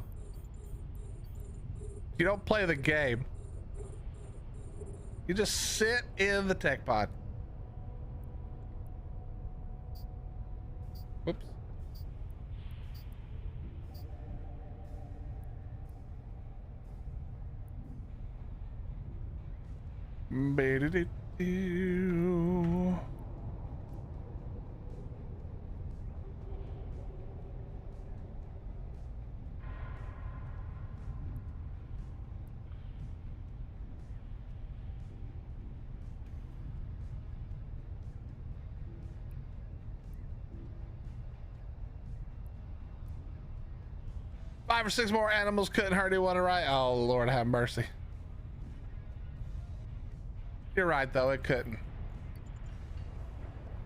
B: You don't play the game. You just sit in the tech pod. Whoops. Ba-do-do-do. 5 or 6 more animals couldn't hurt anyone, right? Oh, Lord have mercy. You're right, though. It couldn't.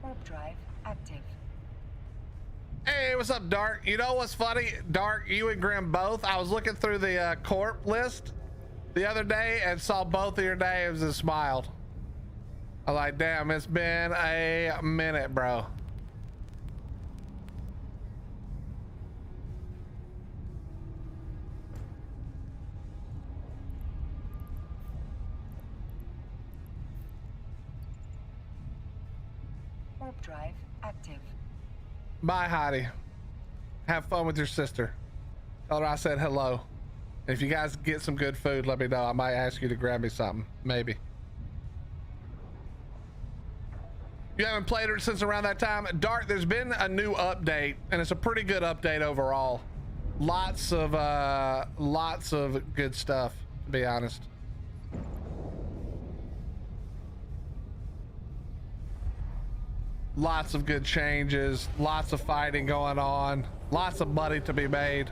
A: Warp drive active.
B: Hey, what's up, Dark? You know what's funny? Dark, you and Grim both. I was looking through the corp list the other day and saw both of your names and smiled. I was like, damn, it's been a minute, bro.
A: Warp drive active.
B: Bye, Heidi. Have fun with your sister. Tell her I said hello. If you guys get some good food, let me know. I might ask you to grab me something. Maybe. You haven't played it since around that time? Dark, there's been a new update, and it's a pretty good update overall. Lots of good stuff, to be honest. Lots of good changes, lots of fighting going on, lots of money to be made.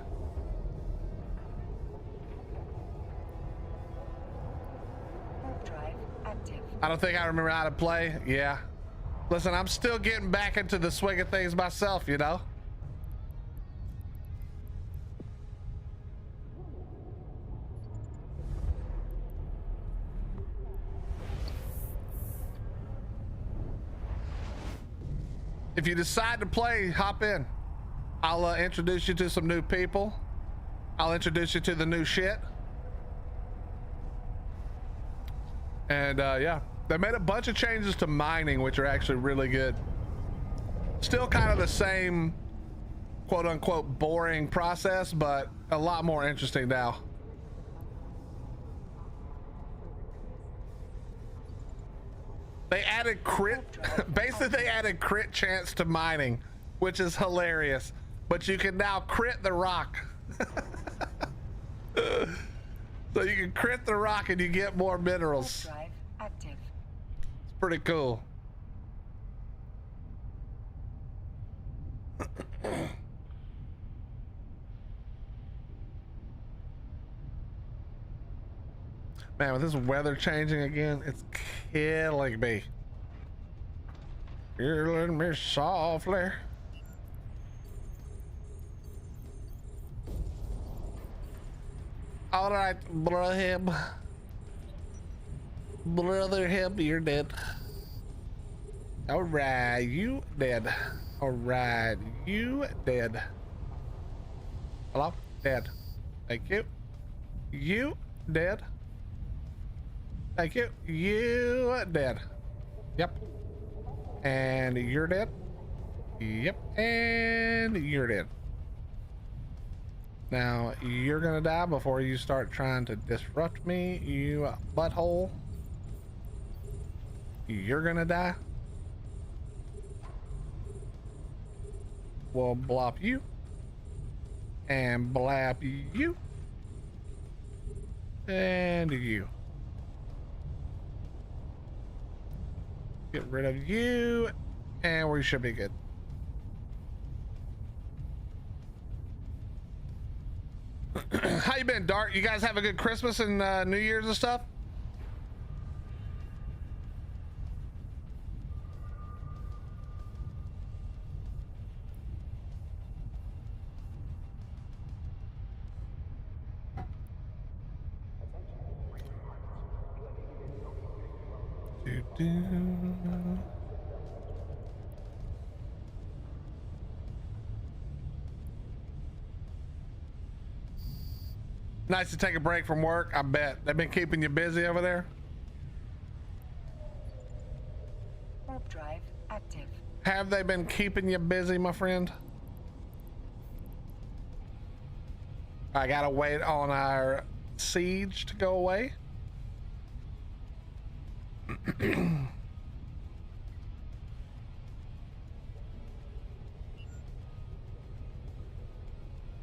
A: Warp drive active.
B: I don't think I remember how to play. Yeah. Listen, I'm still getting back into the swing of things myself, you know? If you decide to play, hop in. I'll introduce you to some new people. I'll introduce you to the new shit. And yeah, they made a bunch of changes to mining, which are actually really good. Still kind of the same quote unquote boring process, but a lot more interesting now. They added crit, basically they added crit chance to mining, which is hilarious, but you can now crit the rock. So you can crit the rock and you get more minerals.
A: Warp drive active.
B: It's pretty cool. Man, with this weather changing again, it's killing me. Killing me softly. All right, brother him. Brother him, you're dead. All right, you dead. All right, you dead. Hello? Dead. Thank you. You dead. Thank you. You dead. Yep. And you're dead. Yep. And you're dead. Now you're gonna die before you start trying to disrupt me, you butthole. You're gonna die. We'll blop you. And blap you. And you. Get rid of you. And we should be good. How you been, Dart? You guys have a good Christmas and New Year's and stuff? Nice to take a break from work. I bet they've been keeping you busy over there.
A: Warp drive active.
B: Have they been keeping you busy, my friend? I gotta wait on our siege to go away.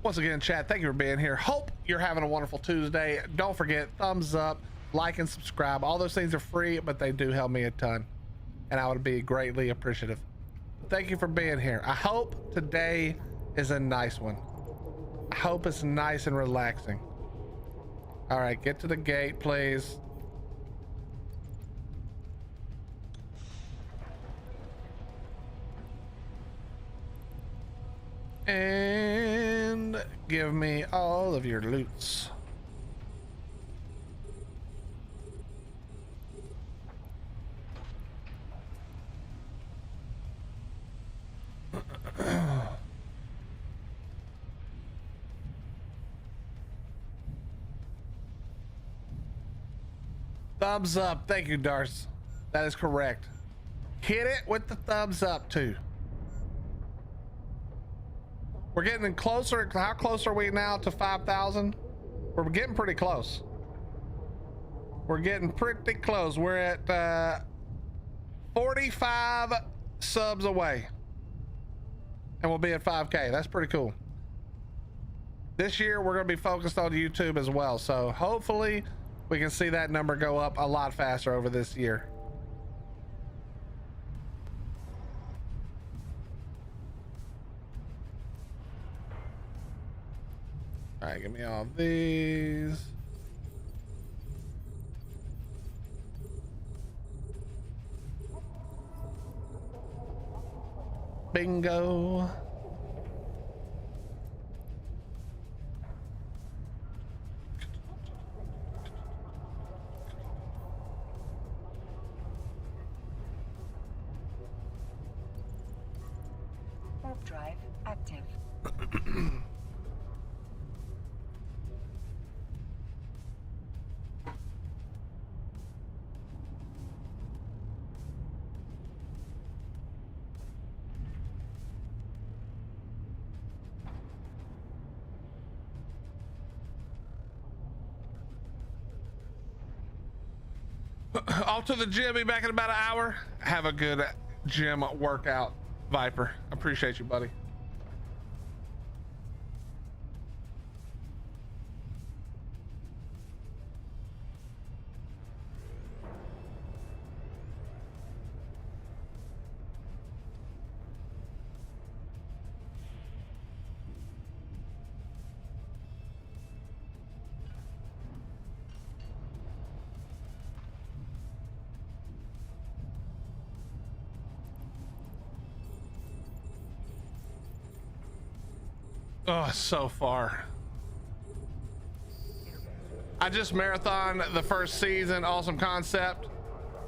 B: Once again, chat, thank you for being here. Hope you're having a wonderful Tuesday. Don't forget, thumbs up, like, and subscribe. All those things are free, but they do help me a ton, and I would be greatly appreciative. Thank you for being here. I hope today is a nice one. I hope it's nice and relaxing. All right, get to the gate, please. And give me all of your loots. Thumbs up. Thank you, Darce. That is correct. Hit it with the thumbs up too. We're getting closer. How close are we now to 5,000? We're getting pretty close. We're getting pretty close. We're at 45 subs away. And we'll be at 5K. That's pretty cool. This year, we're going to be focused on YouTube as well. So hopefully we can see that number go up a lot faster over this year. All right, give me all these. Bingo.
A: Warp drive active.
B: Off to the gym. Be back in about an hour. Have a good gym workout, Viper. Appreciate you, buddy. Oh, so far. I just marathoned the first season. Awesome concept.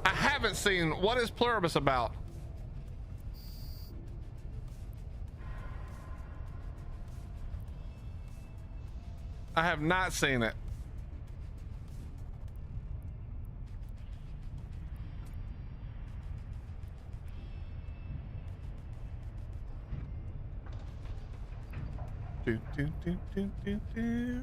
B: I haven't seen, what is Pluribus about? I have not seen it. Do, do, do, do, do, do.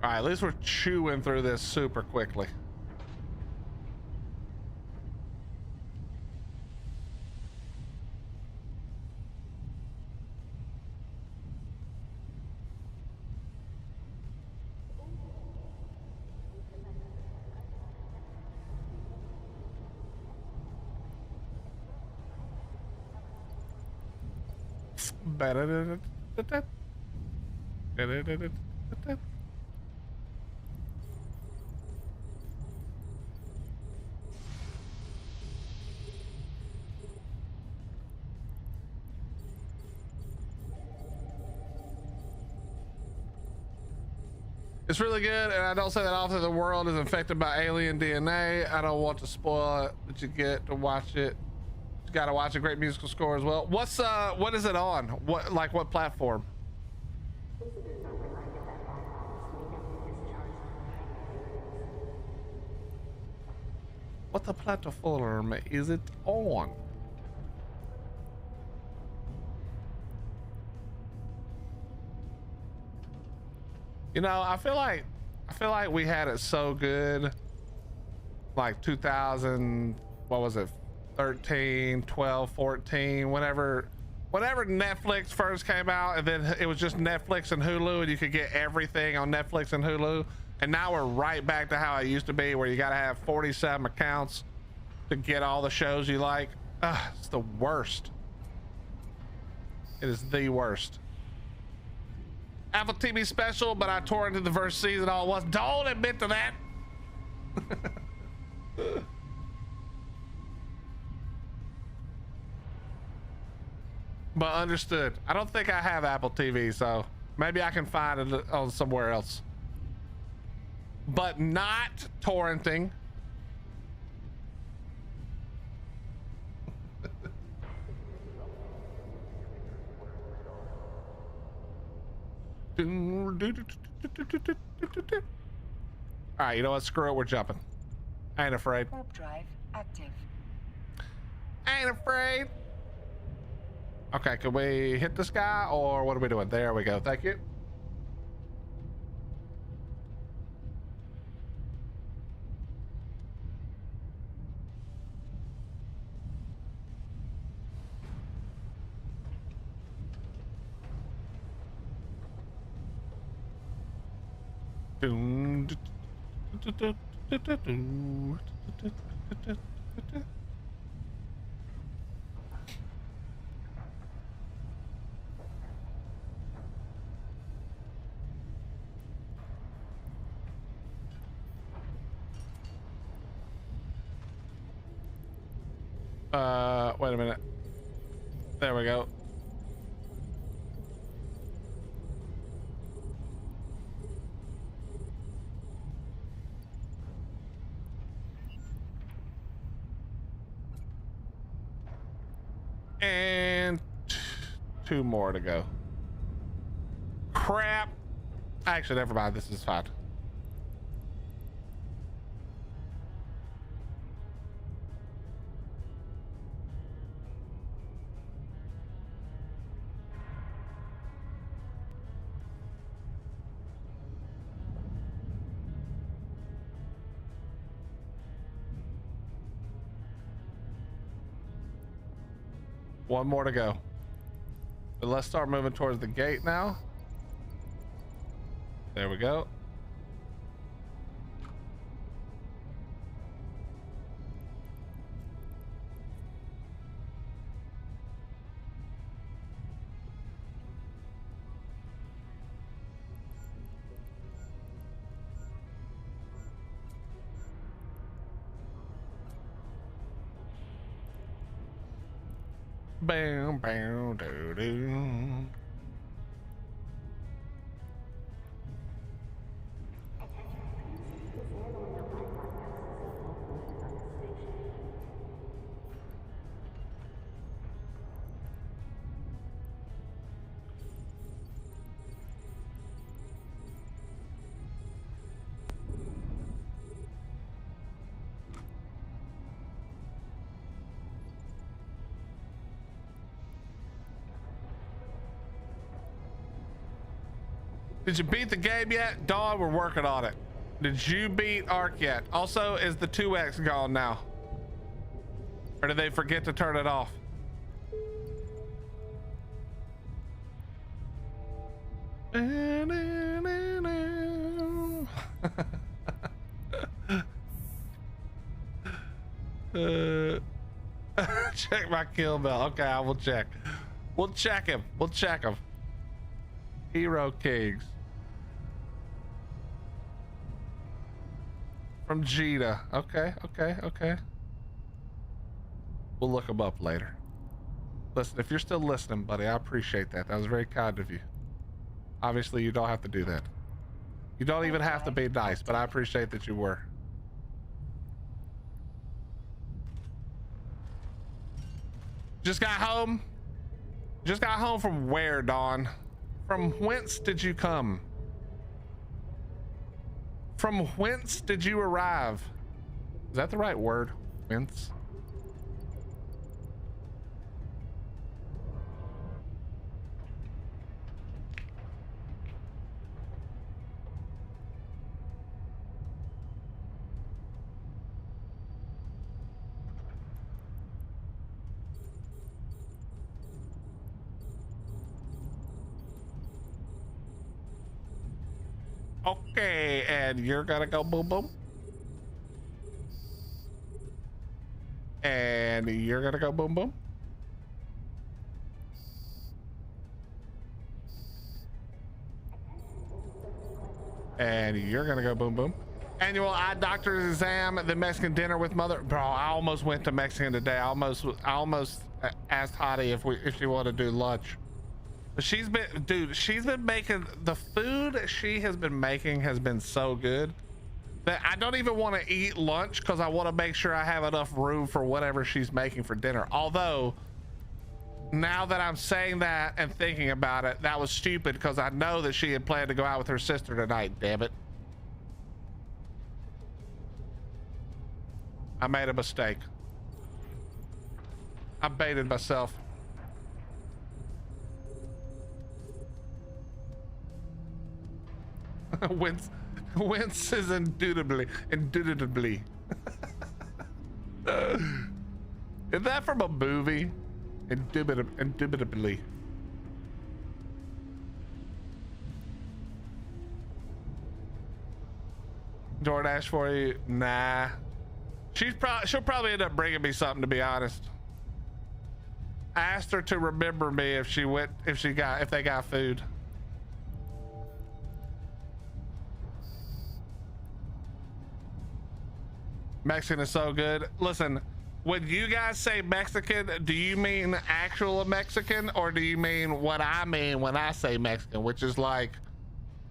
B: All right, at least we're chewing through this super quickly. It's really good, and I don't say that often. The world is infected by alien DNA. I don't want to spoil it, but you get to watch it. You gotta watch a great musical score as well. What is it on? What platform? What the platform is it on? You know, I feel like we had it so good, like 2000, what was it, 13, 12, 14, whenever Netflix first came out, and then it was just Netflix and Hulu, and you could get everything on Netflix and Hulu. And now we're right back to how it used to be, where you got to have 47 accounts to get all the shows you like. It's the worst. It is the worst. Apple TV special, but I tore into the first season all at once. Don't admit to that. But understood. I don't think I have Apple TV, so maybe I can find it on somewhere else. But not torrenting. All right, you know what? Screw it. We're jumping. I ain't afraid.
A: Warp drive active.
B: I ain't afraid. Okay, can we hit this guy, or what are we doing? There we go. Thank you. Wait a minute. There we go. And two more to go. Crap. Actually, never mind. This is fine. One more to go. But let's start moving towards the gate now. There we go. Bam, bam, doo, doo. Did you beat the game yet? Dawn, we're working on it. Did you beat Ark yet? Also, is the 2x gone now? Or did they forget to turn it off? Check my kill bell. Okay, I will check. We'll check him. We'll check him. Hero Kings. From Gita. Okay, okay, okay. We'll look him up later. Listen, if you're still listening, buddy, I appreciate that. That was very kind of you. Obviously, you don't have to do that. You don't even have to be nice, but I appreciate that you were. Just got home? Just got home from where, Dawn? From whence did you come? From whence did you arrive? Is that the right word? Whence? Okay, and you're gonna go boom boom. And you're gonna go boom boom. And you're gonna go boom boom. Annual eye doctor's exam, the Mexican dinner with mother. Bro, I almost went to Mexican today. I almost asked Hottie if she wanted to do lunch. But she's been making the food she has been making has been so good that I don't even want to eat lunch because I want to make sure I have enough room for whatever she's making for dinner. Although now that I'm saying that and thinking about it, that was stupid because I know that she had planned to go out with her sister tonight. Damn it. I made a mistake. I baited myself. Wince is indubitably. Is that from a movie? Indubitably. DoorDash for you? Nah. She'll probably end up bringing me something, to be honest. I asked her to remember me if they got food. Mexican is so good. Listen, when you guys say Mexican, do you mean actual Mexican or do you mean what I mean when I say Mexican, which is like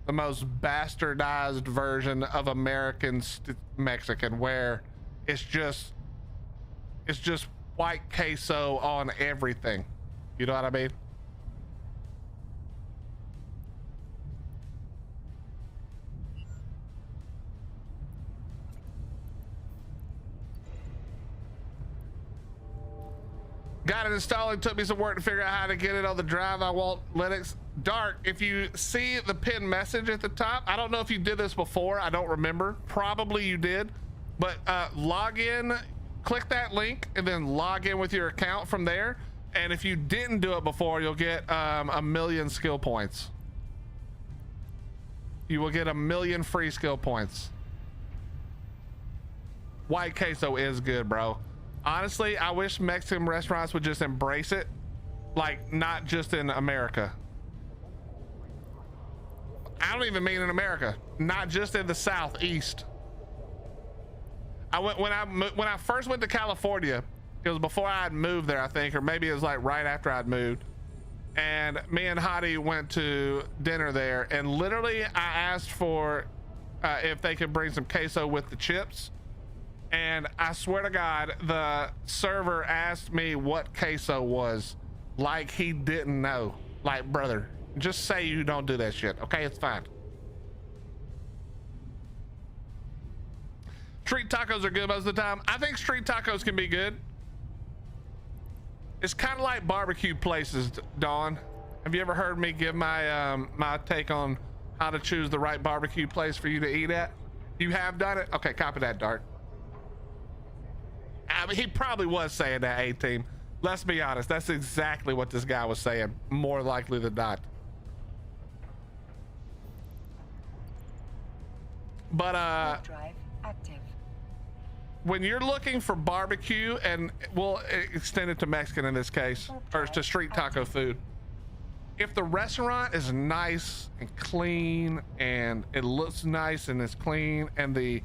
B: the most bastardized version of American Mexican, where it's just white queso on everything. You know what I mean? Got it installing. Took me some work to figure out how to get it on the drive. I want Linux. Dark, if you see the pinned message at the top, I don't know if you did this before. I don't remember. Probably you did. But log in, click that link, and then log in with your account from there. And if you didn't do it before, you'll get 1,000,000 skill points. You will get 1,000,000 free skill points. White queso is good, bro. Honestly, I wish Mexican restaurants would just embrace it, like not just in America. I don't even mean in America, not just in the Southeast. When I first went to California, it was before I had moved there, I think, or maybe it was like right after I'd moved. And me and Hottie went to dinner there, and literally I asked for if they could bring some queso with the chips. And I swear to God, the server asked me what queso was, like he didn't know. Like, brother, just say you don't do that shit. Okay, it's fine. Street tacos are good most of the time. I think street tacos can be good. It's kind of like barbecue places, Dawn. Have you ever heard me give my my take on how to choose the right barbecue place for you to eat at? You have done it? Okay, copy that, Dart. I mean, he probably was saying that, A-Team. Let's be honest, that's exactly what this guy was saying, more likely than not. But
A: drive active.
B: When you're looking for barbecue, and we'll extend it to Mexican in this case, or to street taco food, if the restaurant is nice and clean and it looks nice and it's clean and the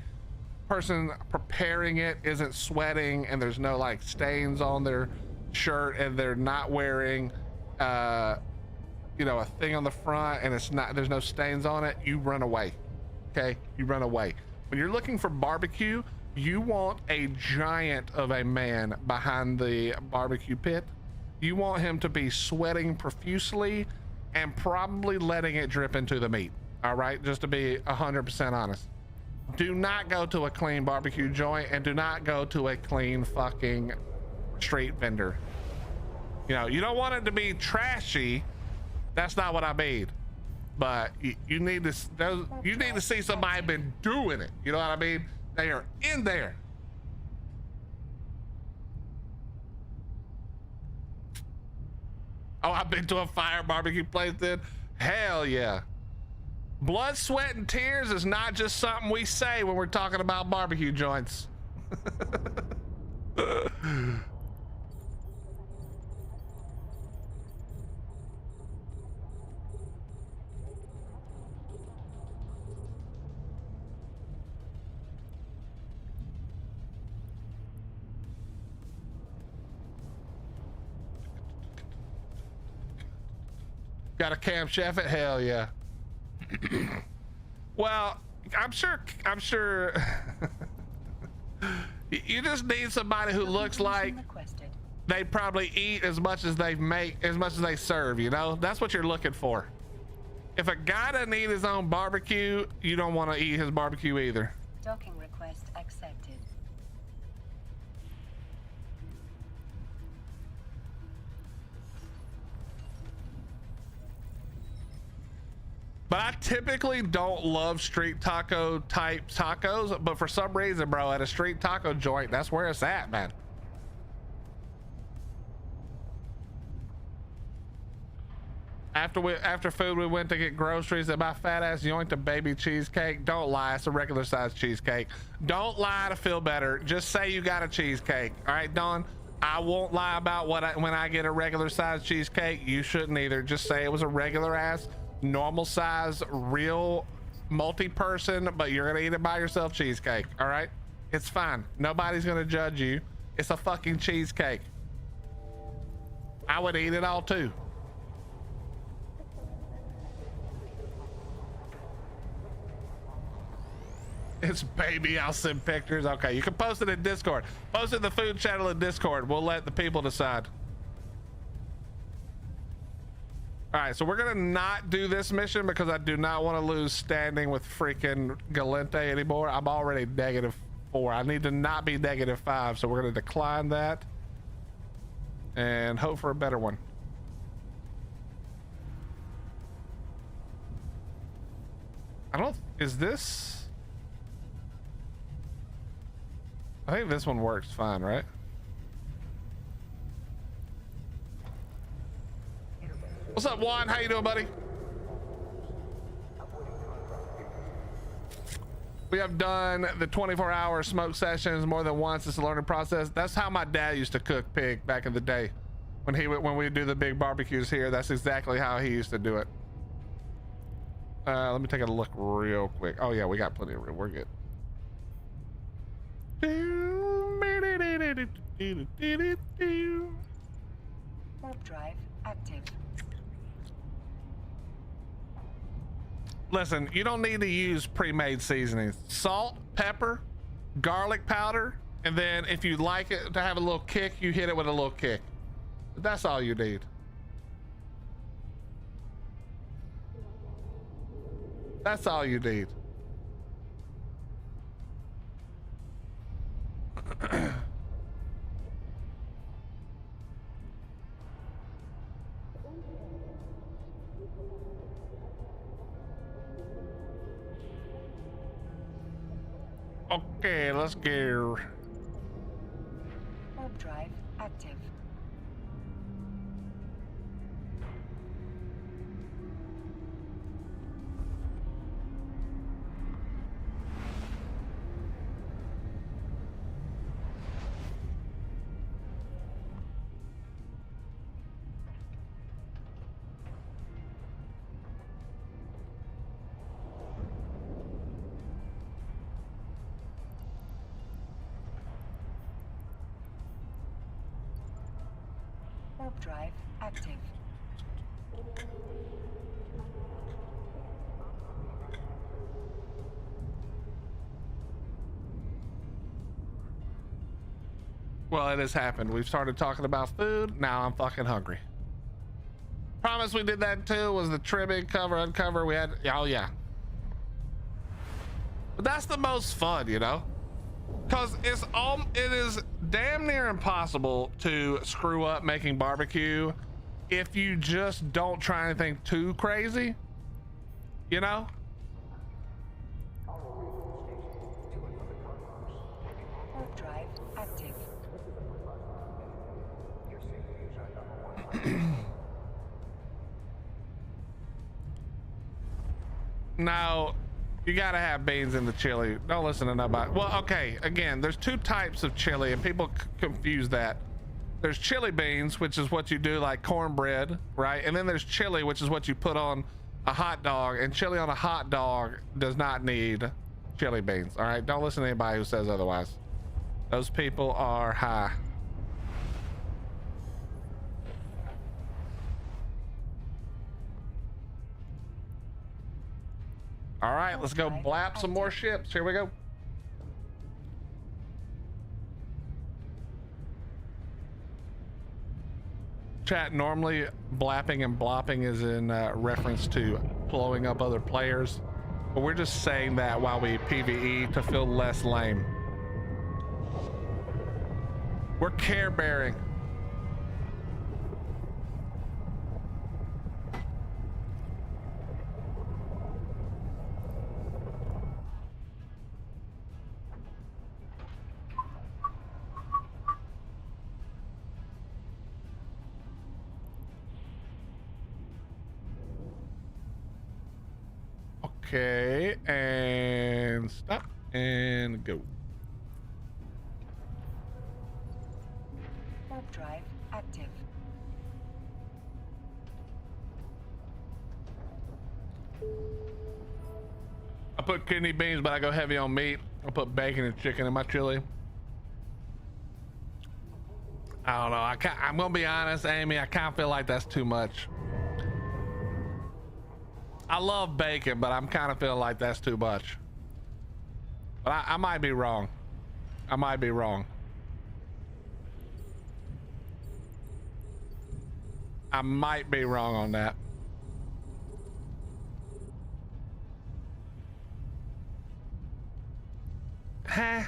B: person preparing it isn't sweating and there's no like stains on their shirt and they're not wearing you know, a thing on the front and it's not, there's no stains on it, you run away. Okay, you run away. When you're looking for barbecue, you want a giant of a man behind the barbecue pit. You want him to be sweating profusely and probably letting it drip into the meat. All right, just to be 100% honest. Do not go to a clean barbecue joint and do not go to a clean fucking street vendor. You know, you don't want it to be trashy. That's not what I mean. But you need to, you need to see somebody been doing it. You know what I mean? They are in there. Oh, I've been to a fire barbecue place then. Hell yeah. Blood, sweat, and tears is not just something we say when we're talking about barbecue joints. Got a camp chef at? Hell yeah. Well, I'm sure you just need somebody who looks like they probably eat as much as they make, as much as they serve, you know? That's what you're looking for. If a guy doesn't eat his own barbecue, you don't want to eat his barbecue either.
A: Docking request accepted.
B: But I typically don't love street taco type tacos, but for some reason, bro, at a street taco joint, that's where it's at, man. After food, we went to get groceries and my fat ass yoinked a baby cheesecake. Don't lie, it's a regular size cheesecake. Don't lie to feel better. Just say you got a cheesecake. All right, Dawn? I won't lie about when I get a regular size cheesecake. You shouldn't either. Just say it was a regular ass, normal size, real multi-person, but you're gonna eat it by yourself cheesecake. All right, it's fine. Nobody's gonna judge you. It's a fucking cheesecake. I would eat it all too. It's baby, I'll send pictures. Okay, you can post it in Discord. Post it in the food channel in Discord. We'll let the people decide. All right, so we're gonna not do this mission because I do not want to lose standing with freaking Galente anymore. I'm already -4. I need to not be -5, so we're gonna decline that and hope for a better one. Is this? I think this one works fine, right? What's up, Juan? How you doing, buddy? We have done the 24-hour smoke sessions more than once. It's a learning process. That's how my dad used to cook pig back in the day. When we do the big barbecues here, that's exactly how he used to do it. Let me take a look real quick. Oh yeah, we got plenty of room. We're good.
A: Warp drive active.
B: Listen, you don't need to use pre-made seasonings. Salt, pepper, garlic powder, and then if you like it to have a little kick, you hit it with a little kick. That's all you need. That's all you need. Okay, let's go.
A: Warp drive active. Warp drive active.
B: Well, it has happened. We've started talking about food. Now I'm fucking hungry. Promise we did that too. Was the trimming, cover, uncover. We had, oh yeah. But that's the most fun, you know? Cause it is damn near impossible to screw up making barbecue if you just don't try anything too crazy, you know?
A: Warp drive active.
B: Now, you gotta have beans in the chili. Don't listen to nobody. Well, okay, again, there's two types of chili and people confuse that. There's chili beans, which is what you do like cornbread, right? And then there's chili, which is what you put on a hot dog, and chili on a hot dog does not need chili beans, all right? Don't listen to anybody who says otherwise. Those people are high. All right, let's go blap some more ships. Here we go. Chat, normally blapping and blopping is in reference to blowing up other players, but we're just saying that while we PvE to feel less lame. We're care bearing. Okay, and stop and go.
A: Warp drive active.
B: I put kidney beans, but I go heavy on meat. I put bacon and chicken in my chili. I don't know. I'm gonna be honest, Amy. I kind of feel like that's too much. I love bacon, but I'm kind of feeling like that's too much. But I might be wrong. I might be wrong. I might be wrong on that. Huh?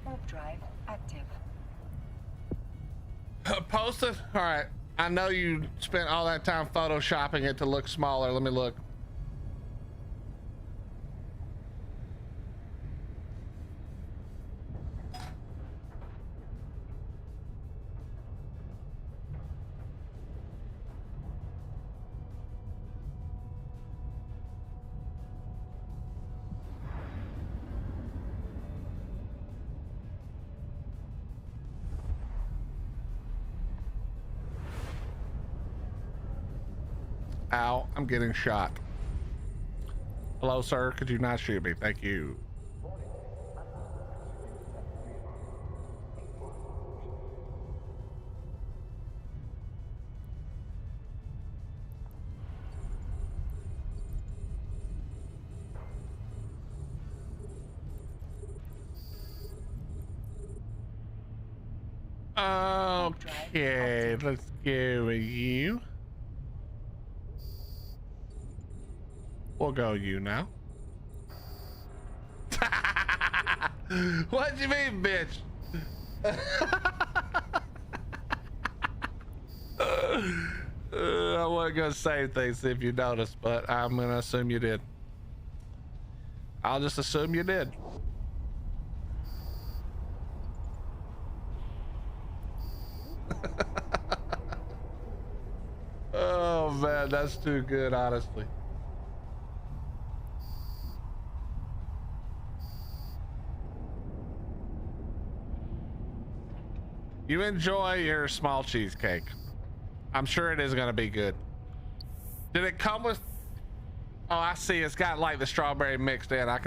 A: Warp drive active.
B: Post it. All right. I know you spent all that time photoshopping it to look smaller. Let me look. Ow, I'm getting shot. Hello, sir. Could you not shoot me? Thank you. Okay, let's go with you. We'll go you now. What you mean, bitch? I wasn't gonna say things if you noticed, but I'm gonna assume you did. I'll just assume you did. Oh man, that's too good, honestly. You enjoy your small cheesecake. I'm sure it is gonna be good. Did it come with? Oh, I see. It's got like the strawberry mixed in. I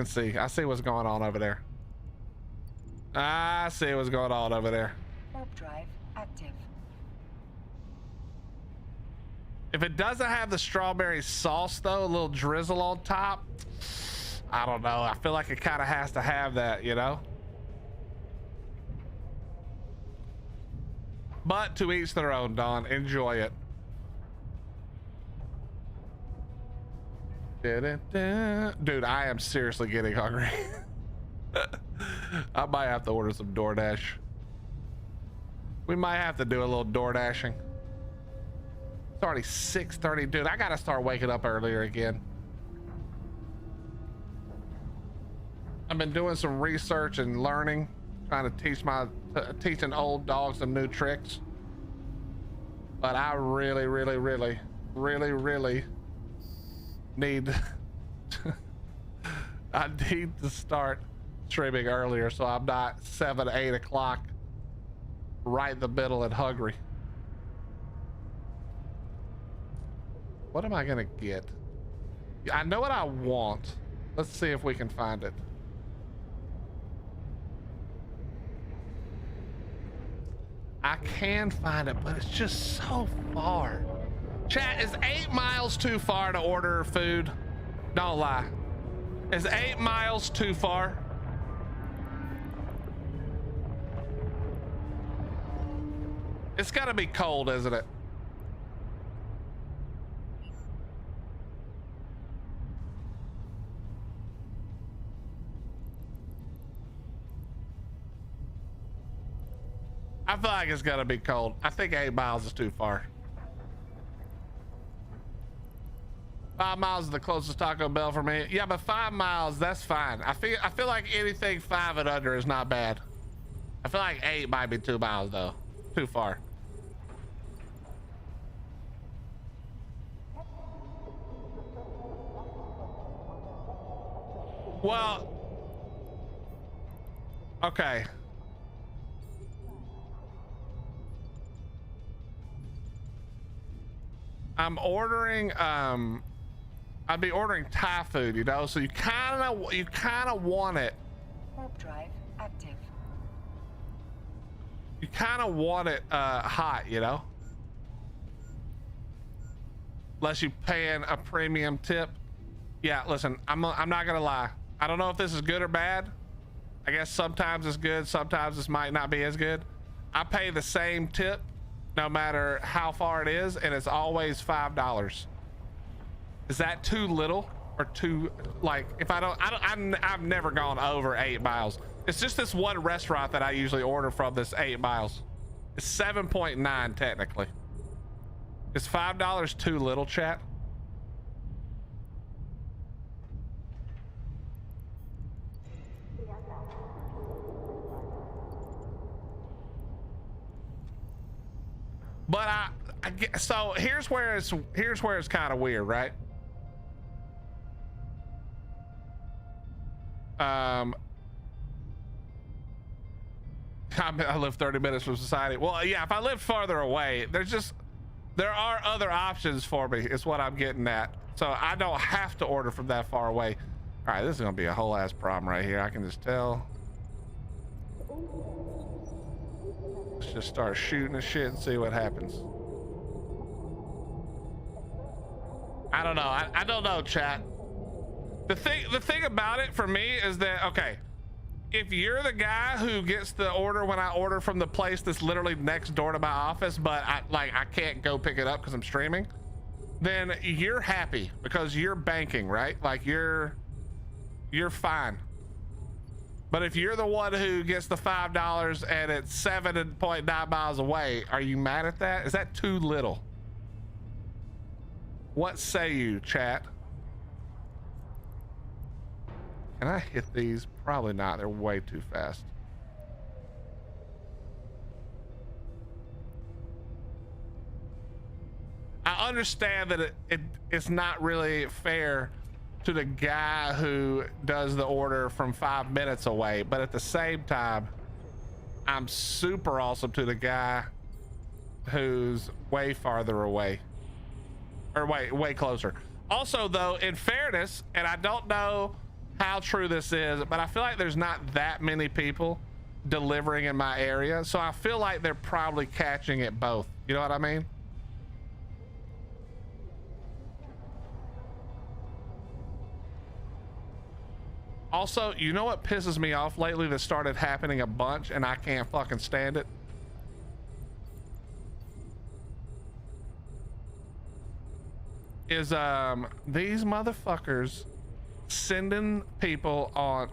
B: see what's going on over there. I see what's going on over there.
A: Warp drive active.
B: If it doesn't have the strawberry sauce though, a little drizzle on top, I don't know. I feel like it kind of has to have that, you know? But to each their own, Don. Enjoy it. Dude, I am seriously getting hungry. I might have to order some DoorDash. We might have to do a little DoorDashing. It's already 6:30, dude. I gotta start waking up earlier again. I've been doing some research and learning, trying to teaching old dogs some new tricks. But I really need I need to start streaming earlier so I'm not 7, 8 o'clock right in the middle and hungry. What am I gonna get? I know what I want. Let's see if we can find it. I can find it, but it's just so far. Chat, is 8 miles too far to order food? Don't lie. Is 8 miles too far? It's gotta be cold, isn't it? I feel like it's gotta be cold. I think 8 miles is too far. 5 miles is the closest Taco Bell for me. Yeah, but 5 miles, that's fine. I feel like anything 5 and under is not bad. I feel like 8 might be 2 miles though. Too far. Well, okay. I'm ordering I'd be ordering Thai food, you know, so you kind of want it.
A: Warp drive active.
B: You kind of want it hot, you know, unless you paying a premium tip. Yeah, listen, I'm not gonna lie. I don't know if this is good or bad. I guess sometimes it's good, sometimes this might not be as good. I pay the same tip no matter how far it is, and it's always $5. Is that too little or too, like, if I've never gone over 8 miles. It's just this one restaurant that I usually order from this 8 miles. It's 7.9 technically. Is $5 too little, chat? But I get, so here's where it's kind of weird, right? I live 30 minutes from society. Well, yeah, if I live farther away, there are other options for me, is what I'm getting at. So I don't have to order from that far away. All right, this is gonna be a whole ass problem right here. I can just tell. Let's just start shooting the shit and see what happens. I don't know. I don't know, chat. The thing about it for me is that, okay, if you're the guy who gets the order when I order from the place that's literally next door to my office, but I can't go pick it up because I'm streaming, then you're happy because you're banking, right? Like you're fine. But if you're the one who gets the $5 and it's 7.9 miles away, are you mad at that? Is that too little? What say you, chat? Can I hit these? Probably not. They're way too fast. I understand that it's not really fair to the guy who does the order from 5 minutes away, but at the same time, I'm super awesome to the guy who's way farther away, or way closer. Also though, in fairness, and I don't know how true this is, but I feel like there's not that many people delivering in my area, so I feel like they're probably catching it both. You know what I mean? Also, you know what pisses me off lately that started happening a bunch and I can't fucking stand it? Is these motherfuckers sending people on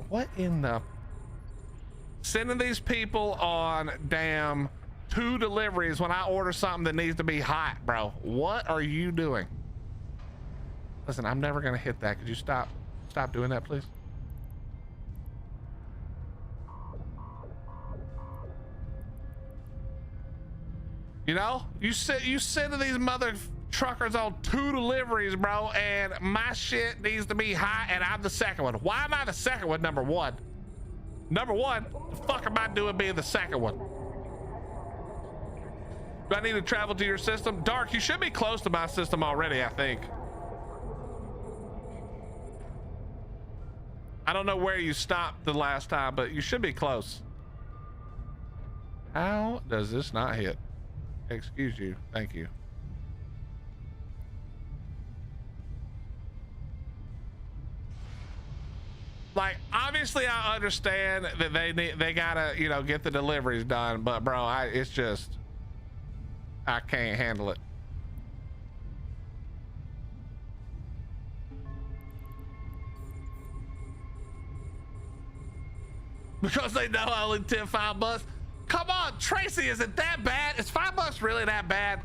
B: sending these people on damn 2 deliveries when I order something that needs to be hot, bro. What are you doing? Listen, I'm never gonna hit that. Could you stop doing that, please? You know, you send to these mother truckers on 2 deliveries, bro, and my shit needs to be hot and I'm the second one. Why am I the second one? Number one, the fuck am I doing being the second one? Do I need to travel to your system? Dark, you should be close to my system already, I think. I don't know where you stopped the last time, but you should be close. How does this not hit? Excuse you. Thank you. Like, obviously I understand that they gotta, you know, get the deliveries done, but bro, it's just, I can't handle it. Because they know I only tip $5. Come on, Tracy, is it that bad? Is $5 really that bad?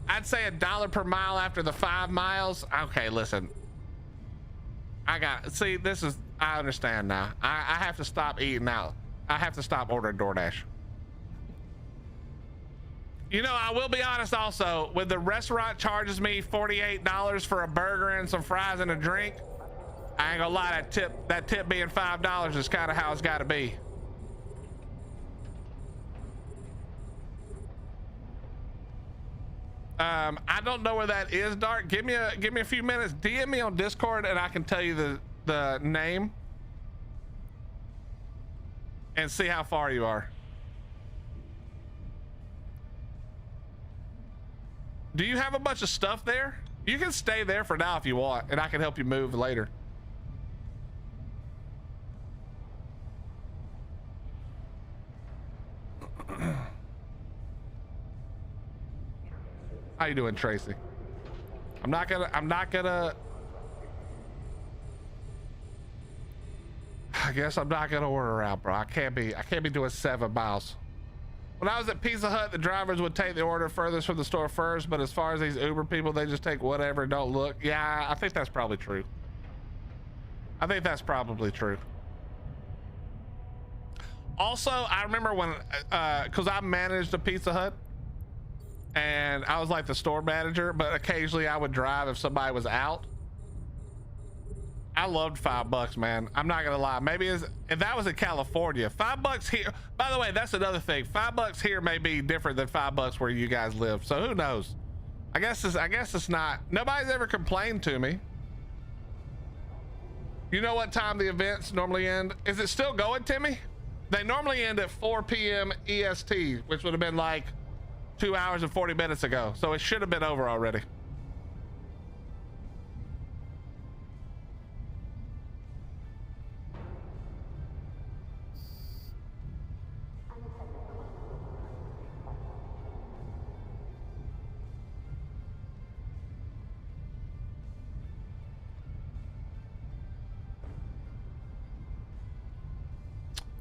B: I'd say $1 per mile after the 5 miles. Okay, listen. I understand now. I have to stop eating out. I have to stop ordering DoorDash. You know, I will be honest also, when the restaurant charges me $48 for a burger and some fries and a drink, I ain't gonna lie, that tip being $5 is kind of how it's gotta be. I don't know where that is, Dark. Give me a few minutes. DM me on Discord and I can tell you the name and see how far you are. Do you have a bunch of stuff there? You can stay there for now if you want, and I can help you move later. How you doing, Tracy? I'm not gonna I guess I'm not gonna order out, bro. I can't be doing 7 miles. When I was at Pizza Hut, the drivers would take the order furthest from the store first, but as far as these Uber people, they just take whatever and don't look. Yeah, I think that's probably true. I think that's probably true. Also, I remember when, cause I managed a Pizza Hut and I was like the store manager, but occasionally I would drive if somebody was out. I loved $5, man. I'm not gonna lie. Maybe if that was in California, $5 here. By the way, that's another thing. $5 here may be different than $5 where you guys live. So who knows? I guess it's not. Nobody's ever complained to me. You know what time the events normally end? Is it still going, Timmy? They normally end at 4 p.m. EST, which would have been like 2 hours and 40 minutes ago. So it should have been over already.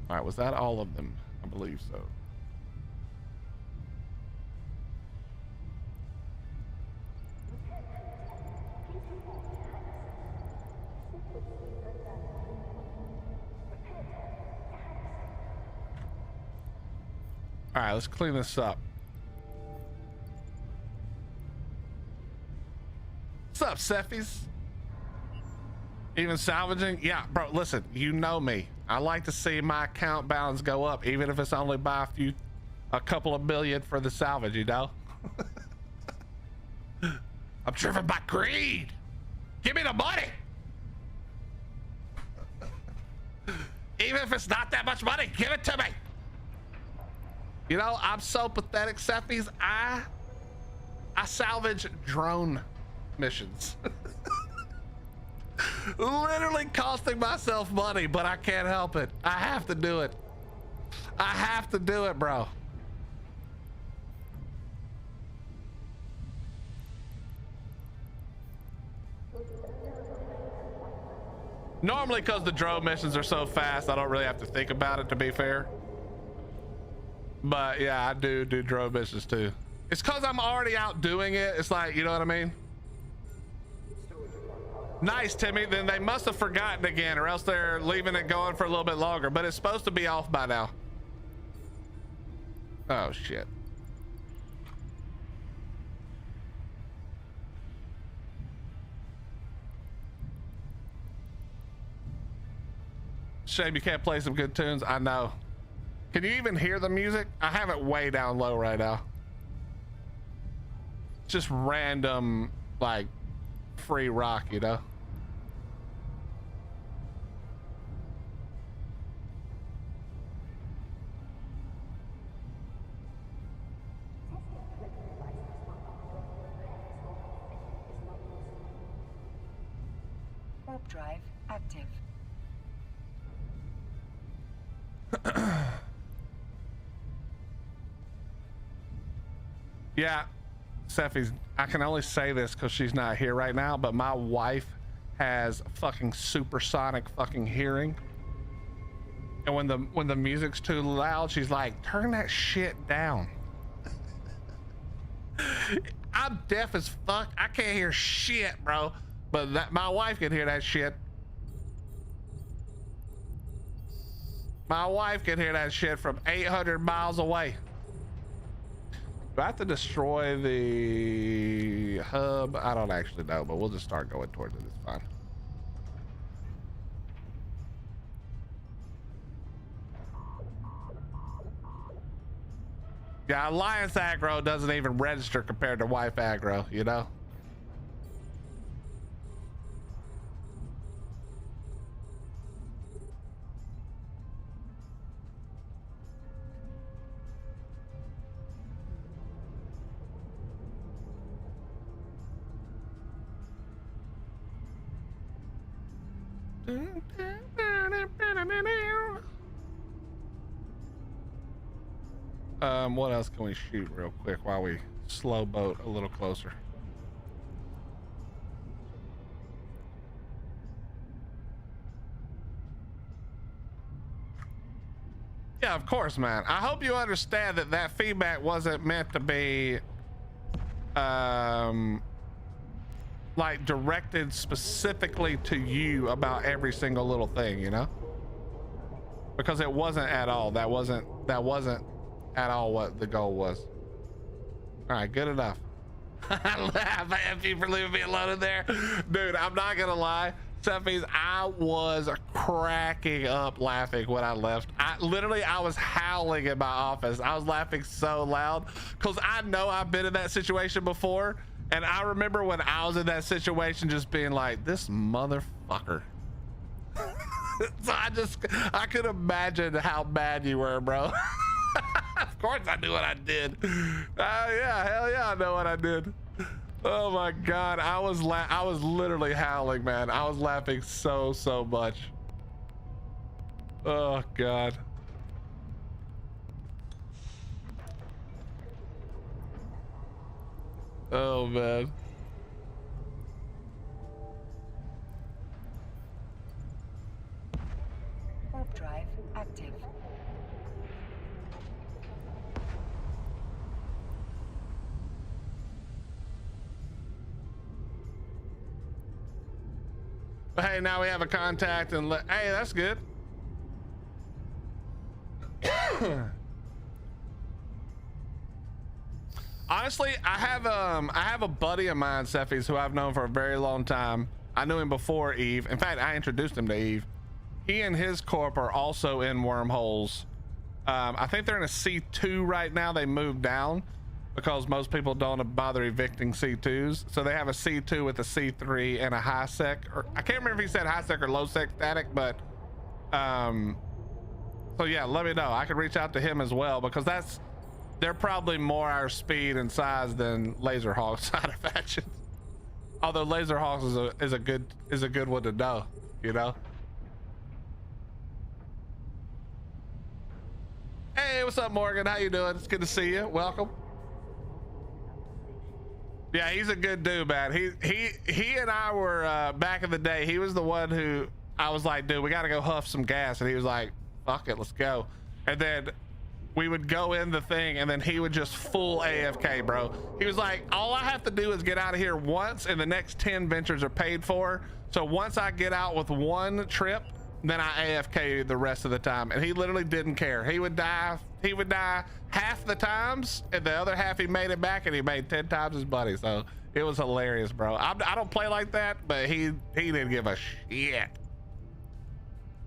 B: All right, was that all of them? I believe so. All right, let's clean this up. What's up, Seffies? Even salvaging? Yeah, bro, listen, you know me. I like to see my account balance go up, even if it's only by a couple of million for the salvage, you know? I'm driven by greed. Give me the money. Even if it's not that much money, give it to me. You know, I'm so pathetic, Seffies. I salvage drone missions. Literally costing myself money, but I can't help it. I have to do it. I have to do it, bro. Normally, because the drone missions are so fast, I don't really have to think about it, to be fair. But yeah, I do drone missions too. It's because I'm already out doing it. It's like, you know what I mean? Nice, Timmy. Then they must have forgotten again, or else they're leaving it going for a little bit longer, but it's supposed to be off by now. Oh shit. Shame you can't play some good tunes. I know. Can you even hear the music? I have it way down low right now. Just random, like, free rock, you know?
A: Warp drive active.
B: Yeah, Seffies, I can only say this because she's not here right now, but my wife has fucking supersonic fucking hearing. And when the music's too loud, she's like, turn that shit down. I'm deaf as fuck. I can't hear shit, bro. But my wife can hear that shit. My wife can hear that shit from 800 miles away. Do I have to destroy the hub? I don't actually know, but we'll just start going towards it. It's fine. Yeah, Alliance aggro doesn't even register compared to wife aggro, you know? What else can we shoot real quick while we slow boat a little closer? Yeah, of course, man. I hope you understand that that feedback wasn't meant to be like directed specifically to you about every single little thing, you know? Because it wasn't at all. That wasn't at all what the goal was. All right, good enough. I laugh at you for leaving me alone in there. Dude, I'm not gonna lie. Seffies, I was cracking up laughing when I left. I was howling in my office. I was laughing so loud because I know I've been in that situation before. And I remember when I was in that situation just being like, this motherfucker. So I could imagine how bad you were, bro. Of course I knew what I did. Yeah, hell yeah, I know what I did. Oh my God, I was literally howling, man. I was laughing so much. Oh God. Oh man.
A: Warp drive active.
B: But hey, now we have a contact and hey, that's good. Honestly, I have a buddy of mine, Cephis, who I've known for a very long time. I knew him before Eve. In fact, I introduced him to Eve. He and his corp are also in wormholes. I think they're in a C2 right now. They moved down because most people don't bother evicting C2s. So they have a C2 with a C3 and a high sec, or I can't remember if he said high sec or low sec static, but so yeah, let me know. I could reach out to him as well because they're probably more our speed and size than Laserhawk side of factions. Although Laserhawks is a good one to know, you know. Hey, what's up, Morgan? How you doing? It's good to see you. Welcome. Yeah, he's a good dude, man. He and I were back in the day. He was the one who I was like, dude, we got to go huff some gas, and he was like, fuck it, let's go. And then we would go in the thing, and then he would just full AFK, bro. He was like, all I have to do is get out of here once, and the next 10 ventures are paid for. So once I get out with one trip, then I AFK the rest of the time. And he literally didn't care. He would die half the times, and the other half he made it back, and he made 10 times his buddy. So it was hilarious, bro. I don't play like that, but he didn't give a shit.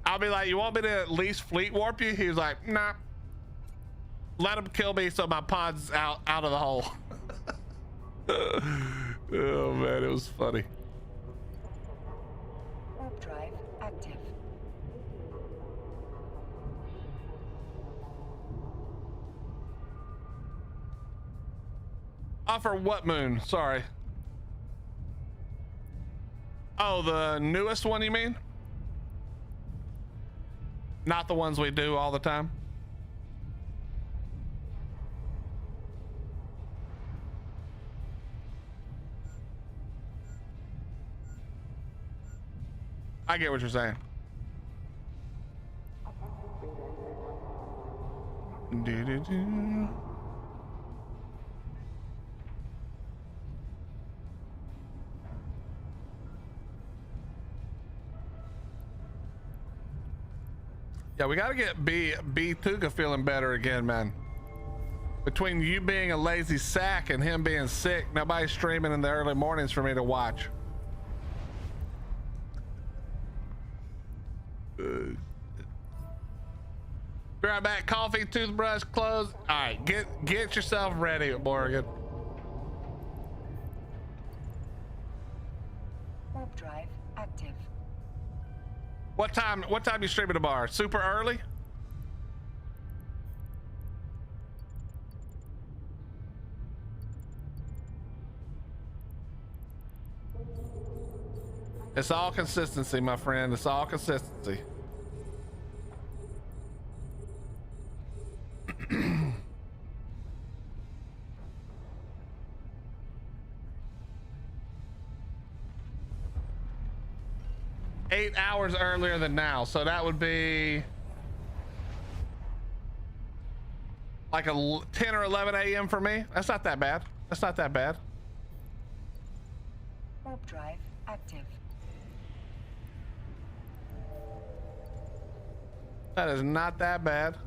B: I'll be like, you want me to at least fleet warp you? He was like, nah. Let him kill me so my pod's out of the hole. Oh man, it was funny.
A: Warp drive active.
B: For what moon? Sorry. Oh, the newest one, you mean? Not the ones we do all the time? I get what you're saying. Do-do-do. Yeah, we gotta get B Tuka feeling better again, man. Between you being a lazy sack and him being sick, nobody's streaming in the early mornings for me to watch. Be right back. Coffee, toothbrush, clothes. All right, get yourself ready, Morgan.
A: Warp drive active.
B: What time you streaming tomorrow? Super early? It's all consistency, my friend. It's all consistency. 8 hours earlier than now, so that would be like a 10 or 11 a.m. for me. That's not that bad. That's not that bad.
A: Warp drive active.
B: That is not that bad.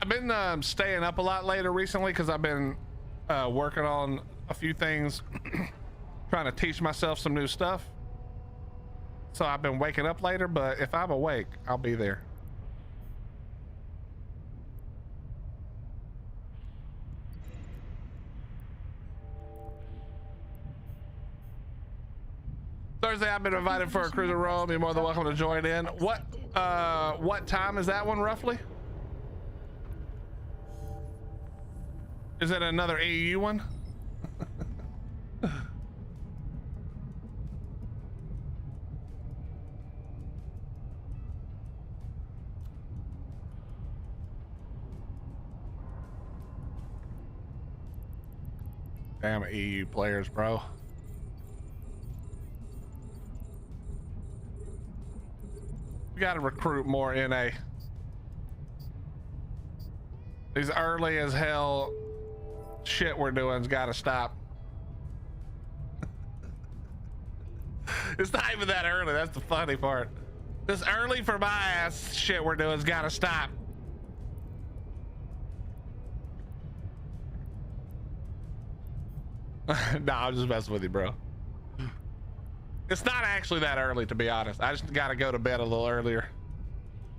B: I've been staying up a lot later recently because I've been working on a few things, trying to teach myself some new stuff. So I've been waking up later, but if I'm awake, I'll be there. Thursday, I've been invited for a cruiser roll. You're more than welcome to join in. What time is that one roughly? Is it another AU one? Damn EU players, bro. We gotta recruit more NA. These early as hell shit we're doing's gotta stop. It's not even that early, that's the funny part. This early for my ass shit we're doing's gotta stop. Nah, I'm just messing with you, bro. It's not actually that early, to be honest. I just gotta go to bed a little earlier.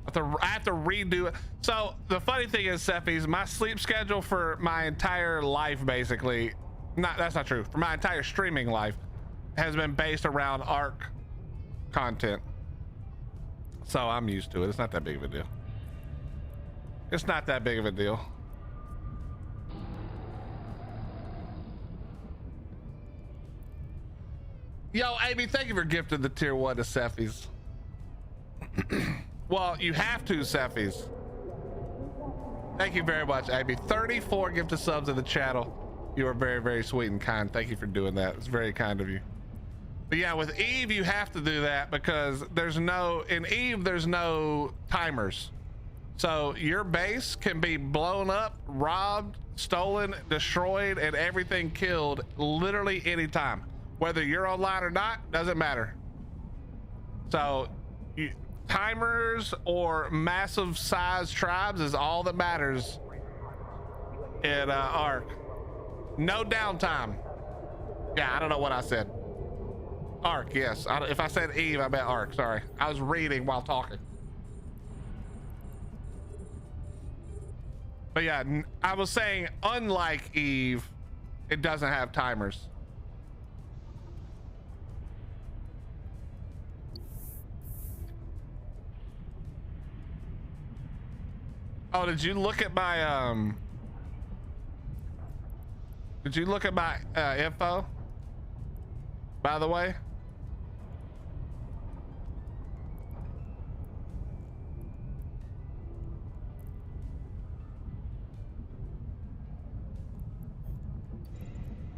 B: I have to redo it. So the funny thing is, Sephies, my sleep schedule for my entire life, basically, that's not true. For my entire streaming life has been based around ARC content. So I'm used to it. It's not that big of a deal. It's not that big of a deal. Yo, Amy, thank you for gifting the tier 1 to Sephies. Well, you have to, Sephies. Thank you very much, Amy. 34 gifted subs in the channel. You are very, very sweet and kind. Thank you for doing that. It's very kind of you. But yeah, with Eve, you have to do that because in Eve, there's no timers. So your base can be blown up, robbed, stolen, destroyed, and everything killed literally anytime. Whether you're online or not, doesn't matter. So timers or massive size tribes is all that matters in ARC. No downtime. Yeah, I don't know what I said. ARC, yes. If I said Eve, I meant ARC. Sorry. I was reading while talking. But yeah, I was saying, unlike Eve, it doesn't have timers. Oh, did you look at my info, by the way?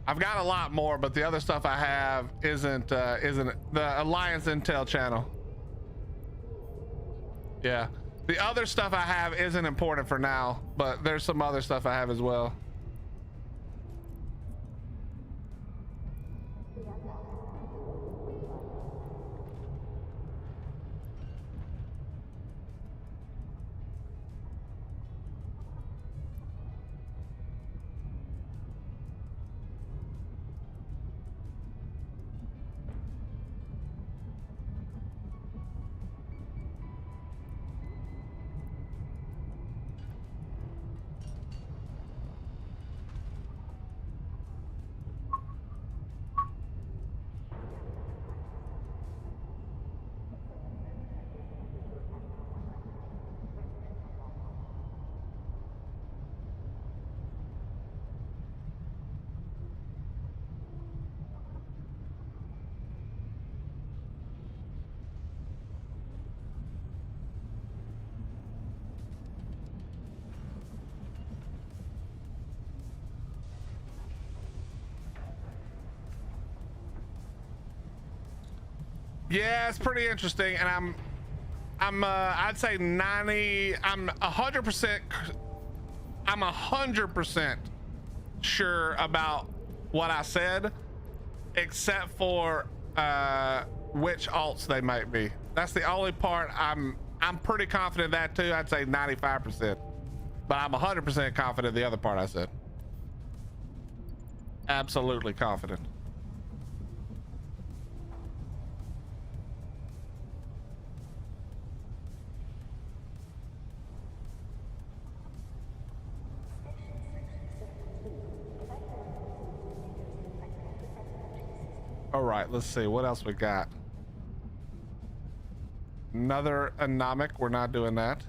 B: I've got a lot more, but the other stuff I have isn't the Alliance Intel channel. Yeah. The other stuff I have isn't important for now, but there's some other stuff I have as well. Yeah, it's pretty interesting, and I'd say 90. I'm 100% sure about what I said, except for which alts they might be. That's the only part I'm pretty confident that too. I'd say 95%, but I'm 100% confident the other part I said. Absolutely confident. All right, let's see what else we got. Another anomic. We're not doing that.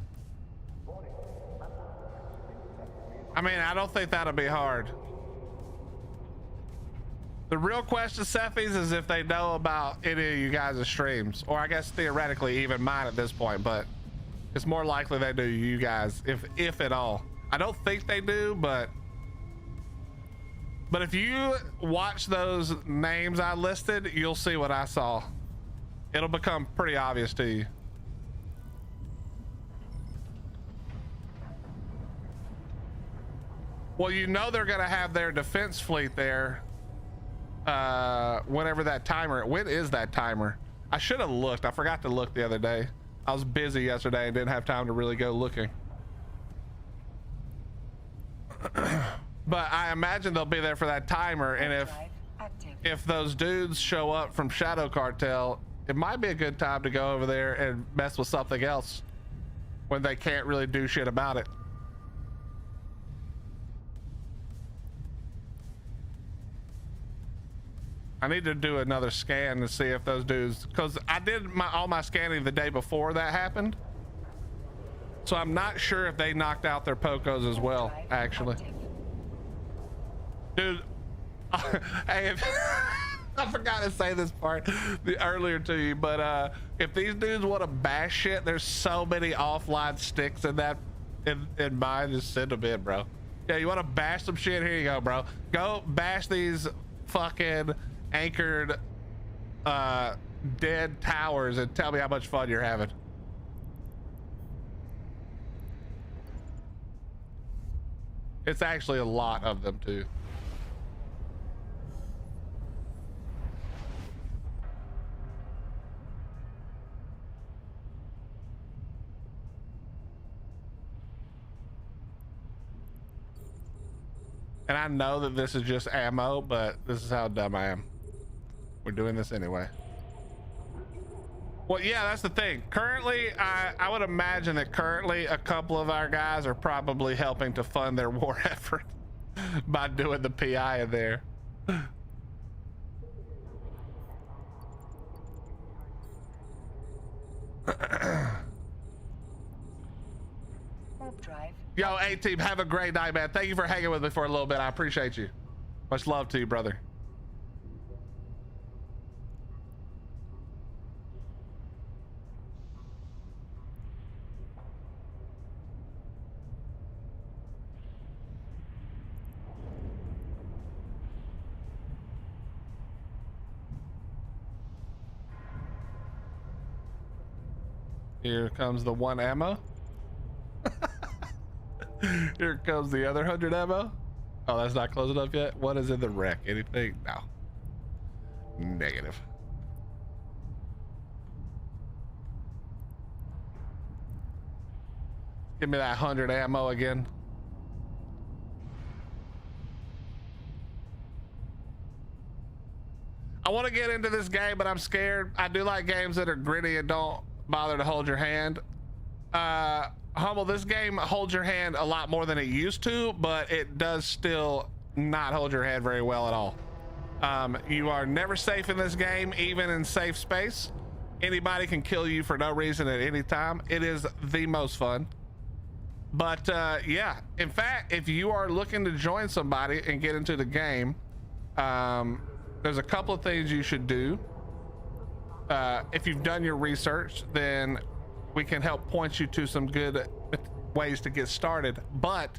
B: I mean, I don't think that'll be hard. The real question, Sephies, is if they know about any of you guys' streams, or I guess theoretically even mine at this point, but it's more likely they do you guys, if at all. I don't think they do, but But if you watch those names I listed, you'll see what I saw. It'll become pretty obvious to you. Well, you know they're gonna have their defense fleet there whenever that timer, when is that timer? I should have looked. I forgot to look the other day. I was busy yesterday and didn't have time to really go looking. But I imagine they'll be there for that timer, and if those dudes show up from Shadow Cartel, it might be a good time to go over there and mess with something else when they can't really do shit about it. I need to do another scan to see if those dudes, because I did all my scanning the day before that happened, so I'm not sure if they knocked out their Pocos as well, actually. Dude, hey, I forgot to say this part earlier to you, but if these dudes want to bash shit, there's so many offline sticks in that in mine. Just send them in, bro. Yeah, you want to bash some shit? Here you go, bro. Go bash these fucking anchored dead towers and tell me how much fun you're having. It's actually a lot of them too. And I know that this is just ammo, but this is how dumb I am. We're doing this anyway. Well, yeah, that's the thing. Currently, I would imagine that currently a couple of our guys are probably helping to fund their war effort by doing the PI in there. Yo, A-Team, have a great night, man. Thank you for hanging with me for a little bit. I appreciate you. Much love to you, brother. Here comes the 1 ammo. Here comes the other 100 ammo. Oh, that's not closing up yet. What is in the wreck? Anything? No. Negative. Give me that 100 ammo again. I want to get into this game, but I'm scared. I do like games that are gritty and don't bother to hold your hand. Humble, this game holds your hand a lot more than it used to, but it does still not hold your hand very well at all. You are never safe in this game, even in safe space. Anybody can kill you for no reason at any time. It is the most fun. But yeah, in fact, if you are looking to join somebody and get into the game, there's a couple of things you should do. If you've done your research, then we can help point you to some good ways to get started. But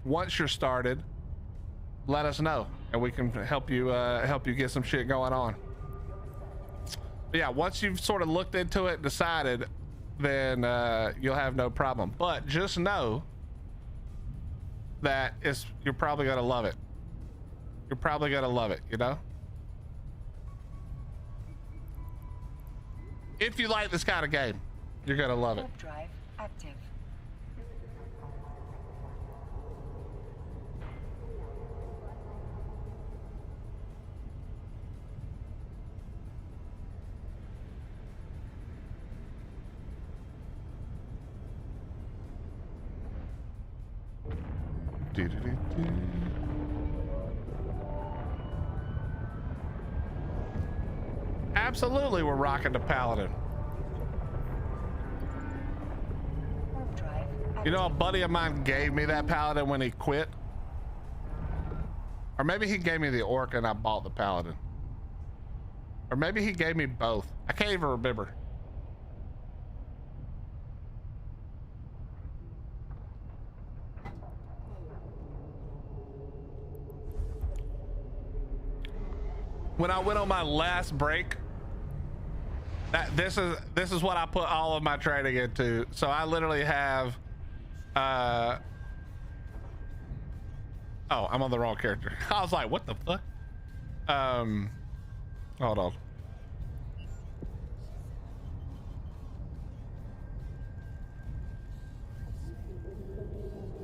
B: once you're started, let us know and we can help you get some shit going on. But yeah, once you've sort of looked into it, decided, then you'll have no problem. But just know that you're probably gonna love it. You're probably gonna love it, you know? If you like this kind of game, you're gonna love it.
A: Drive active.
B: Absolutely, we're rocking the Paladin. You know, a buddy of mine gave me that Paladin when he quit. Or maybe he gave me the Orc and I bought the Paladin. Or maybe he gave me both. I can't even remember. when I went on my last break, this is what I put all of my training into. So I literally have oh, I'm on the wrong character. I was like, what the fuck? Hold on.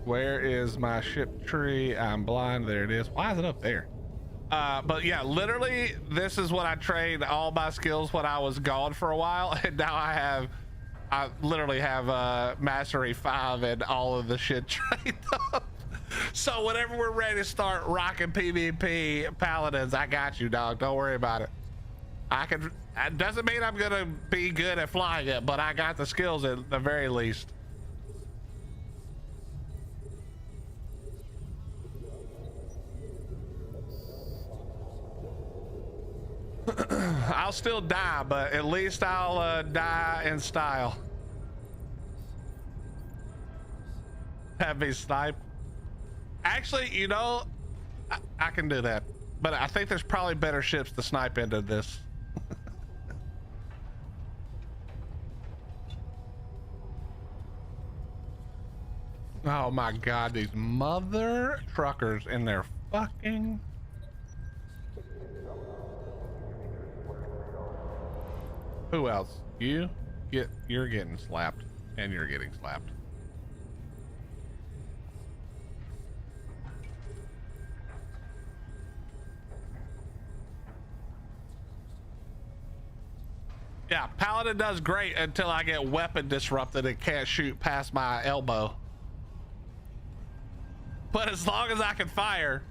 B: Where is my ship tree? I'm blind. There it is. Why is it up there? But yeah, literally this is what I trained all my skills when I was gone for a while, and now I literally have mastery 5 and all of the shit trained up. So whenever we're ready to start rocking PvP paladins, I got you, dog. Don't worry about it. It doesn't mean I'm gonna be good at flying it, but I got the skills at the very least. I'll still die, but at least I'll die in style. Have me snipe. Actually, you know, I can do that, but I think there's probably better ships to snipe into this. Oh my god, these mother truckers in their fucking... Who else? You're getting slapped, and you're getting slapped. Yeah, Paladin does great until I get weapon disrupted and can't shoot past my elbow. But as long as I can fire,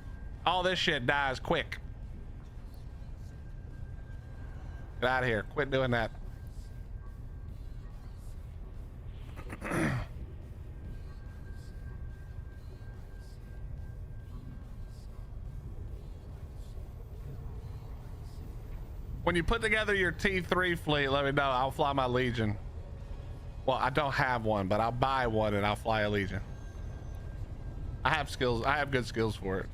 B: all this shit dies quick. Get out of here. Quit doing that. When you put together your T3 fleet, let me know. I'll fly my Legion. Well, I don't have one, but I'll buy one and I'll fly a Legion. I have skills. I have good skills for it.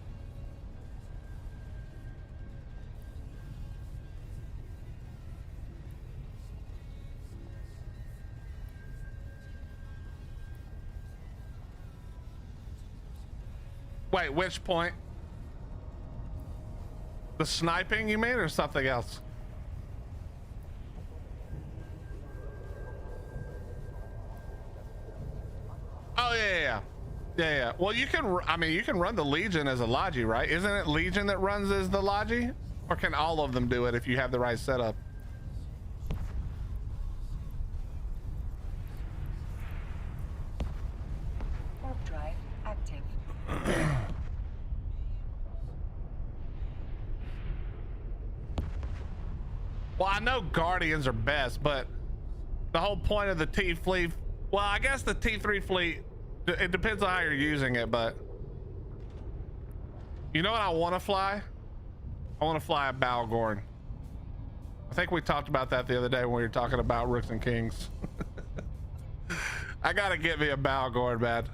B: Wait, which point? The sniping you mean, or something else? Oh yeah. Well, you can. I mean, you can run the Legion as a Logi, right? Isn't it Legion that runs as the Logi, or can all of them do it if you have the right setup?
A: Warp drive active.
B: Well, I know Guardians are best, but the whole point of the T fleet. Well, I guess the T3 fleet. It depends on how you're using it, but you know what I want to fly? I want to fly a Balgorn. I think we talked about that the other day when we were talking about Rooks and Kings. I gotta get me a Balgorn, man.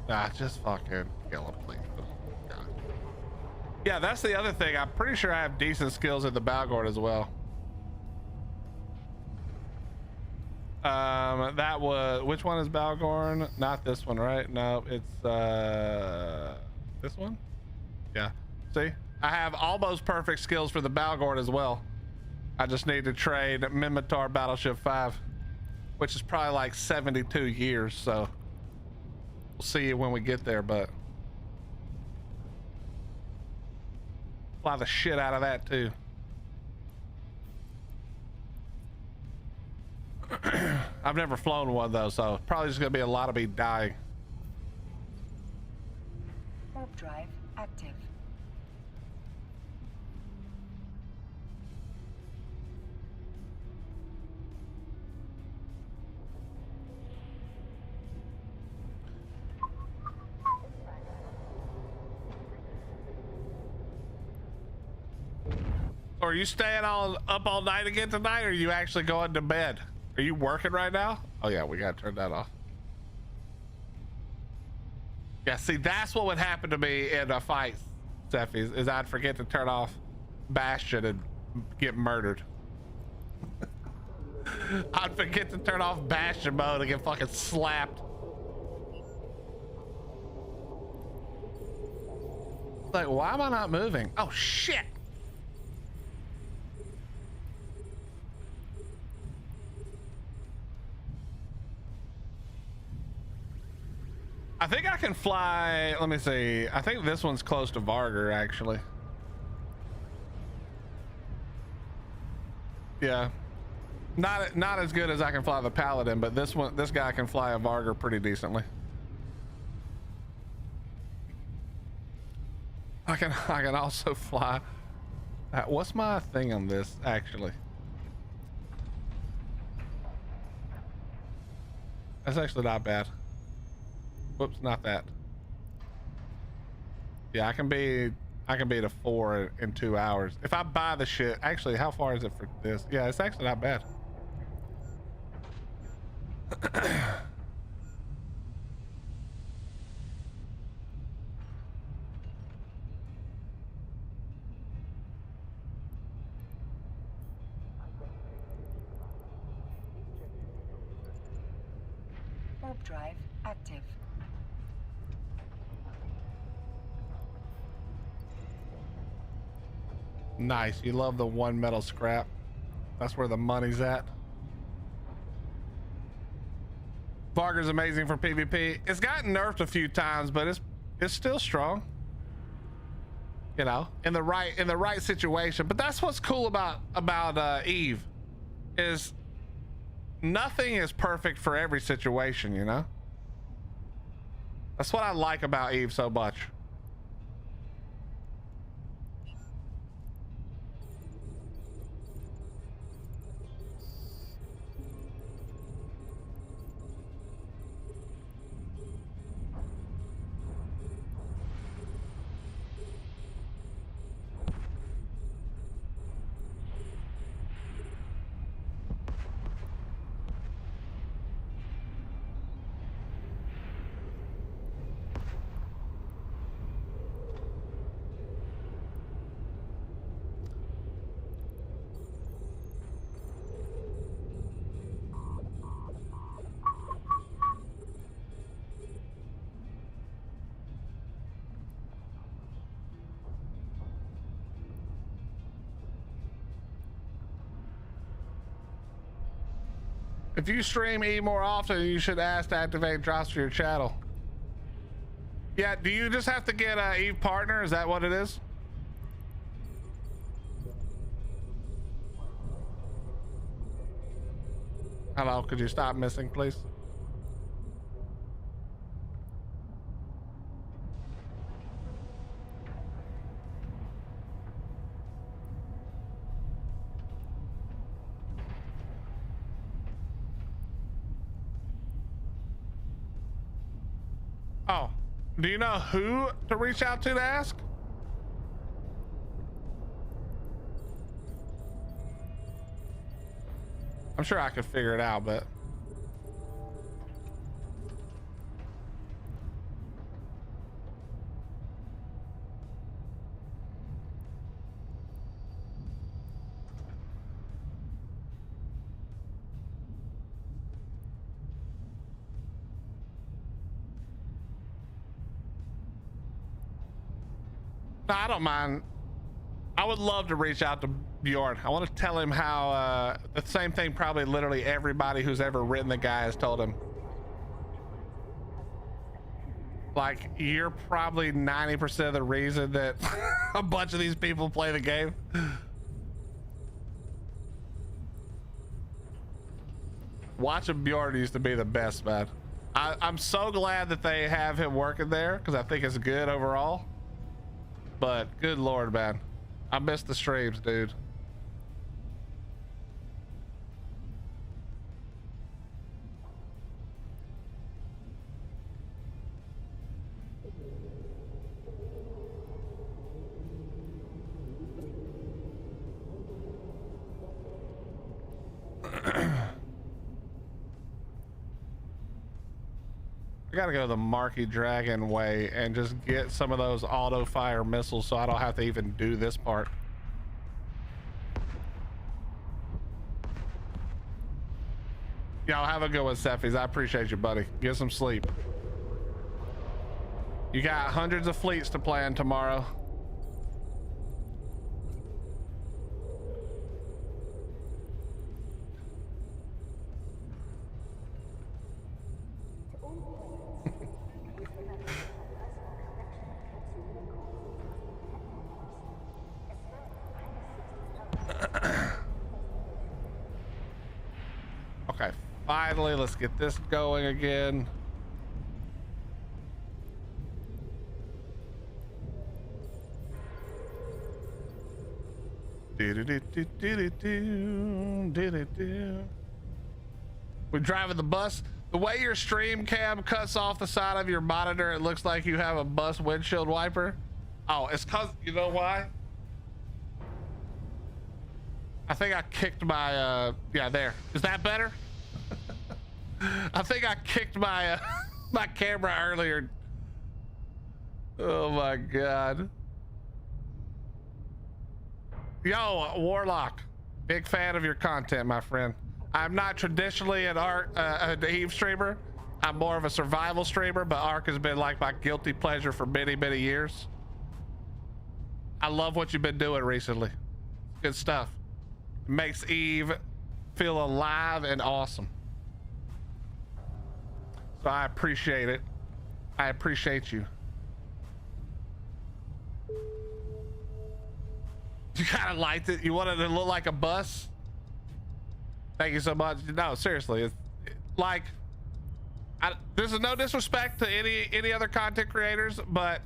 B: Nah, just fucking kill him, please. Yeah, that's the other thing. I'm pretty sure I have decent skills at the Balgorn as well. That was, which one is Balgorn? Not this one, right? No, it's this one. Yeah, see, I have almost perfect skills for the Balgorn as well. I just need to trade Minotaur Battleship 5, which is probably like 72 years, so we'll see when we get there. But fly the shit out of that too. I've never flown one though, so probably just gonna be a lot of me dying.
A: Warp drive active.
B: Are you staying up all night again tonight, or are you actually going to bed? Are you working right now? Oh yeah, we gotta turn that off. Yeah, see, that's what would happen to me in a fight, Steffi, is I'd forget to turn off Bastion and get murdered. I'd forget to turn off Bastion mode and get fucking slapped. Like, why am I not moving? Oh shit. I think I can fly. Let me see. I think this one's close to Varger, actually. Yeah. Not as good as I can fly the Paladin, but this guy can fly a Varger pretty decently. I can also fly. What's my thing on this, actually? That's actually not bad. Whoops, not that. Yeah, I can be to 4 in 2 hours. If I buy the shit, actually, how far is it for this? Yeah, it's actually not bad.
A: Warp drive active.
B: Nice. You love the 1 metal scrap. That's where the money's at. Varger's amazing for PvP. It's gotten nerfed a few times, but it's still strong. You know, in the right situation. But that's what's cool about Eve, is nothing is perfect for every situation, you know? That's what I like about Eve so much. If you stream E more often, you should ask to activate drops for your channel. Yeah, do you just have to get a Eve partner? Is that what it is? Hello, could you stop missing, please? Oh, do you know who to reach out to ask? I'm sure I could figure it out, but no, I don't mind. I would love to reach out to Bjorn. I want to tell him how the same thing probably literally everybody who's ever written the guy has told him. Like, you're probably 90% of the reason that a bunch of these people play the game. Watching Bjorn used to be the best, man. I'm so glad that they have him working there, because I think it's good overall. But good Lord, man. I miss the streams, dude. gotta go the Marky Dragon way and just get some of those auto fire missiles so I don't have to even do this part. Y'all have a good one, Sephies. I appreciate you, buddy. Get some sleep. You got hundreds of fleets to plan tomorrow. Okay, finally, let's get this going again. We're driving the bus. The way your stream cam cuts off the side of your monitor, it looks like you have a bus windshield wiper. Oh, it's cause, you know why? I think I kicked my, yeah, there. Is that better? I think I kicked my, my camera earlier. Oh my God. Yo, Warlock, big fan of your content, my friend. I'm not traditionally an Eve streamer. I'm more of a survival streamer, but Ark has been like my guilty pleasure for many, many years. I love what you've been doing recently. Good stuff. It makes Eve feel alive and awesome. So I appreciate it. I appreciate you. You kind of liked it. You wanted it to look like a bus. Thank you so much. No, seriously, it's like, this is no disrespect to any other content creators, but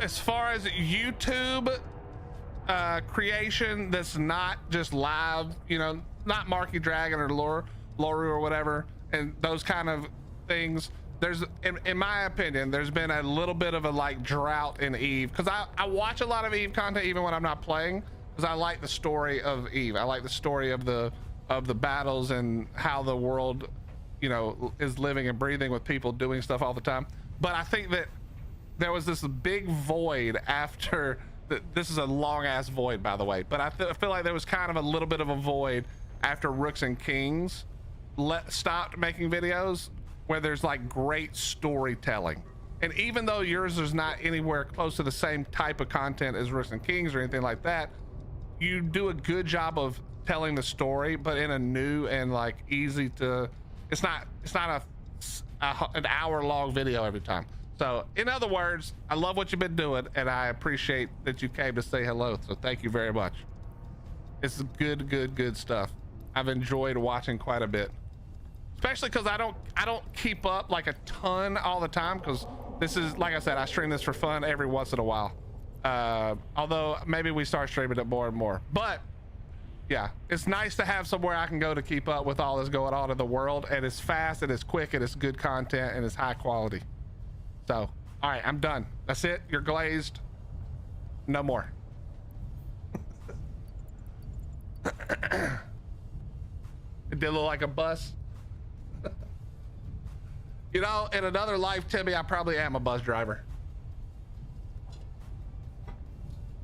B: as far as YouTube creation that's not just live, you know, not Marky Dragon or Loru or whatever, and those kind of things, there's, in my opinion, there's been a little bit of a like drought in Eve, because I watch a lot of Eve content even when I'm not playing, because I like the story of Eve. I like the story of the battles and how the world, you know, is living and breathing with people doing stuff all the time. But I think that there was this big void after this is a long ass void, by the way, but I feel like there was kind of a little bit of a void after Rooks and Kings stopped making videos where there's like great storytelling. And even though yours is not anywhere close to the same type of content as Rooks and Kings or anything like that, you do a good job of telling the story, but in a new and like easy to, it's not an hour-long video every time. So in other words, I love what you've been doing, and I appreciate that you came to say hello. So thank you very much. It's good stuff. I've enjoyed watching quite a bit, especially because I don't keep up like a ton all the time, because this is, like I said, I stream this for fun every once in a while. Although maybe we start streaming it more and more, but yeah, it's nice to have somewhere I can go to keep up with all this going on in the world, and it's fast and it's quick and it's good content and it's high quality. So, all right, I'm done. That's it. You're glazed. No more. It did look like a bus. You know, in another life, Timmy, I probably am a bus driver.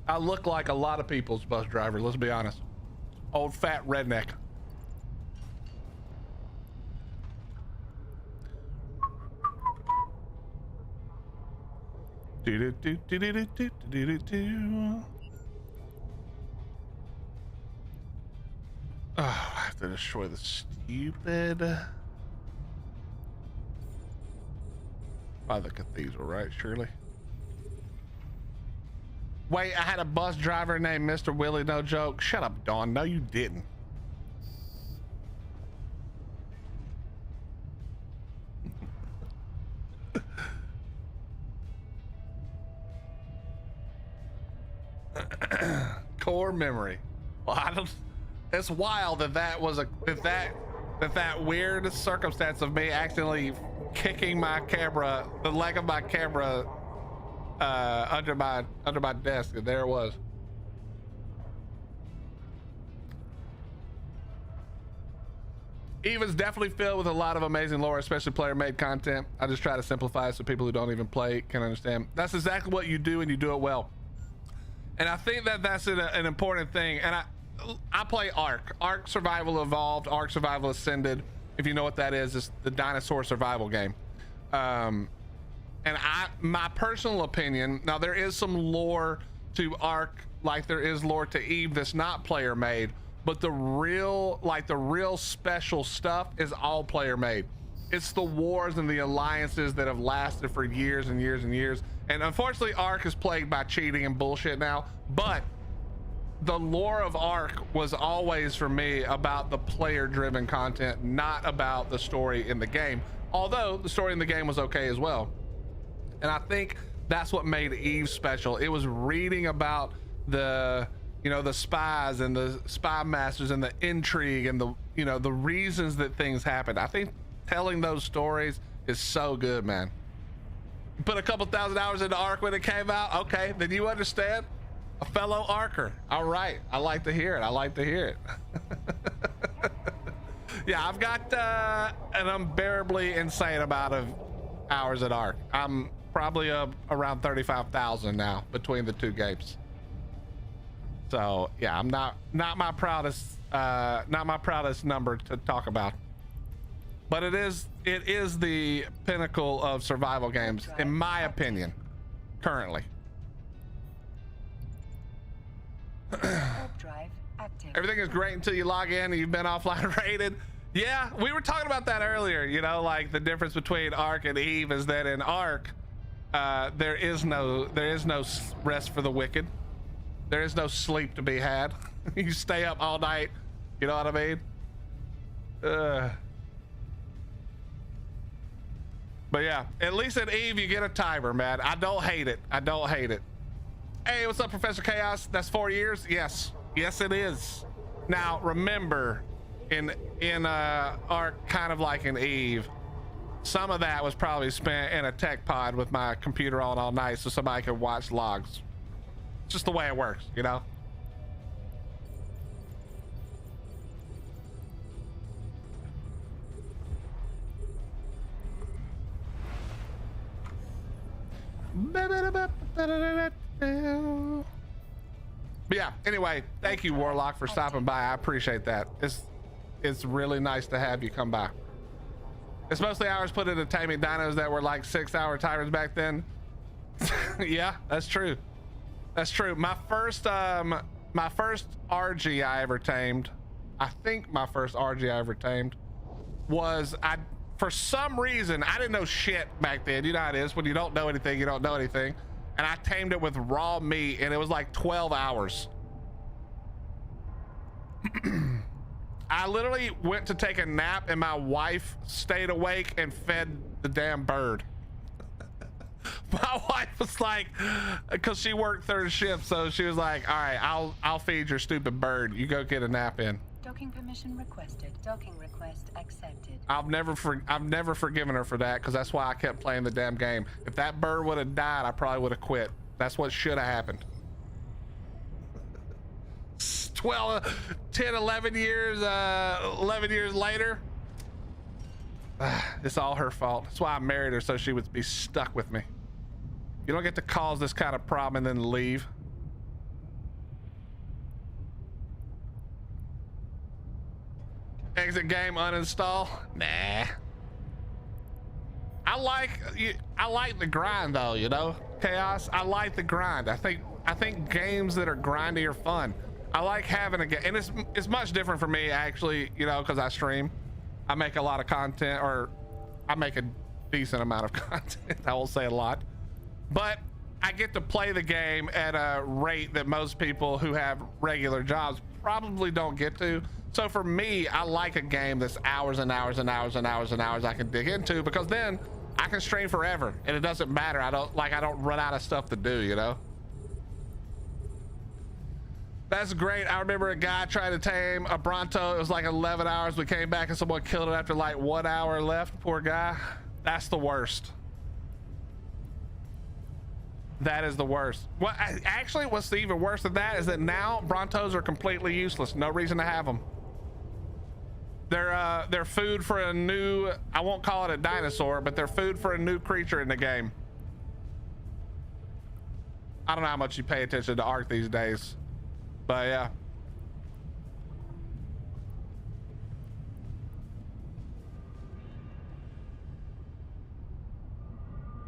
B: I look like a lot of people's bus driver, let's be honest. Old fat redneck. Oh, I have to destroy the stupid. By the cathedral, right? Surely. Wait, I had a bus driver named Mr. Willie, no joke. Shut up, Dawn. No, you didn't. Core memory. Well, I don't. It's wild that that was that weird circumstance of me accidentally kicking my camera, the leg of my camera, under my desk, and there it was. Eve is definitely filled with a lot of amazing lore, especially player-made content. I just try to simplify it so people who don't even play can understand. That's exactly what you do, and you do it well. And I think that that's an important thing. And I play Ark Survival Evolved, Ark Survival Ascended. If you know what that is, it's the dinosaur survival game. And my personal opinion, now there is some lore to Ark, like there is lore to Eve that's not player-made. But the real special stuff is all player made. It's the wars and the alliances that have lasted for years and years and years. And unfortunately, Ark is plagued by cheating and bullshit now. But the lore of Ark was always, for me, about the player-driven content, not about the story in the game. Although the story in the game was okay as well. And I think that's what made Eve special. It was reading about the spies and the spy masters and the intrigue and the reasons that things happened. I think telling those stories is so good, man. Put a couple thousand hours into Ark when it came out. Okay, then you understand. A fellow Arker. All right, I like to hear it. Yeah, I've got an unbearably insane amount of hours at Ark. I'm probably around 35,000 now between the two games. So yeah, I'm not my proudest number to talk about, but it is the pinnacle of survival games, in my opinion, currently.
A: Drive active.
B: Everything is great until you log in and you've been offline rated. Yeah, we were talking about that earlier. Like the difference between Ark and Eve is that in Ark, there is no rest for the wicked. There is no sleep to be had. You stay up all night. You know what I mean? But yeah, at least at Eve, you get a timer, man. I don't hate it. Hey, what's up, Professor Chaos? That's 4 years? Yes. Yes, it is. Now, remember, in Ark, kind of like in Eve, some of that was probably spent in a tech pod with my computer on all night so somebody could watch logs. Just the way it works, But yeah, anyway, thank you, Warlock, for stopping by. I appreciate that. It's really nice to have you come by. It's mostly hours put into taming dinos that were like 6-hour timers back then. Yeah, that's true. That's true. My first RG I ever tamed, I think my first RG I ever tamed was, for some reason, I didn't know shit back then. You know how it is when you don't know anything, you don't know anything. And I tamed it with raw meat, and it was like 12 hours. I literally went to take a nap, and my wife stayed awake and fed the damn bird. My wife was like, because she worked third shift, so she was like, all right, I'll feed your stupid bird. You go get a nap in.
A: Docking permission requested. Docking request accepted.
B: I've never forgiven her for that, because that's why I kept playing the damn game. If that bird would have died, I probably would have quit. That's what should have happened. 11 years later, it's all her fault. That's why I married her, so she would be stuck with me. You don't get to cause this kind of problem and then leave. Exit game, uninstall. Nah. I like the grind though, Chaos. I like the grind. I think games that are grindy are fun. I like having a game, and it's much different for me actually, because I stream. I make a lot of content, or I make a decent amount of content. I won't say a lot, but I get to play the game at a rate that most people who have regular jobs probably don't get to. So for me, I like a game that's hours and hours and hours and hours and hours I can dig into, because then I can stream forever and it doesn't matter. I don't run out of stuff to do, That's great. I remember a guy trying to tame a Bronto. It was like 11 hours. We came back and someone killed it after like 1 hour left. Poor guy. That's the worst. That is the worst. Well, actually, what's even worse than that is that now Brontos are completely useless. No reason to have them. They're food for a new, I won't call it a dinosaur, but they're food for a new creature in the game. I don't know how much you pay attention to Ark these days, but yeah.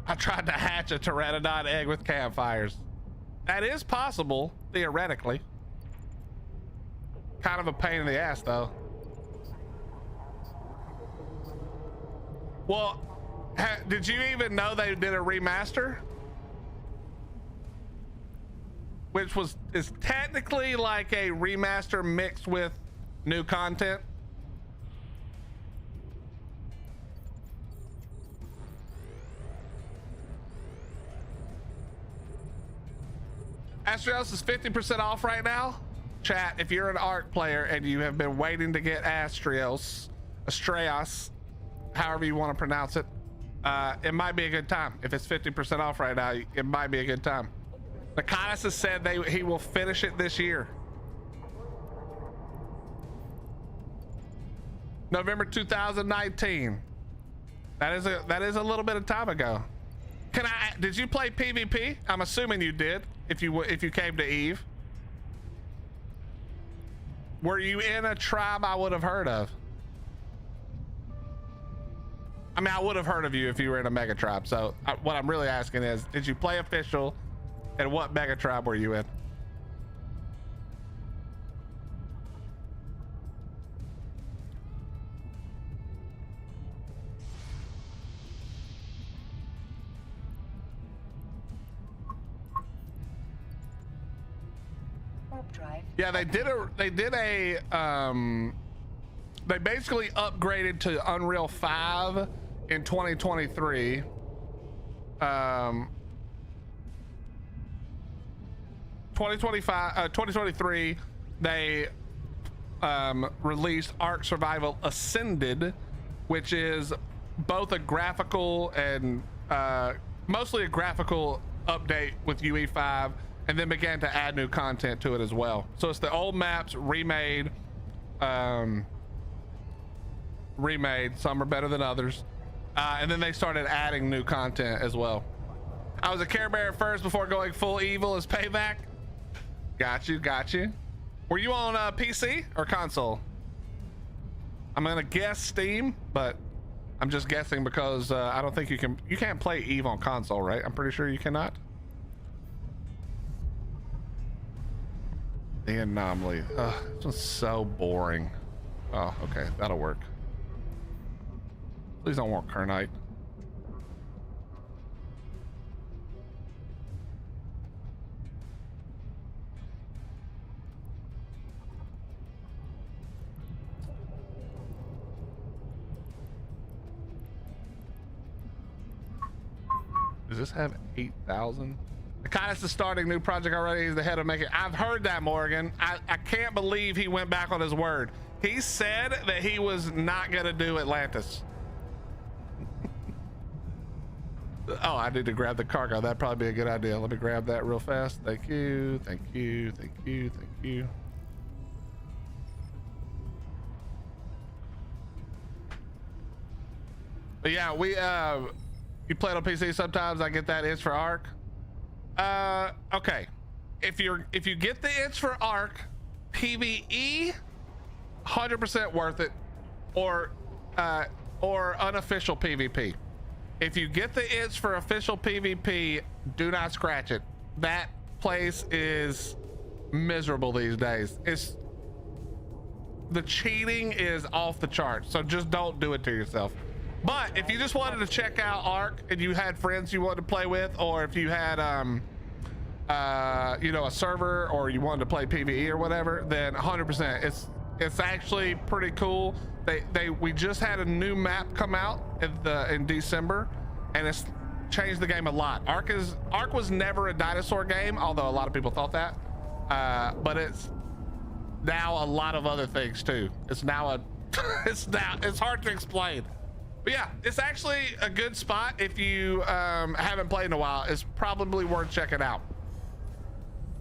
B: I tried to hatch a pteranodon egg with campfires. That is possible, theoretically. Kind of a pain in the ass, though. Well, did you even know they did a remaster? Which is technically like a remaster mixed with new content. Astrios is 50% off right now. Chat, if you're an Ark player and you have been waiting to get Astrios, however you want to pronounce it, it might be a good time. If it's 50% off right now, it might be a good time. Nicolas has said he will finish it this year. November 2019. That is a little bit of time ago. Did you play PvP? I'm assuming you did. If you came to Eve, were you in a tribe I would have heard of? I mean, I would have heard of you if you were in a mega tribe. So what I'm really asking is, did you play official, and what mega tribe were you in? Yeah, they basically upgraded to Unreal 5 in 2023. 2023, they released Ark Survival Ascended, which is both a graphical and mostly a graphical update with UE5, and then began to add new content to it as well. So it's the old maps remade. Some are better than others, and then they started adding new content as well. I was a Care Bear first before going full evil as payback. Got you. Were you on PC or console? I'm gonna guess Steam, but I'm just guessing because I don't think you can't play Eve on console, right? I'm pretty sure you cannot. The anomaly. Ugh, this one's so boring. Oh, okay, that'll work. Please don't work, Kernite. Does this have 8,000? Nicolas is starting a new project already. He's the head of making. I've heard that, Morgan. I can't believe he went back on his word. He said that he was not gonna do Atlantis. Oh, I need to grab the cargo. That'd probably be a good idea. Let me grab that real fast. Thank you. But yeah, you play it on PC sometimes. I get that itch for Ark. Okay, if you get the itch for Ark PvE, 100% worth it, or unofficial PvP. If you get the itch for official PvP, do not scratch it. That place is miserable these days. The cheating is off the charts, so just don't do it to yourself. But if you just wanted to check out Ark and you had friends you wanted to play with, or if you had you know, a server, or you wanted to play PvE or whatever, then 100%. It's actually pretty cool. We just had a new map come out in December, and it's changed the game a lot. Ark was never a dinosaur game, although a lot of people thought that. But it's now a lot of other things too. It's now it's hard to explain. But yeah, it's actually a good spot if you haven't played in a while. It's probably worth checking out.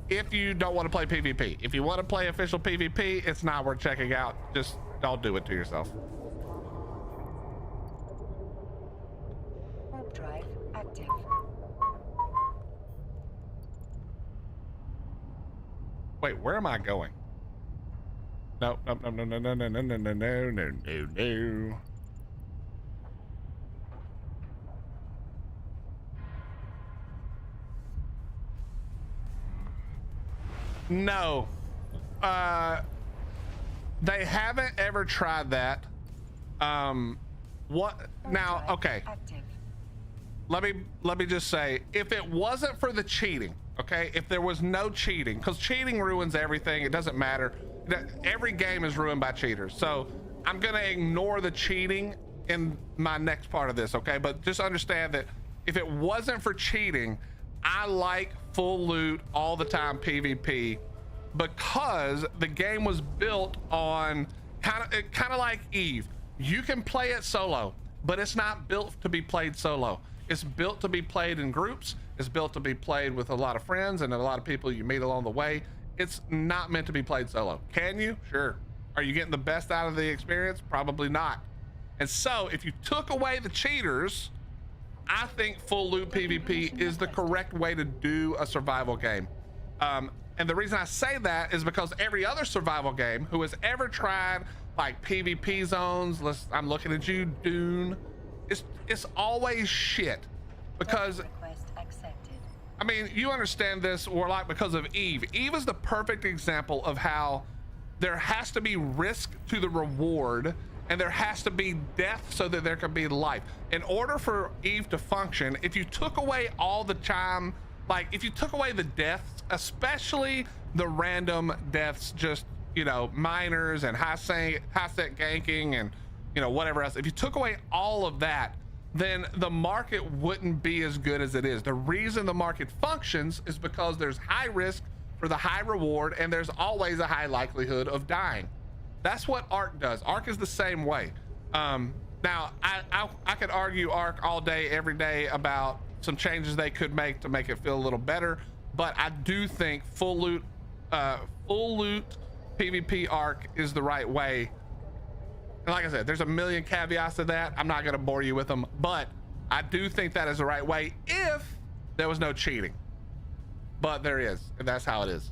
B: If you don't want to play PvP. If you want to play official PvP, it's not worth checking out. Just Don't do it to yourself.
A: Warp drive active.
B: Wait, where am I going? No, no, no, no, no, no, no, no, no, no, no, no, no, no. No. They haven't ever tried that. What now? Okay.
A: Active.
B: Let me just say, if it wasn't for the cheating, okay, if there was no cheating, because cheating ruins everything, it doesn't matter. Every game is ruined by cheaters, so I'm gonna ignore the cheating in my next part of this, okay? But just understand that if it wasn't for cheating, I like full loot all the time PvP, because the game was built on kind of like Eve. You can play it solo, but it's not built to be played solo. It's built to be played in groups. It's built to be played with a lot of friends and a lot of people you meet along the way. It's not meant to be played solo. Can you? Sure. Are you getting the best out of the experience? Probably not. And so if you took away the cheaters, I think full loot PvP is the correct way to do a survival game. And the reason I say that is because every other survival game who has ever tried like PvP zones, I'm looking at you, Dune, it's always shit. Because
A: Request accepted.
B: I mean, you understand this, Warlock, because of Eve. Eve is the perfect example of how there has to be risk to the reward, and there has to be death so that there can be life. In order for Eve to function, if you took away all the time, like if you took away the deaths, especially the random deaths, just, you know, miners and high set ganking and, you know, whatever else, if you took away all of that, then the market wouldn't be as good as it is. The reason the market functions is because there's high risk for the high reward, and there's always a high likelihood of dying. That's what Ark does. Ark is the same way. Now I could argue Ark all day, every day about some changes they could make to make it feel a little better, but I do think full loot PvP Ark is the right way. And like I said, there's a million caveats to that. I'm not going to bore you with them, but I do think that is the right way if there was no cheating. But there is, and that's how it is.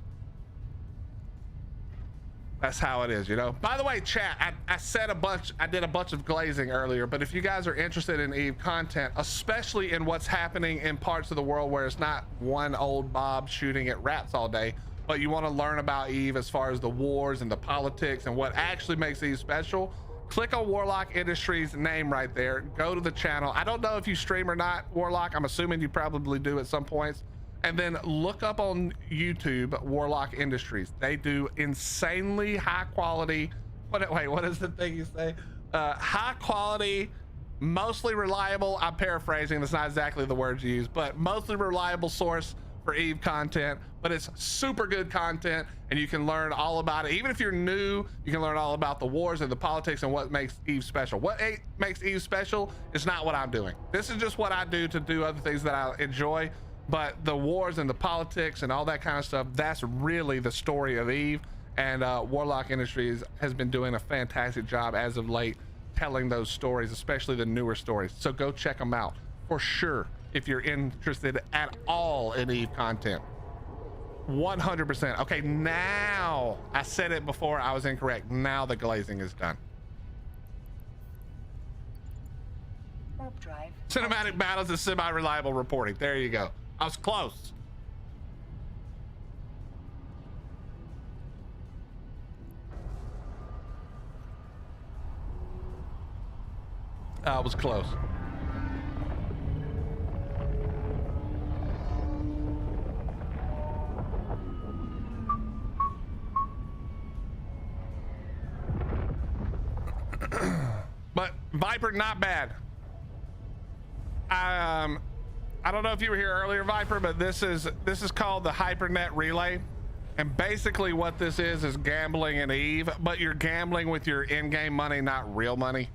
B: That's how it is, you know. By the way, chat, I did a bunch of glazing earlier, but if you guys are interested in Eve content, especially in what's happening in parts of the world where it's not one old Bob shooting at rats all day, but you want to learn about Eve as far as the wars and the politics and what actually makes Eve special, click on Warlock Industries name right there. Go to the channel. I don't know if you stream or not, Warlock. I'm assuming you probably do at some points. And then look up on YouTube Warlock Industries. They do insanely high quality. Wait, what is the thing you say? High quality, mostly reliable. I'm paraphrasing. That's not exactly the words you use, but mostly reliable source for Eve content. But it's super good content, and you can learn all about it. Even if you're new, you can learn all about the wars and the politics and what makes Eve special. What makes Eve special is not what I'm doing. This is just what I do to do other things that I enjoy. But the wars and the politics and all that kind of stuff, that's really the story of Eve. And Warlock Industries has been doing a fantastic job as of late telling those stories, especially the newer stories. So go check them out for sure if you're interested at all in Eve content. 100%. Okay, now I said it before, I was incorrect. Now the glazing is done.
A: Warp drive.
B: Cinematic battles and semi-reliable reporting. There you go. I was close. I was close. But Viper, not bad. I don't know if you were here earlier, Viper, but this is called the HyperNet Relay, and basically what this is gambling in Eve, but you're gambling with your in-game money, not real money.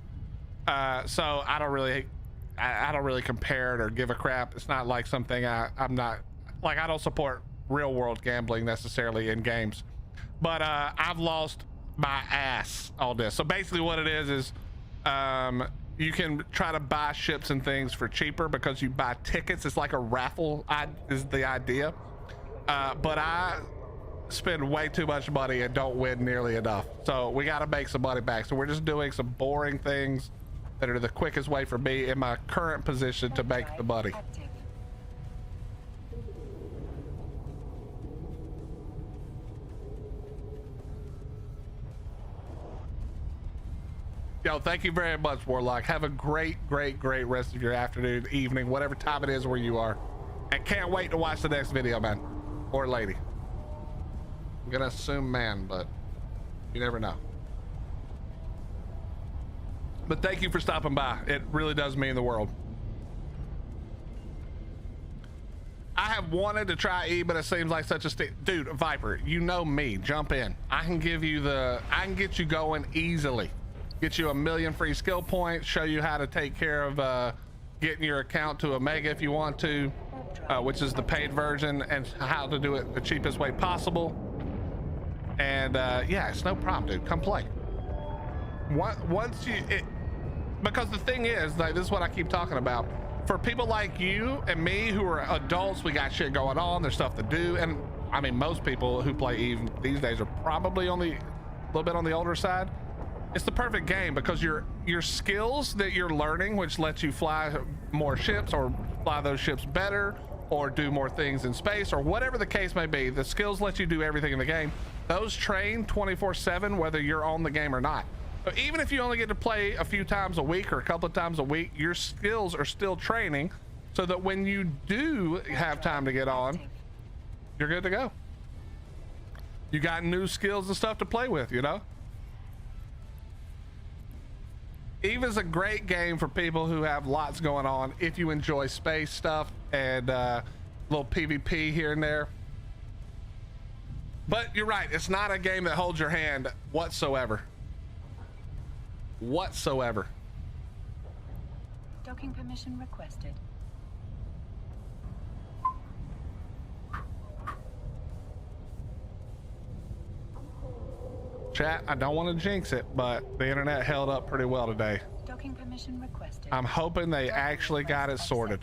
B: So I don't really compare it or give a crap. It's not like something I'm not like. I don't support real world gambling necessarily in games, but I've lost my ass on this. So basically what it is you can try to buy ships and things for cheaper because you buy tickets. It's like a raffle is the idea. But I spend way too much money and don't win nearly enough. So we got to make some money back. So we're just doing some boring things that are the quickest way for me in my current position to make the money. Yo, thank you very much, Warlock. Have a great rest of your afternoon, evening, whatever time it is where you are. And can't wait to watch the next video, man. Or lady. I'm gonna assume man, but you never know. But thank you for stopping by. It really does mean the world. I have wanted to try E, but it seems like such a dude, Viper, you know me. Jump in. I can get you going easily. Get you 1,000,000 free skill points, show you how to take care of getting your account to Omega if you want to, which is the paid version, and how to do it the cheapest way possible. And yeah, it's no problem, dude. Come play. Because the thing is, like, this is what I keep talking about. For people like you and me who are adults, we got shit going on, there's stuff to do, and I mean most people who play Eve these days are probably a little bit on the older side. It's the perfect game because your skills that you're learning, which lets you fly more ships or fly those ships better or do more things in space or whatever the case may be, the skills let you do everything in the game. Those train 24/7 whether you're on the game or not. So even if you only get to play a few times a week or a couple of times a week, your skills are still training so that when you do have time to get on, you're good to go. You got new skills and stuff to play with, you know? Eve is a great game for people who have lots going on if you enjoy space stuff and little PvP here and there. But you're right, it's not a game that holds your hand whatsoever. Whatsoever.
A: Docking permission requested.
B: Chat, I don't want to jinx it, but the internet held up pretty well today.
A: Docking permission requested.
B: I'm hoping they actually got it sorted.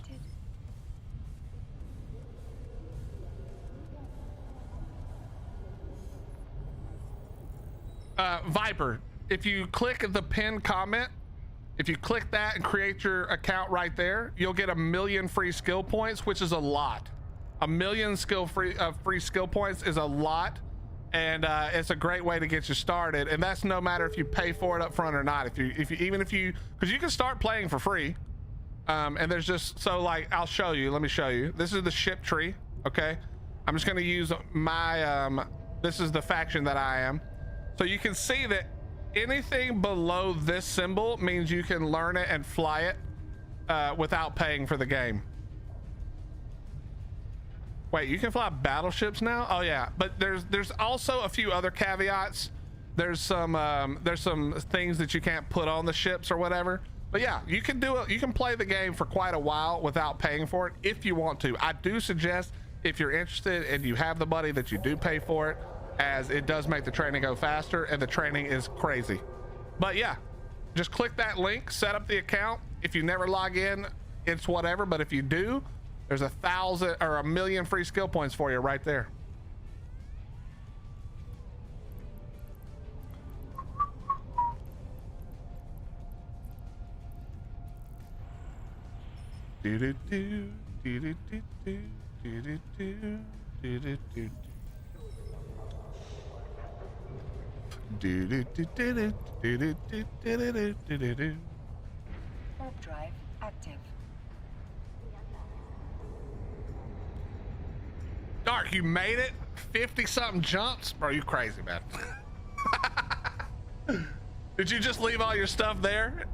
B: Viper, if you click the pinned comment, if you click that and create your account right there, you'll get 1,000,000 free skill points, which is a lot. 1,000,000 free skill points is a lot. And it's a great way to get you started, and that's no matter if you pay for it up front or not. Because you can start playing for free, and there's just, so like, I'll show you. Let me show you. This is the ship tree. Okay, I'm just going to use my this is the faction that I am. So you can see that anything below this symbol means you can learn it and fly it without paying for the game. Wait, you can fly battleships now? Oh yeah, but there's also a few other caveats. There's some things that you can't put on the ships or whatever. But yeah, you can do it. You can play the game for quite a while without paying for it if you want to. I do suggest, if you're interested and you have the money, that you do pay for it, as it does make the training go faster, and the training is crazy. But yeah, just click that link, set up the account. If you never log in, it's whatever, but if you do, there's 1,000 or 1,000,000 free skill points for you right there.
A: Warp drive active.
B: Dark, you made it? 50-something jumps? Bro, you crazy, man. Did you just leave all your stuff there?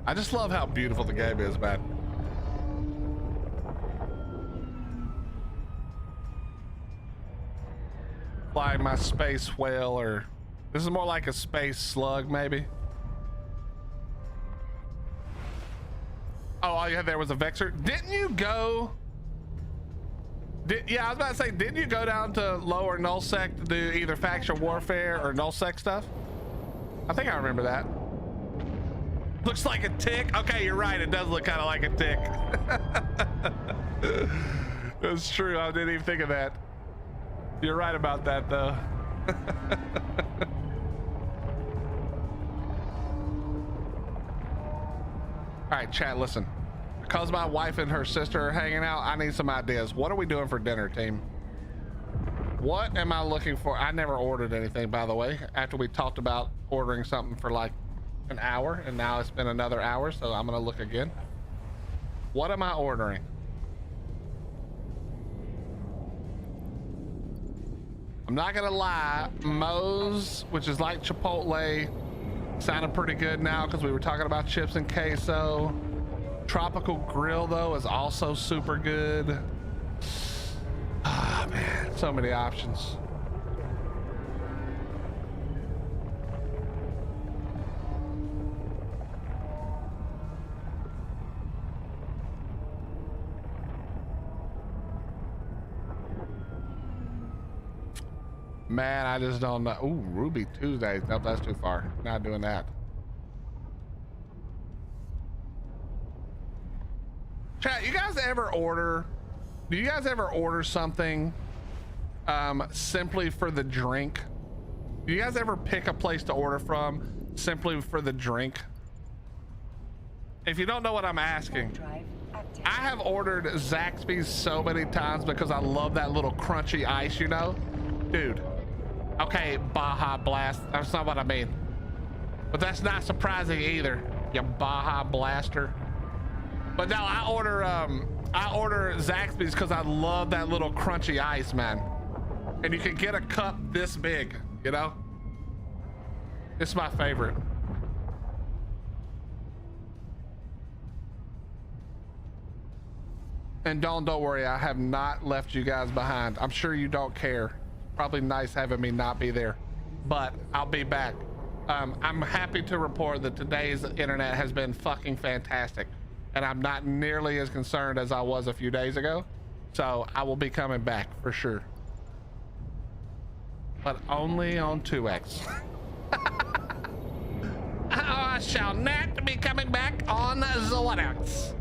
B: I just love how beautiful the game is, man. Flying my space whale, or this is more like a space slug, maybe. Oh, all you had there was a Vexor. Didn't you go? Yeah, I was about to say, didn't you go down to lower nullsec to do either faction warfare or nullsec stuff? I think I remember that. Looks like a tick. Okay, you're right. It does look kind of like a tick. That's true. I didn't even think of that. You're right about that, though. All right, chat, listen. Because my wife and her sister are hanging out, I need some ideas. What are we doing for dinner, team? What am I looking for? I never ordered anything, by the way, after we talked about ordering something for like an hour, and now it's been another hour, so I'm gonna look again. What am I ordering? I'm not gonna lie, Moe's, which is like Chipotle, sounded pretty good now because we were talking about chips and queso. Tropical Grill, though, is also super good. Ah, man, so many options. Man, I just don't know. Ooh, Ruby Tuesdays. Nope, that's too far. Not doing that. Chat, you guys ever order? Do you guys ever order something simply for the drink? Do you guys ever pick a place to order from simply for the drink? If you don't know what I'm asking, I have ordered Zaxby's so many times because I love that little crunchy ice, you know? Dude. Okay, Baja Blast. That's not what I mean. But that's not surprising either, you Baja Blaster. But no, I order Zaxby's because I love that little crunchy ice, man. And you can get a cup this big, you know? It's my favorite. And don't worry, I have not left you guys behind. I'm sure you don't care. Probably nice having me not be there, but I'll be back. I'm happy to report that today's internet has been fucking fantastic, and I'm not nearly as concerned as I was a few days ago. So I will be coming back for sure, but only on 2x. I shall not be coming back on the 1x.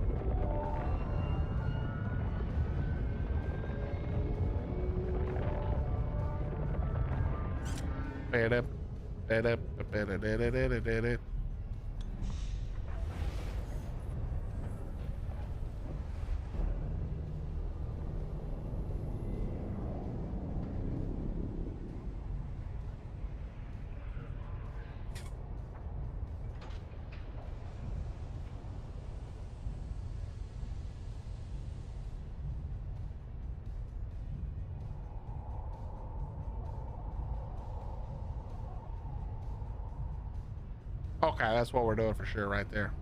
B: Okay, that's what we're doing for sure right there.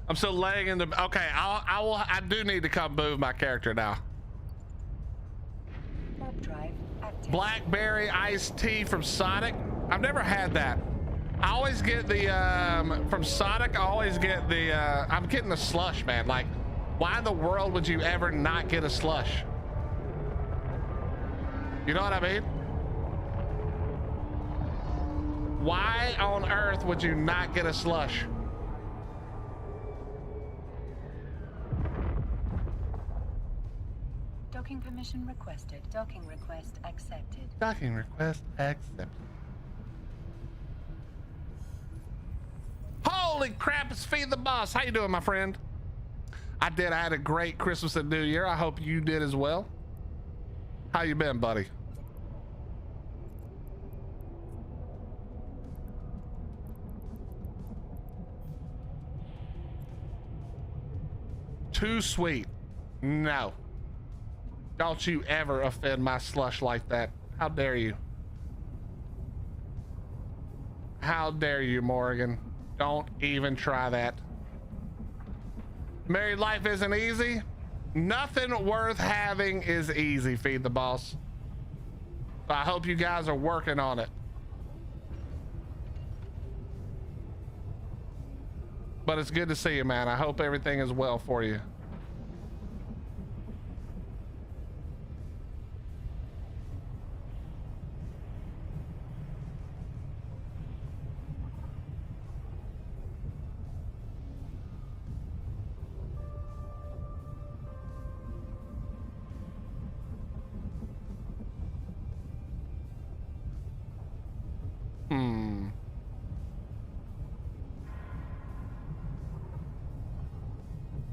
B: I'm still laying in the, okay, I do need to come move my character now. Blackberry iced tea from Sonic. I've never had that. I always get the, from Sonic, I always get the, I'm getting the slush, man. Like, why in the world would you ever not get a slush? You know what I mean? Why on earth would you not get a slush?
A: Docking permission requested. Docking request accepted.
B: Docking request accepted. Holy crap, it's Feed the Boss. How you doing, my friend? I had a great Christmas and New Year. I hope you did as well. How you been, buddy? Too sweet. No. Don't you ever offend my slush like that. How dare you? How dare you, Morgan? Don't even try that. Married life isn't easy. Nothing worth having is easy, Feed the Boss. So I hope you guys are working on it. But it's good to see you, man. I hope everything is well for you.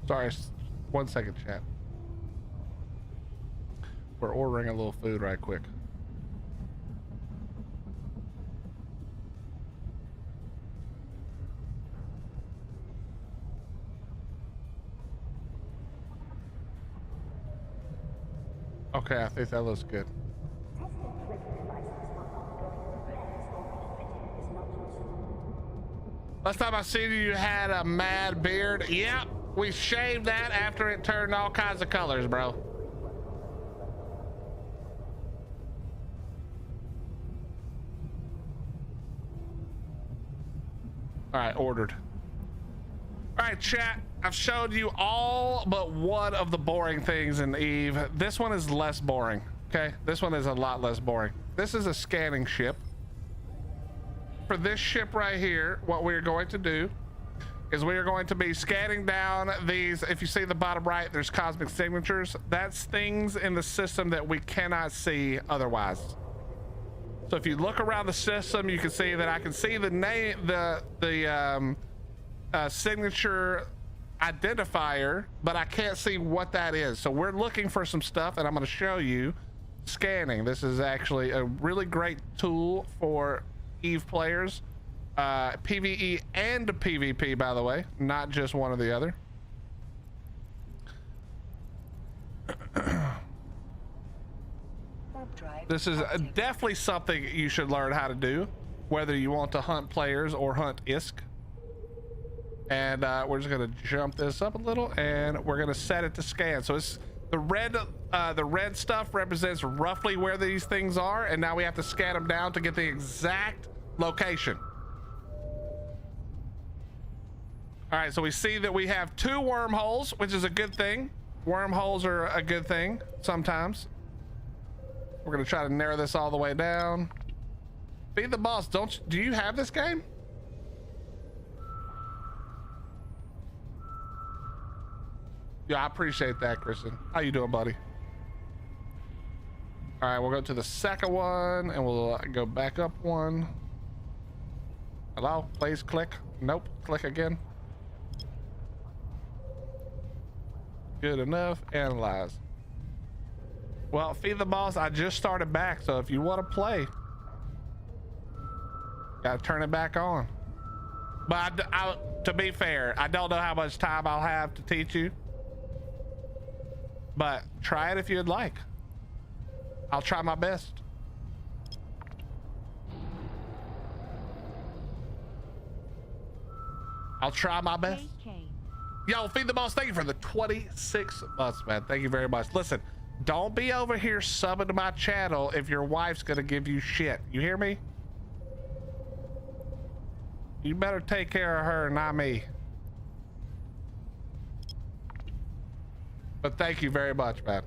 B: Sorry, 1 second, chat. We're ordering a little food right quick. Okay, I think that looks good. Last time I seen you, you had a mad beard. Yep, we shaved that after it turned all kinds of colors, bro. All right, ordered. All right, chat. I've showed you all but one of the boring things in Eve. This one is less boring. Okay, this one is a lot less boring. This is a scanning ship. For this ship right here, what we're going to do is we are going to be scanning down these. If you see the bottom right, there's cosmic signatures. That's things in the system that we cannot see otherwise. So if you look around the system, you can see that I can see the name, the signature identifier, but I can't see what that is. So we're looking for some stuff, and I'm going to show you scanning. This is actually a really great tool for Eve players, PvE and PvP, by the way, not just one or the other. This is definitely something you should learn how to do, whether you want to hunt players or hunt ISK. And we're just gonna jump this up a little, and we're gonna set it to scan. So it's the red stuff represents roughly where these things are, and now we have to scan them down to get the exact location. All right, so we see that we have 2 wormholes, which is a good thing. Wormholes are a good thing sometimes. We're gonna try to narrow this all the way down. Be the boss. Do you have this game? Yeah, I appreciate that, Kristen. How you doing, buddy? All right, we'll go to the second one, and we'll go back up one. Hello, please click. Nope, click again. Good enough. Analyze. Well, feed the boss. I just started back, so if you want to play, gotta turn it back on. But to be fair, I don't know how much time I'll have to teach you, but try it if you'd like. I'll try my best. I'll try my best. Yo, feed the boss. Thank you for the 26 months, man. Thank you very much. Listen, don't be over here subbing to my channel if your wife's gonna give you shit. You hear me? You better take care of her, not me. But thank you very much, man.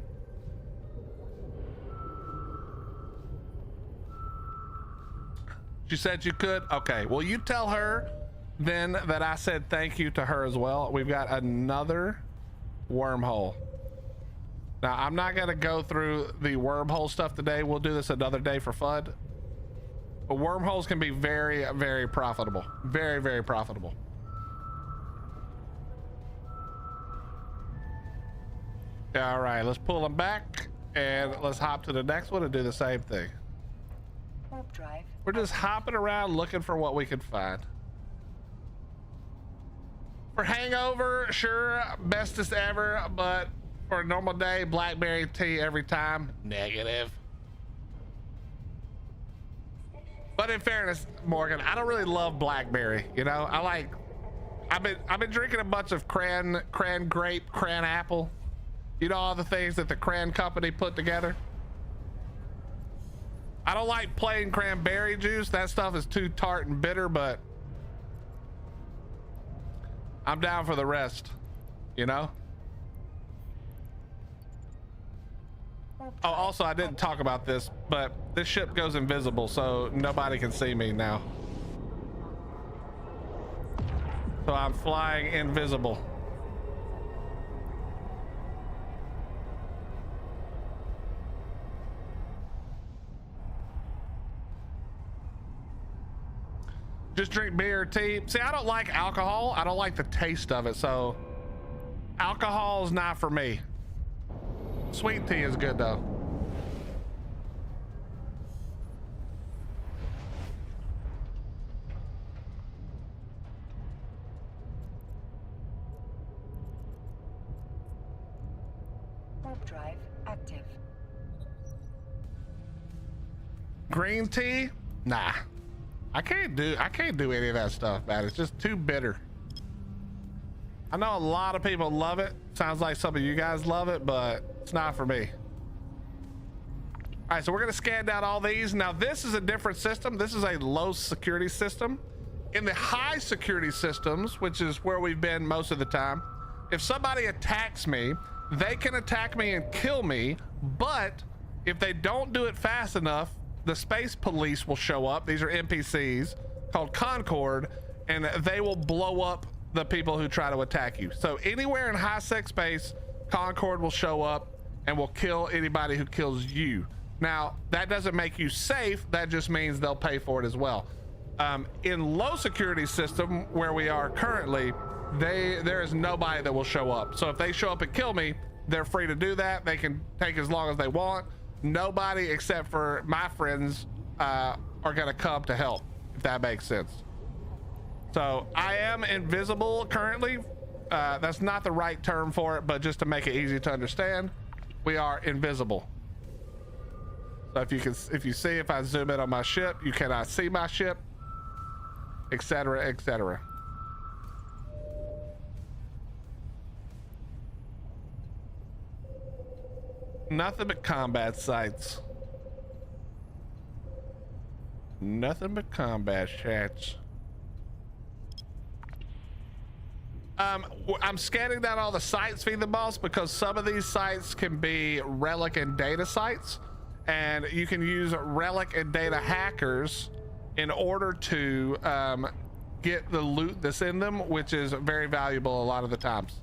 B: She said you could? Okay, well, you tell her then that I said thank you to her as well. We've got another wormhole. Now, I'm not gonna go through the wormhole stuff today. We'll do this another day for fun. But wormholes can be very, very profitable. Very, very profitable. All right, let's pull them back and let's hop to the next one and do the same thing. We're just hopping around looking for what we can find. For hangover, sure, bestest ever, but for a normal day, blackberry tea every time, negative. But in fairness, Morgan, I don't really love blackberry. You know, I've been drinking a bunch of cran grape, cran apple. You know, all the things that the cran company put together. I don't like plain cranberry juice. That stuff is too tart and bitter, but I'm down for the rest, you know? Oh, also, I didn't talk about this, but this ship goes invisible, so nobody can see me now. So I'm flying invisible. Just drink beer or tea. See, I don't like alcohol. I don't like the taste of it, so Alcohol is not for me. Sweet tea is good though.
A: Warp drive active.
B: Green tea? Nah. I can't do any of that stuff, man. It's just too bitter. I know a lot of people love it. Sounds like some of you guys love it, but it's not for me. All right, so we're gonna scan down all these. Now this is a different system. This is a low security system. In the high security systems, which is where we've been most of the time, if somebody attacks me, they can attack me and kill me, but if they don't do it fast enough, the space police will show up. These are NPCs called Concord, and they will blow up the people who try to attack you. So anywhere in high sec space, Concord will show up and will kill anybody who kills you. Now, that doesn't make you safe. That just means they'll pay for it as well. In low security system where we are currently, there is nobody that will show up. So if they show up and kill me, they're free to do that. They can take as long as they want. Nobody except for my friends are gonna come to help, if that makes sense. So I am invisible currently. That's not the right term for it, but just to make it easy to understand, we are invisible. So if you see, if I zoom in on my ship, you cannot see my ship, etc., etc. Nothing but combat sites. Nothing but combat chats. I'm scanning down all the sites, Feed the Boss, because some of these sites can be relic and data sites, and you can use relic and data hackers in order to get the loot that's in them, which is very valuable a lot of the times.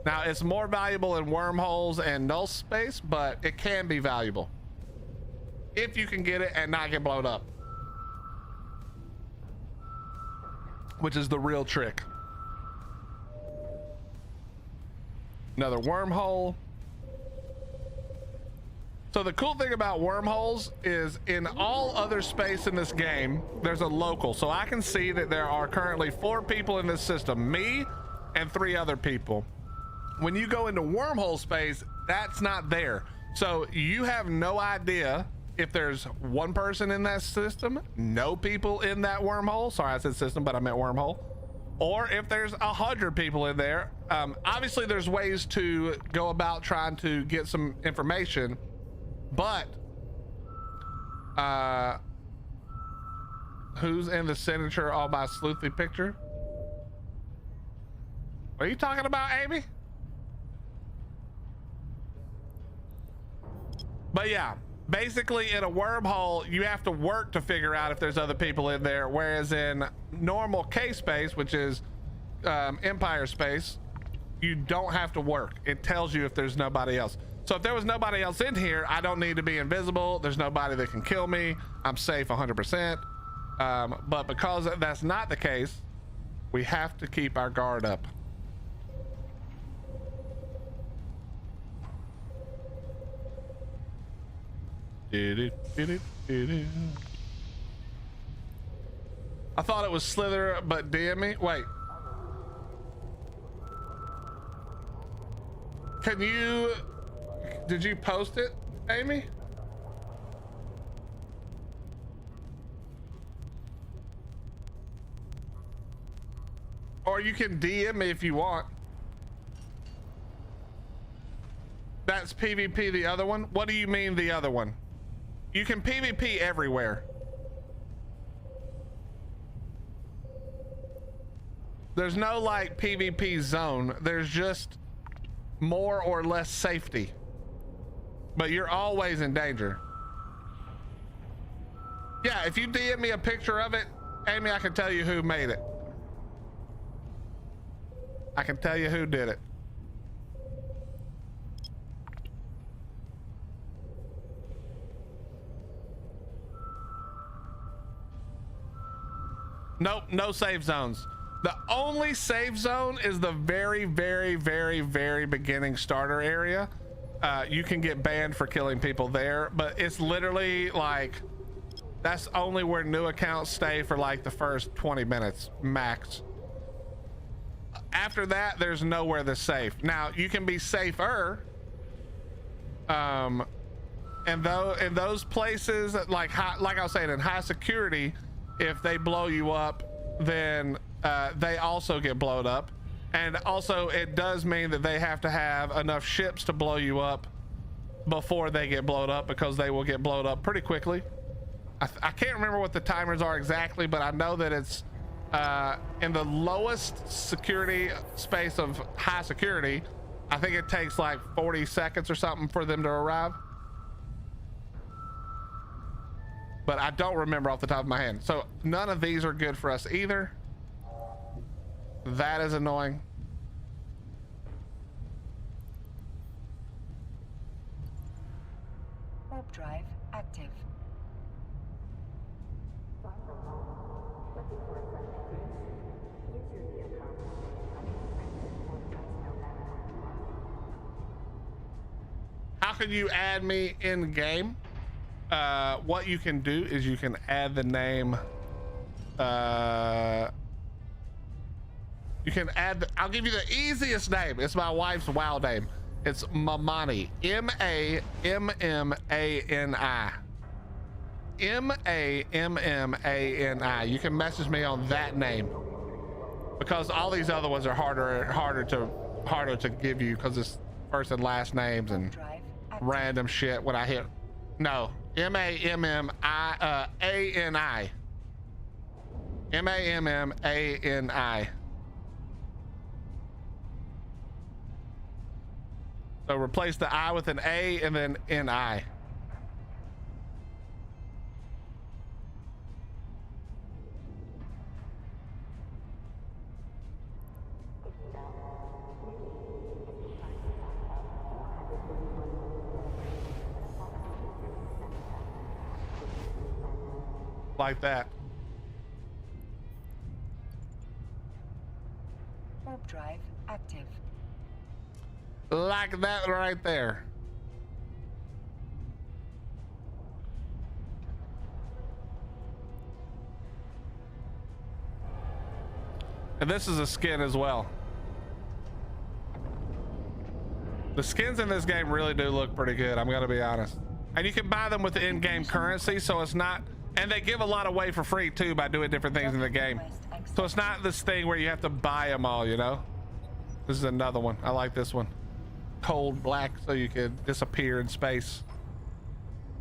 B: Now, it's more valuable in wormholes and null space, but it can be valuable if you can get it and not get blown up, which is the real trick. Another wormhole. So the cool thing about wormholes is in all other space in this game, there's a local. So I can see that there are currently 4 people in this system, me and 3 other people. When you go into wormhole space, that's not there. So you have no idea if there's 1 person in that system, no people in that wormhole. Sorry, I said system, but I meant wormhole. Or if there's 100 people in there. Obviously there's ways to go about trying to get some information, but who's in the signature all by sleuthy picture? What are you talking about, Amy? But yeah, basically in a wormhole, you have to work to figure out if there's other people in there. Whereas in normal K space, which is Empire space, you don't have to work. It tells you if there's nobody else. So if there was nobody else in here, I don't need to be invisible. There's nobody that can kill me. I'm safe 100%. But because that's not the case, we have to keep our guard up. I thought it was Slither, but DM me. Wait. Did you post it, Amy? Or you can DM me if you want. That's PvP, the other one? What do you mean the other one? You can PvP everywhere. There's no like PvP zone. There's just more or less safety. But you're always in danger. Yeah, if you DM me a picture of it, Amy, I can tell you who made it. I can tell you who did it. Nope, no save zones. The only safe zone is the very, very, very, very beginning starter area. You can get banned for killing people there, but it's literally like, that's only where new accounts stay for like the first 20 minutes max. After that, there's nowhere that's safe. Now you can be safer. And though in those places like I was saying, in high security, if they blow you up, then they also get blown up. And also it does mean that they have to have enough ships to blow you up before they get blown up, because they will get blown up pretty quickly. I can't remember what the timers are exactly, but I know that it's in the lowest security space of high security. I think it takes like 40 seconds or something for them to arrive, but I don't remember off the top of my head. So none of these are good for us either. That is annoying.
A: Warp drive active.
B: How can you add me in game? What you can do is you can add the name. You can add I'll give you the easiest name. It's my wife's WoW name. It's Mamani. M-A-M-M-A-N-I. M-A-M-M-A-N-I. You can message me on that name, because all these other ones are harder to give you, because it's first and last names and random shit when I hit. No, M-A-M-M-I-A-N-I. M-A-M-M-A-N-I. So replace the I with an A and then N-I. Like that.
A: Warp drive active.
B: Like that right there. And this is a skin as well. The skins in this game really do look pretty good, I'm gonna be honest. And you can buy them with the in-game currency, so it's not, and they give a lot away for free too by doing different things in the game. So it's not this thing where you have to buy them all, you know? This is another one. I like this one. Cold black, so you could disappear in space.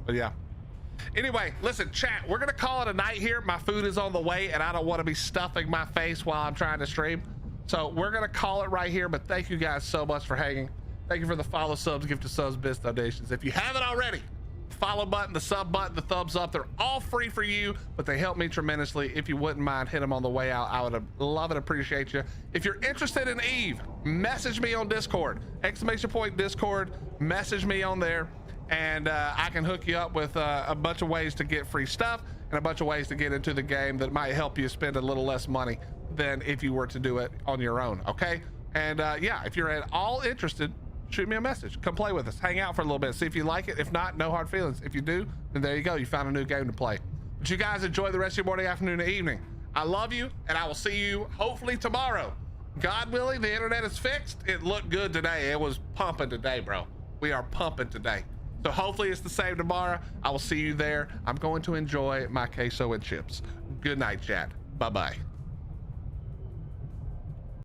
B: But yeah. Anyway, listen, chat, we're gonna call it a night here. My food is on the way and I don't want to be stuffing my face while I'm trying to stream. So we're gonna call it right here, but thank you guys so much for hanging. Thank you for the follow, subs, gift to subs, bits, donations. If you haven't already, follow button, the sub button, the thumbs up, they're all free for you, but they help me tremendously. If you wouldn't mind, hit them on the way out. I would love and appreciate you. If you're interested in Eve, message me on Discord, !Discord, message me on there, and I can hook you up with a bunch of ways to get free stuff and a bunch of ways to get into the game that might help you spend a little less money than if you were to do it on your own. Okay. And yeah, if you're at all interested, shoot me a message, come play with us, hang out for a little bit, see if you like it. If not, no hard feelings. If you do, then there you go, you found a new game to play. But you guys enjoy the rest of your morning, afternoon, and evening. I love you, and I will see you hopefully tomorrow. God willing, the internet is fixed. It looked good today. It was pumping today, bro. We are pumping today. So hopefully it's the same tomorrow. I will see you there. I'm going to enjoy my queso and chips. Good night, chat. Bye-bye.